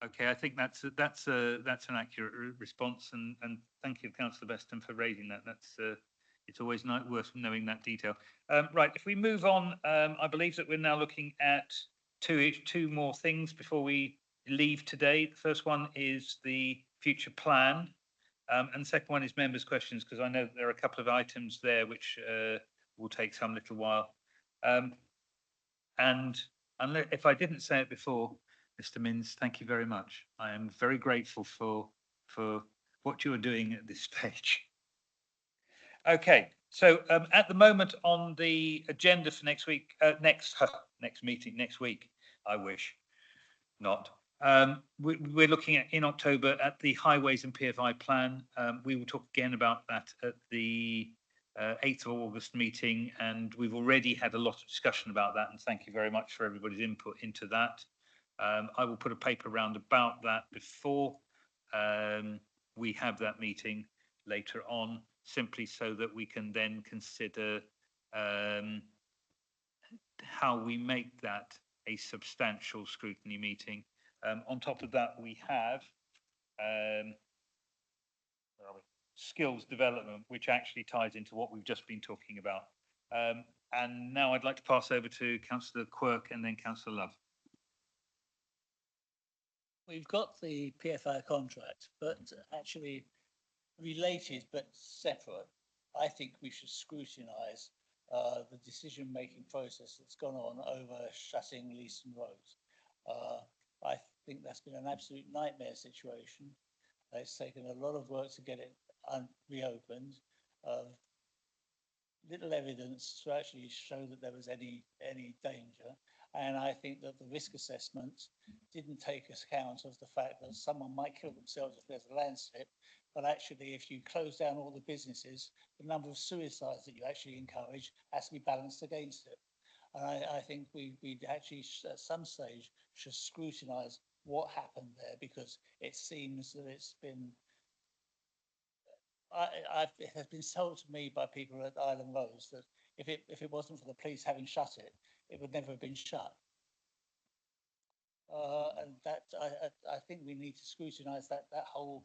[SPEAKER 1] Okay, I think that's an accurate response, and thank you, Councillor Beston, for raising that. It's always worth knowing that detail. Right, if we move on, I believe that we're now looking at two more things before we leave today. The first one is the future plan, and the second one is members' questions, because I know that there are a couple of items there which will take some little while. And if I didn't say it before, Mr. Minns, thank you very much. I am very grateful for what you are doing at this stage. Okay, so at the moment on the agenda for next week, next meeting next week, I wish not. We're looking at in October at the Highways and PFI plan. We will talk again about that at the 8th of August meeting, and we've already had a lot of discussion about that, and thank you very much for everybody's input into that. I will put a paper round about that before we have that meeting later on, simply so that we can then consider how we make that a substantial scrutiny meeting. On top of that, we have skills development, which actually ties into what we've just been talking about. And now I'd like to pass over to Councillor Quirk and then Councillor Love.
[SPEAKER 3] We've got the PFI contract, but actually related but separate, I think we should scrutinise the decision-making process that's gone on over shutting Leeson Road. I think that's been an absolute nightmare situation. It's taken a lot of work to get it reopened. Little evidence to actually show that there was any danger. And I think that the risk assessment didn't take account of the fact that someone might kill themselves if there's a landslip, but actually if you close down all the businesses, the number of suicides that you actually encourage has to be balanced against it. And I think we actually at some stage should scrutinise what happened there, because it seems that it's been it has been told to me by people at Island Rose that if it wasn't for the police having shut it, it would never have been shut. And that I think we need to scrutinise that whole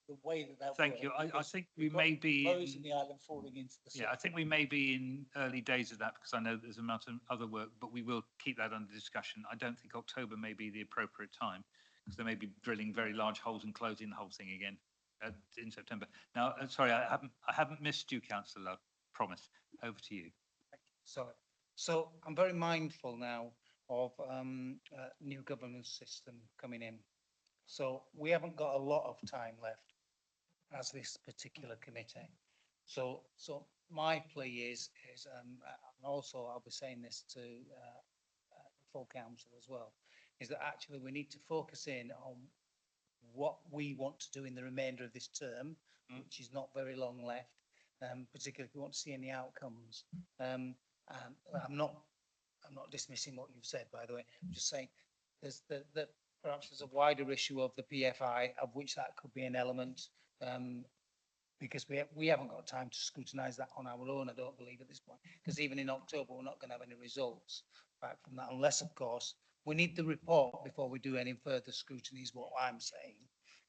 [SPEAKER 3] the way that
[SPEAKER 1] Thank you.
[SPEAKER 3] worked,
[SPEAKER 1] I
[SPEAKER 3] because
[SPEAKER 1] think we
[SPEAKER 3] we've got
[SPEAKER 1] may be
[SPEAKER 3] Rose
[SPEAKER 1] in-
[SPEAKER 3] and the island falling into the sea.
[SPEAKER 1] Yeah, I think we may be in early days of that, because I know there's a amount of other work, but we will keep that under discussion. I don't think October may be the appropriate time, because they may be drilling very large holes and closing the whole thing again in September. Now, sorry, I haven't missed you, Councillor Love. Promise. Over to you.
[SPEAKER 8] Sorry. So I'm very mindful now of new governance system coming in. So we haven't got a lot of time left as this particular committee. So my plea is and also I'll be saying this to full council as well, is that actually we need to focus in on what we want to do in the remainder of this term, which is not very long left, particularly if we want to see any outcomes. And I'm not dismissing what you've said, by the way. I'm just saying that perhaps there's a wider issue of the PFI, of which that could be an element, because we haven't got time to scrutinise that on our own, I don't believe, at this point, because even in October, we're not going to have any results back from that, unless, of course, we need the report before we do any further scrutiny, is what I'm saying,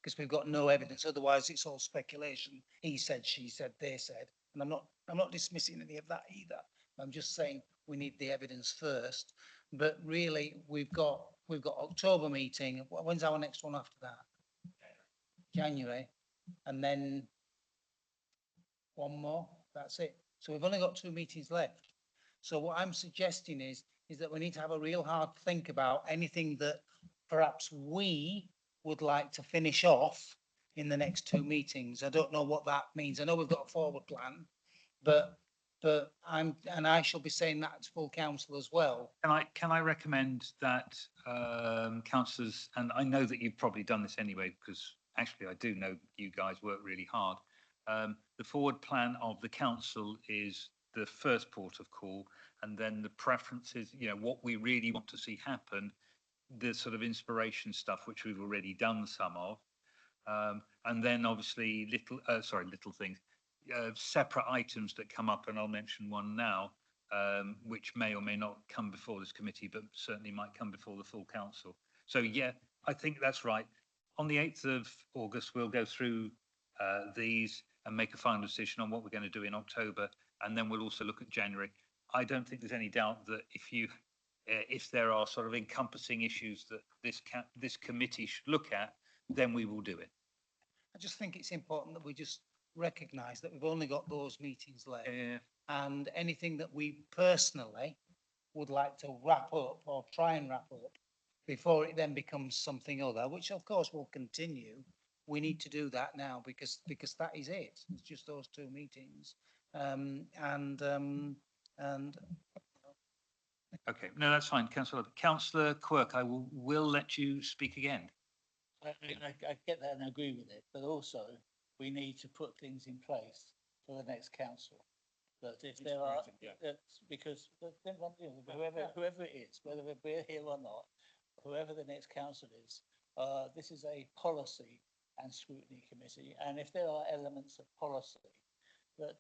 [SPEAKER 8] because we've got no evidence. Otherwise, it's all speculation. He said, she said, they said, and I'm not dismissing any of that either. I'm just saying we need the evidence first. But really, we've got October meeting. When's our next one after that? January, and then one more. That's it. So we've only got 2 meetings left. So what I'm suggesting is that we need to have a real hard think about anything that perhaps we would like to finish off in the next 2 meetings. I don't know what that means. I know we've got a forward plan, but I shall be saying that to full council as well.
[SPEAKER 1] Can I recommend that councillors, and I know that you've probably done this anyway, because actually I do know you guys work really hard. The forward plan of the council is the first port of call, and then the preferences, what we really want to see happen, the sort of inspiration stuff, which we've already done some of. And then obviously little things, separate items that come up, and I'll mention one now, which may or may not come before this committee, but certainly might come before the full council. So yeah, I think that's right. On the 8th of August, we'll go through these and make a final decision on what we're going to do in October, and then we'll also look at January. I don't think there's any doubt that if there are sort of encompassing issues that this committee should look at, then we will do it.
[SPEAKER 8] I just think it's important that we just recognise that we've only got those meetings left, and anything that we personally would like to wrap up or try and wrap up before it then becomes something other, which of course will continue. We need to do that now because that is it. It's just those 2 meetings, and
[SPEAKER 1] Okay, no, that's fine, Councillor Quirk. I will let you speak again.
[SPEAKER 3] I get that and I agree with it, but also we need to put things in place for the next council. That if there are, because whoever it is, whether we're here or not, whoever the next council is, this is a policy and scrutiny committee, and if there are elements of policy that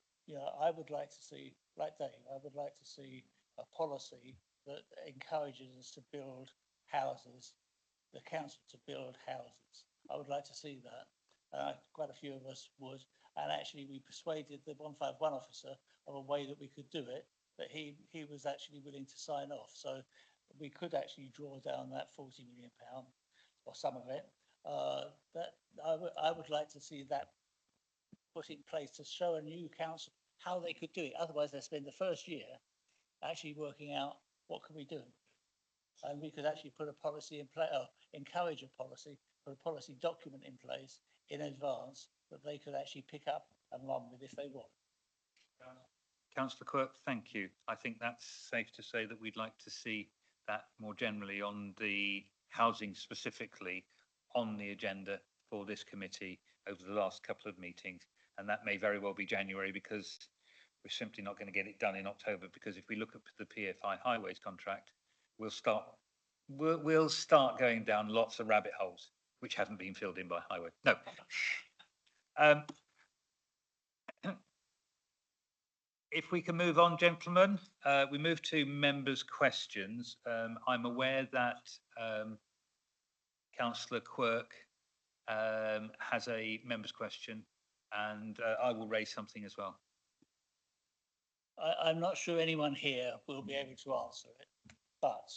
[SPEAKER 3] I would like to see, like Dave, I would like to see a policy that encourages us to build houses, the council to build houses. I would like to see that. Quite a few of us would, and actually we persuaded the 151 officer of a way that we could do it, that he was actually willing to sign off. So we could actually draw down that £40 million or some of it. That I would like to see that put in place to show a new council how they could do it. Otherwise, they spend the first year actually working out what can we do. And we could actually put a policy in place, or encourage a policy, put a policy document in place in advance that they could actually pick up and run with if they want.
[SPEAKER 1] Councillor Quirk, thank you. I think that's safe to say that we'd like to see that more generally on the housing specifically on the agenda for this committee over the last couple of meetings. And that may very well be January, because we're simply not going to get it done in October, because if we look at the PFI highways contract, we'll start going down lots of rabbit holes which haven't been filled in by highway. No. If we can move on, gentlemen, we move to members' questions. I'm aware that Councillor Quirk has a member's question, and I will raise something as well.
[SPEAKER 3] I'm not sure anyone here will be able to answer it, but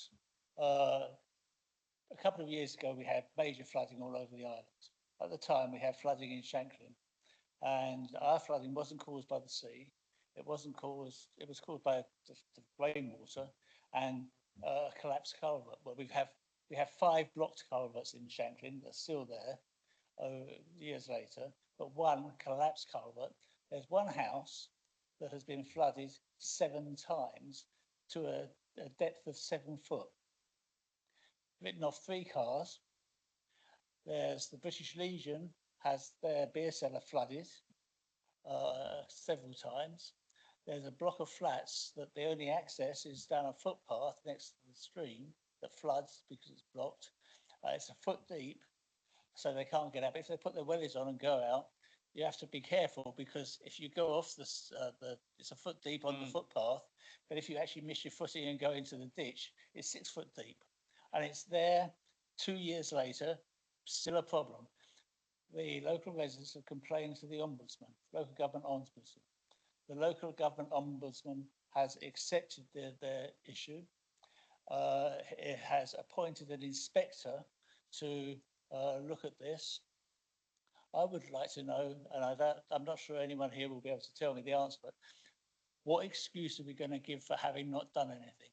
[SPEAKER 3] a couple of years ago we had major flooding all over the island. At the time we had flooding in Shanklin, and our flooding wasn't caused by the sea. It was caused by the rainwater and a collapsed culvert. Well, we have 5 blocked culverts in Shanklin that's still there years later, but one collapsed culvert. There's one house that has been flooded 7 times to a depth of 7 foot. Written off 3 cars. There's the British Legion has their beer cellar flooded several times. There's a block of flats that the only access is down a footpath next to the stream that floods because it's blocked. It's a foot deep, so they can't get out. But if they put their wellies on and go out, you have to be careful, because if you go off it's a foot deep on the footpath, but if you actually miss your footing and go into the ditch, it's 6 foot deep. And it's there 2 years later, still a problem. The local residents have complained to the Ombudsman, local government Ombudsman. The local government Ombudsman has accepted their issue. It has appointed an inspector to look at this. I would like to know, and I'm not sure anyone here will be able to tell me the answer, but what excuse are we going to give for having not done anything?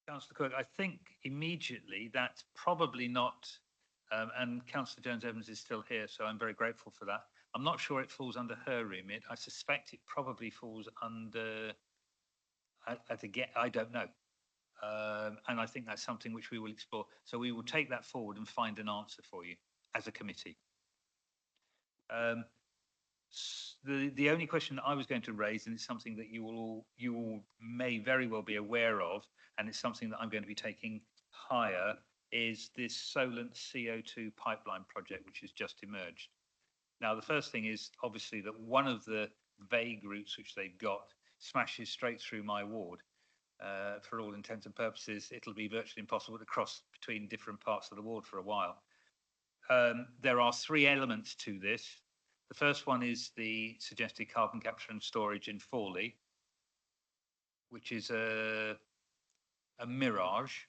[SPEAKER 1] Councillor Cook, I think immediately that's probably not, and Councillor Jones-Evans is still here, so I'm very grateful for that. I'm not sure it falls under her remit. I suspect it probably falls under, I don't know. And I think that's something which we will explore. So we will take that forward and find an answer for you as a committee. The only question that I was going to raise, and it's something that you all may very well be aware of, and it's something that I'm going to be taking higher, is this Solent CO2 pipeline project, which has just emerged. Now, the first thing is obviously that one of the vague routes which they've got smashes straight through my ward. For all intents and purposes, it'll be virtually impossible to cross between different parts of the ward for a while. There are 3 elements to this. The first one is the suggested carbon capture and storage in Forley, which is a mirage.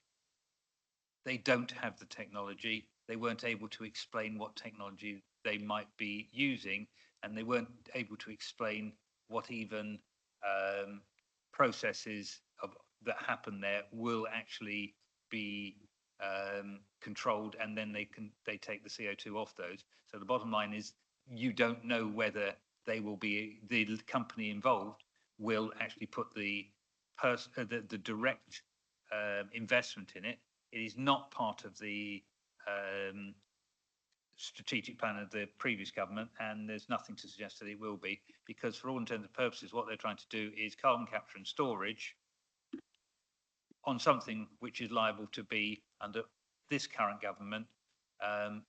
[SPEAKER 1] They don't have the technology. They weren't able to explain what technology they might be using, and they weren't able to explain what even processes that happen there will actually be controlled, and then they take the CO2 off those. So the bottom line is, you don't know whether the company involved will actually put the direct investment in it. It is not part of the strategic plan of the previous government, and there's nothing to suggest that it will be, because for all intents and purposes, what they're trying to do is carbon capture and storage on something which is liable to be, under this current government, a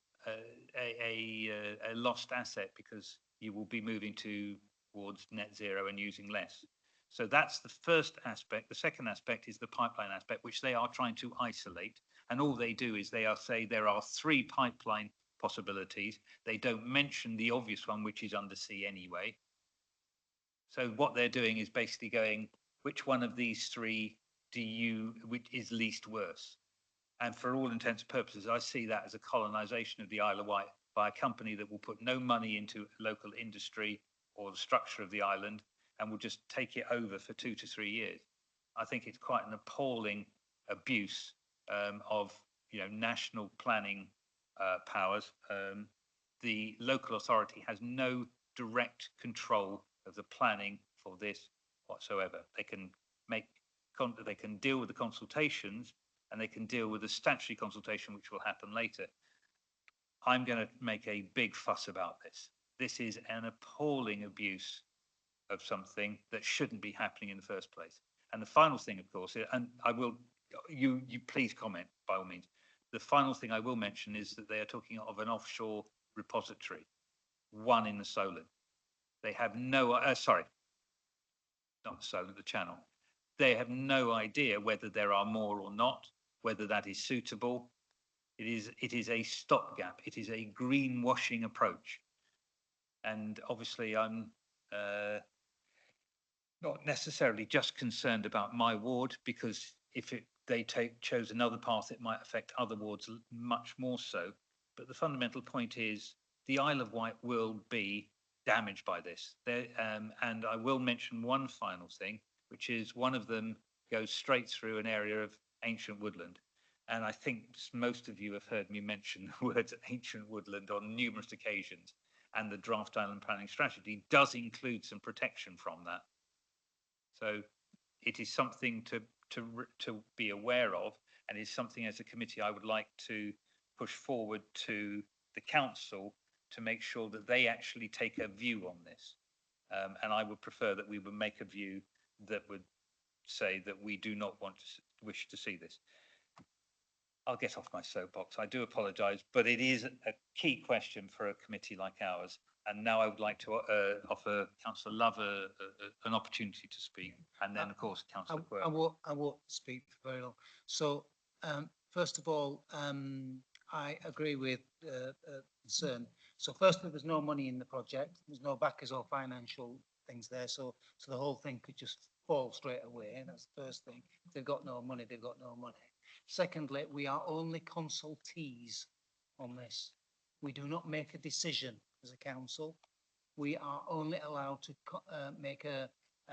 [SPEAKER 1] lost asset, because you will be moving towards net zero and using less. So that's the first aspect. The second aspect is the pipeline aspect, which they are trying to isolate. And all they do is they say there are 3 pipeline possibilities. They don't mention the obvious one, which is undersea anyway. So what they're doing is basically going, which one of these 3 which is least worse? And for all intents and purposes, I see that as a colonisation of the Isle of Wight by a company that will put no money into local industry or the structure of the island and will just take it over for 2 to 3 years. I think it's quite an appalling abuse of national planning powers. The local authority has no direct control of the planning for this whatsoever. They can they can deal with the consultations and they can deal with the statutory consultation, which will happen later. I'm going to make a big fuss about this. This is an appalling abuse of something that shouldn't be happening in the first place. And the final thing, of course, and I will, you please comment by all means. The final thing I will mention is that they are talking of an offshore repository, one in the Solent. They have no, sorry, not the Solent, the Channel. They have no idea whether there are more or not, whether that is suitable. It is a stopgap. It is a greenwashing approach. And obviously I'm not necessarily just concerned about my ward, because if they chose another path, it might affect other wards much more so. But the fundamental point is the Isle of Wight will be damaged by this. And I will mention one final thing, which is one of them goes straight through an area of ancient woodland. And I think most of you have heard me mention the words ancient woodland on numerous occasions. And the draft island planning strategy does include some protection from that. So it is something to be aware of, and is something as a committee I would like to push forward to the council to make sure that they actually take a view on this. And I would prefer that we would make a view that would say that we do not wish to see this. I'll get off my soapbox. I do apologise, but it is a key question for a committee like ours. And now I would like to offer Councillor Love an opportunity to speak, and then, of course, Councillor Quirk.
[SPEAKER 8] I won't speak for very long. So, first of all, I agree with concern. So, firstly, there's no money in the project. There's no backers or financial things there. So the whole thing could just fall straight away. That's the first thing. If they've got no money, they've got no money. Secondly, we are only consultees on this. We do not make a decision as a council. We are only allowed to make a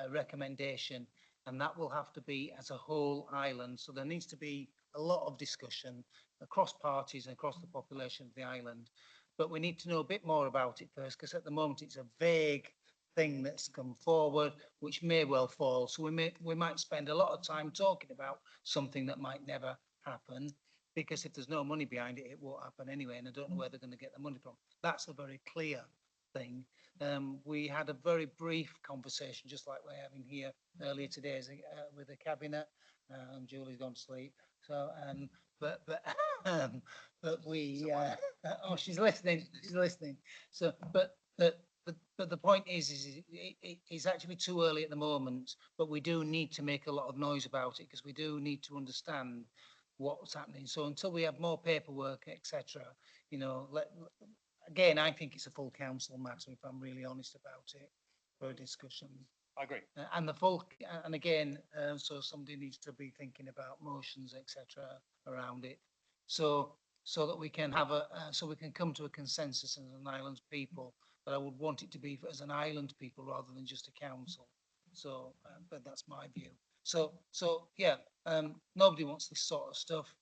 [SPEAKER 8] recommendation, and that will have to be as a whole island. So there needs to be a lot of discussion across parties and across the population of the island. But we need to know a bit more about it first, because at the moment it's a vague thing that's come forward, which may well fall. So we might spend a lot of time talking about something that might never happen, because if there's no money behind it, it won't happen anyway, and I don't know where they're going to get the money from. That's a very clear thing. We had a very brief conversation, just like we're having here earlier today, with the cabinet. Julie's gone to sleep. So, but we. Oh, she's listening. She's listening. So, but the point is it's actually too early at the moment. But we do need to make a lot of noise about it, because we do need to understand what's happening. So until we have more paperwork, etc., again, I think it's a full council matter, if I'm really honest about it, for a discussion.
[SPEAKER 1] I agree.
[SPEAKER 8] And again, so somebody needs to be thinking about motions, etc., around it, so that we can have so we can come to a consensus as an island people. But I would want it to be as an island people rather than just a council. So, but that's my view. So yeah, nobody wants this sort of stuff.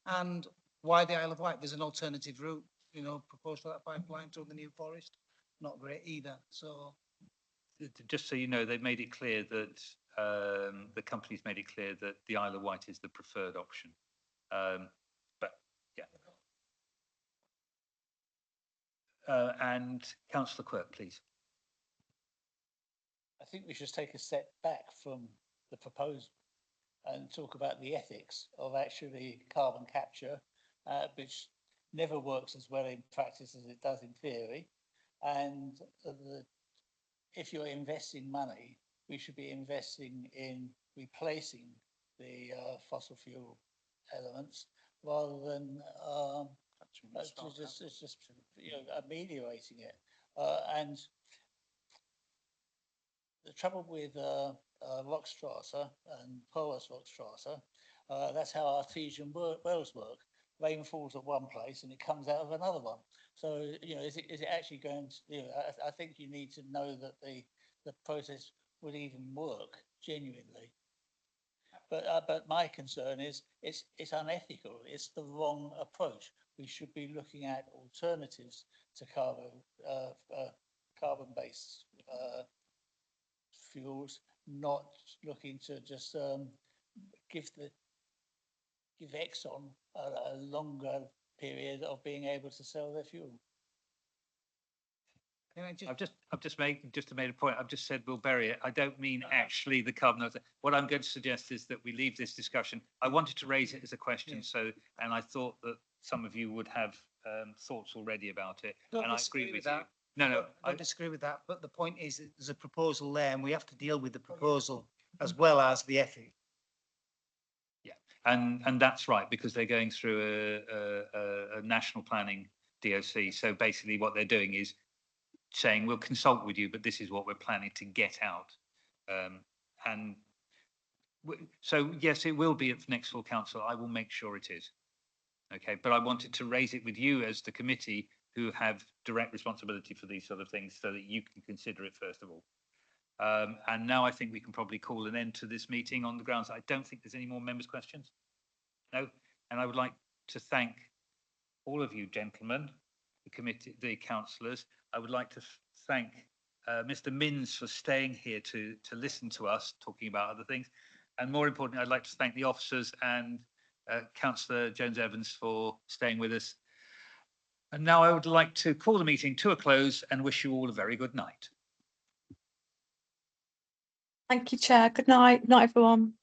[SPEAKER 8] And why the Isle of Wight? There's an alternative route, proposed for that pipeline through the New Forest. Not great either. So,
[SPEAKER 1] just so you know, they've made it clear that the company's made it clear that the Isle of Wight is the preferred option. But yeah. And Councillor Quirk, please.
[SPEAKER 3] I think we should take a step back from the proposal and talk about the ethics of actually carbon capture, which never works as well in practice as it does in theory. And if you're investing money, we should be investing in replacing the fossil fuel elements rather than just ameliorating it. And the trouble with Rockstrasse and porous Rockstrasse, that's how artesian wells work. rain falls at one place and it comes out of another one. So, is it actually going to, I think you need to know that the process would even work genuinely. But my concern is it's unethical. It's the wrong approach. We should be looking at alternatives to carbon-based fuels, not looking to just give Exxon a longer period of being able to sell their fuel.
[SPEAKER 1] I've just made a point. I've just said we'll bury it. I don't mean actually the carbon. What I'm going to suggest is that we leave this discussion. I wanted to raise it as a question, and I thought that some of you would have thoughts already about it, and I agree with you. No,
[SPEAKER 8] I don't disagree with that, but the point is that there's a proposal there and we have to deal with the proposal as well as the ethic.
[SPEAKER 1] Yeah, and that's right, because they're going through a national planning DOC. So basically what they're doing is saying we'll consult with you, but this is what we're planning to get out. So yes, it will be at the next full council. I will make sure it is. Okay, but I wanted to raise it with you as the committee who have direct responsibility for these sort of things, so that you can consider it first of all. And now I think we can probably call an end to this meeting on the grounds I don't think there's any more members' questions. No, and I would like to thank all of you gentlemen, the committee, the councillors. I would like to thank Mr. Minns for staying here to listen to us talking about other things. And more importantly, I'd like to thank the officers and Councillor Jones-Evans for staying with us. And now I would like to call the meeting to a close and wish you all a very good night.
[SPEAKER 10] Thank you, Chair. Good night. Night, everyone.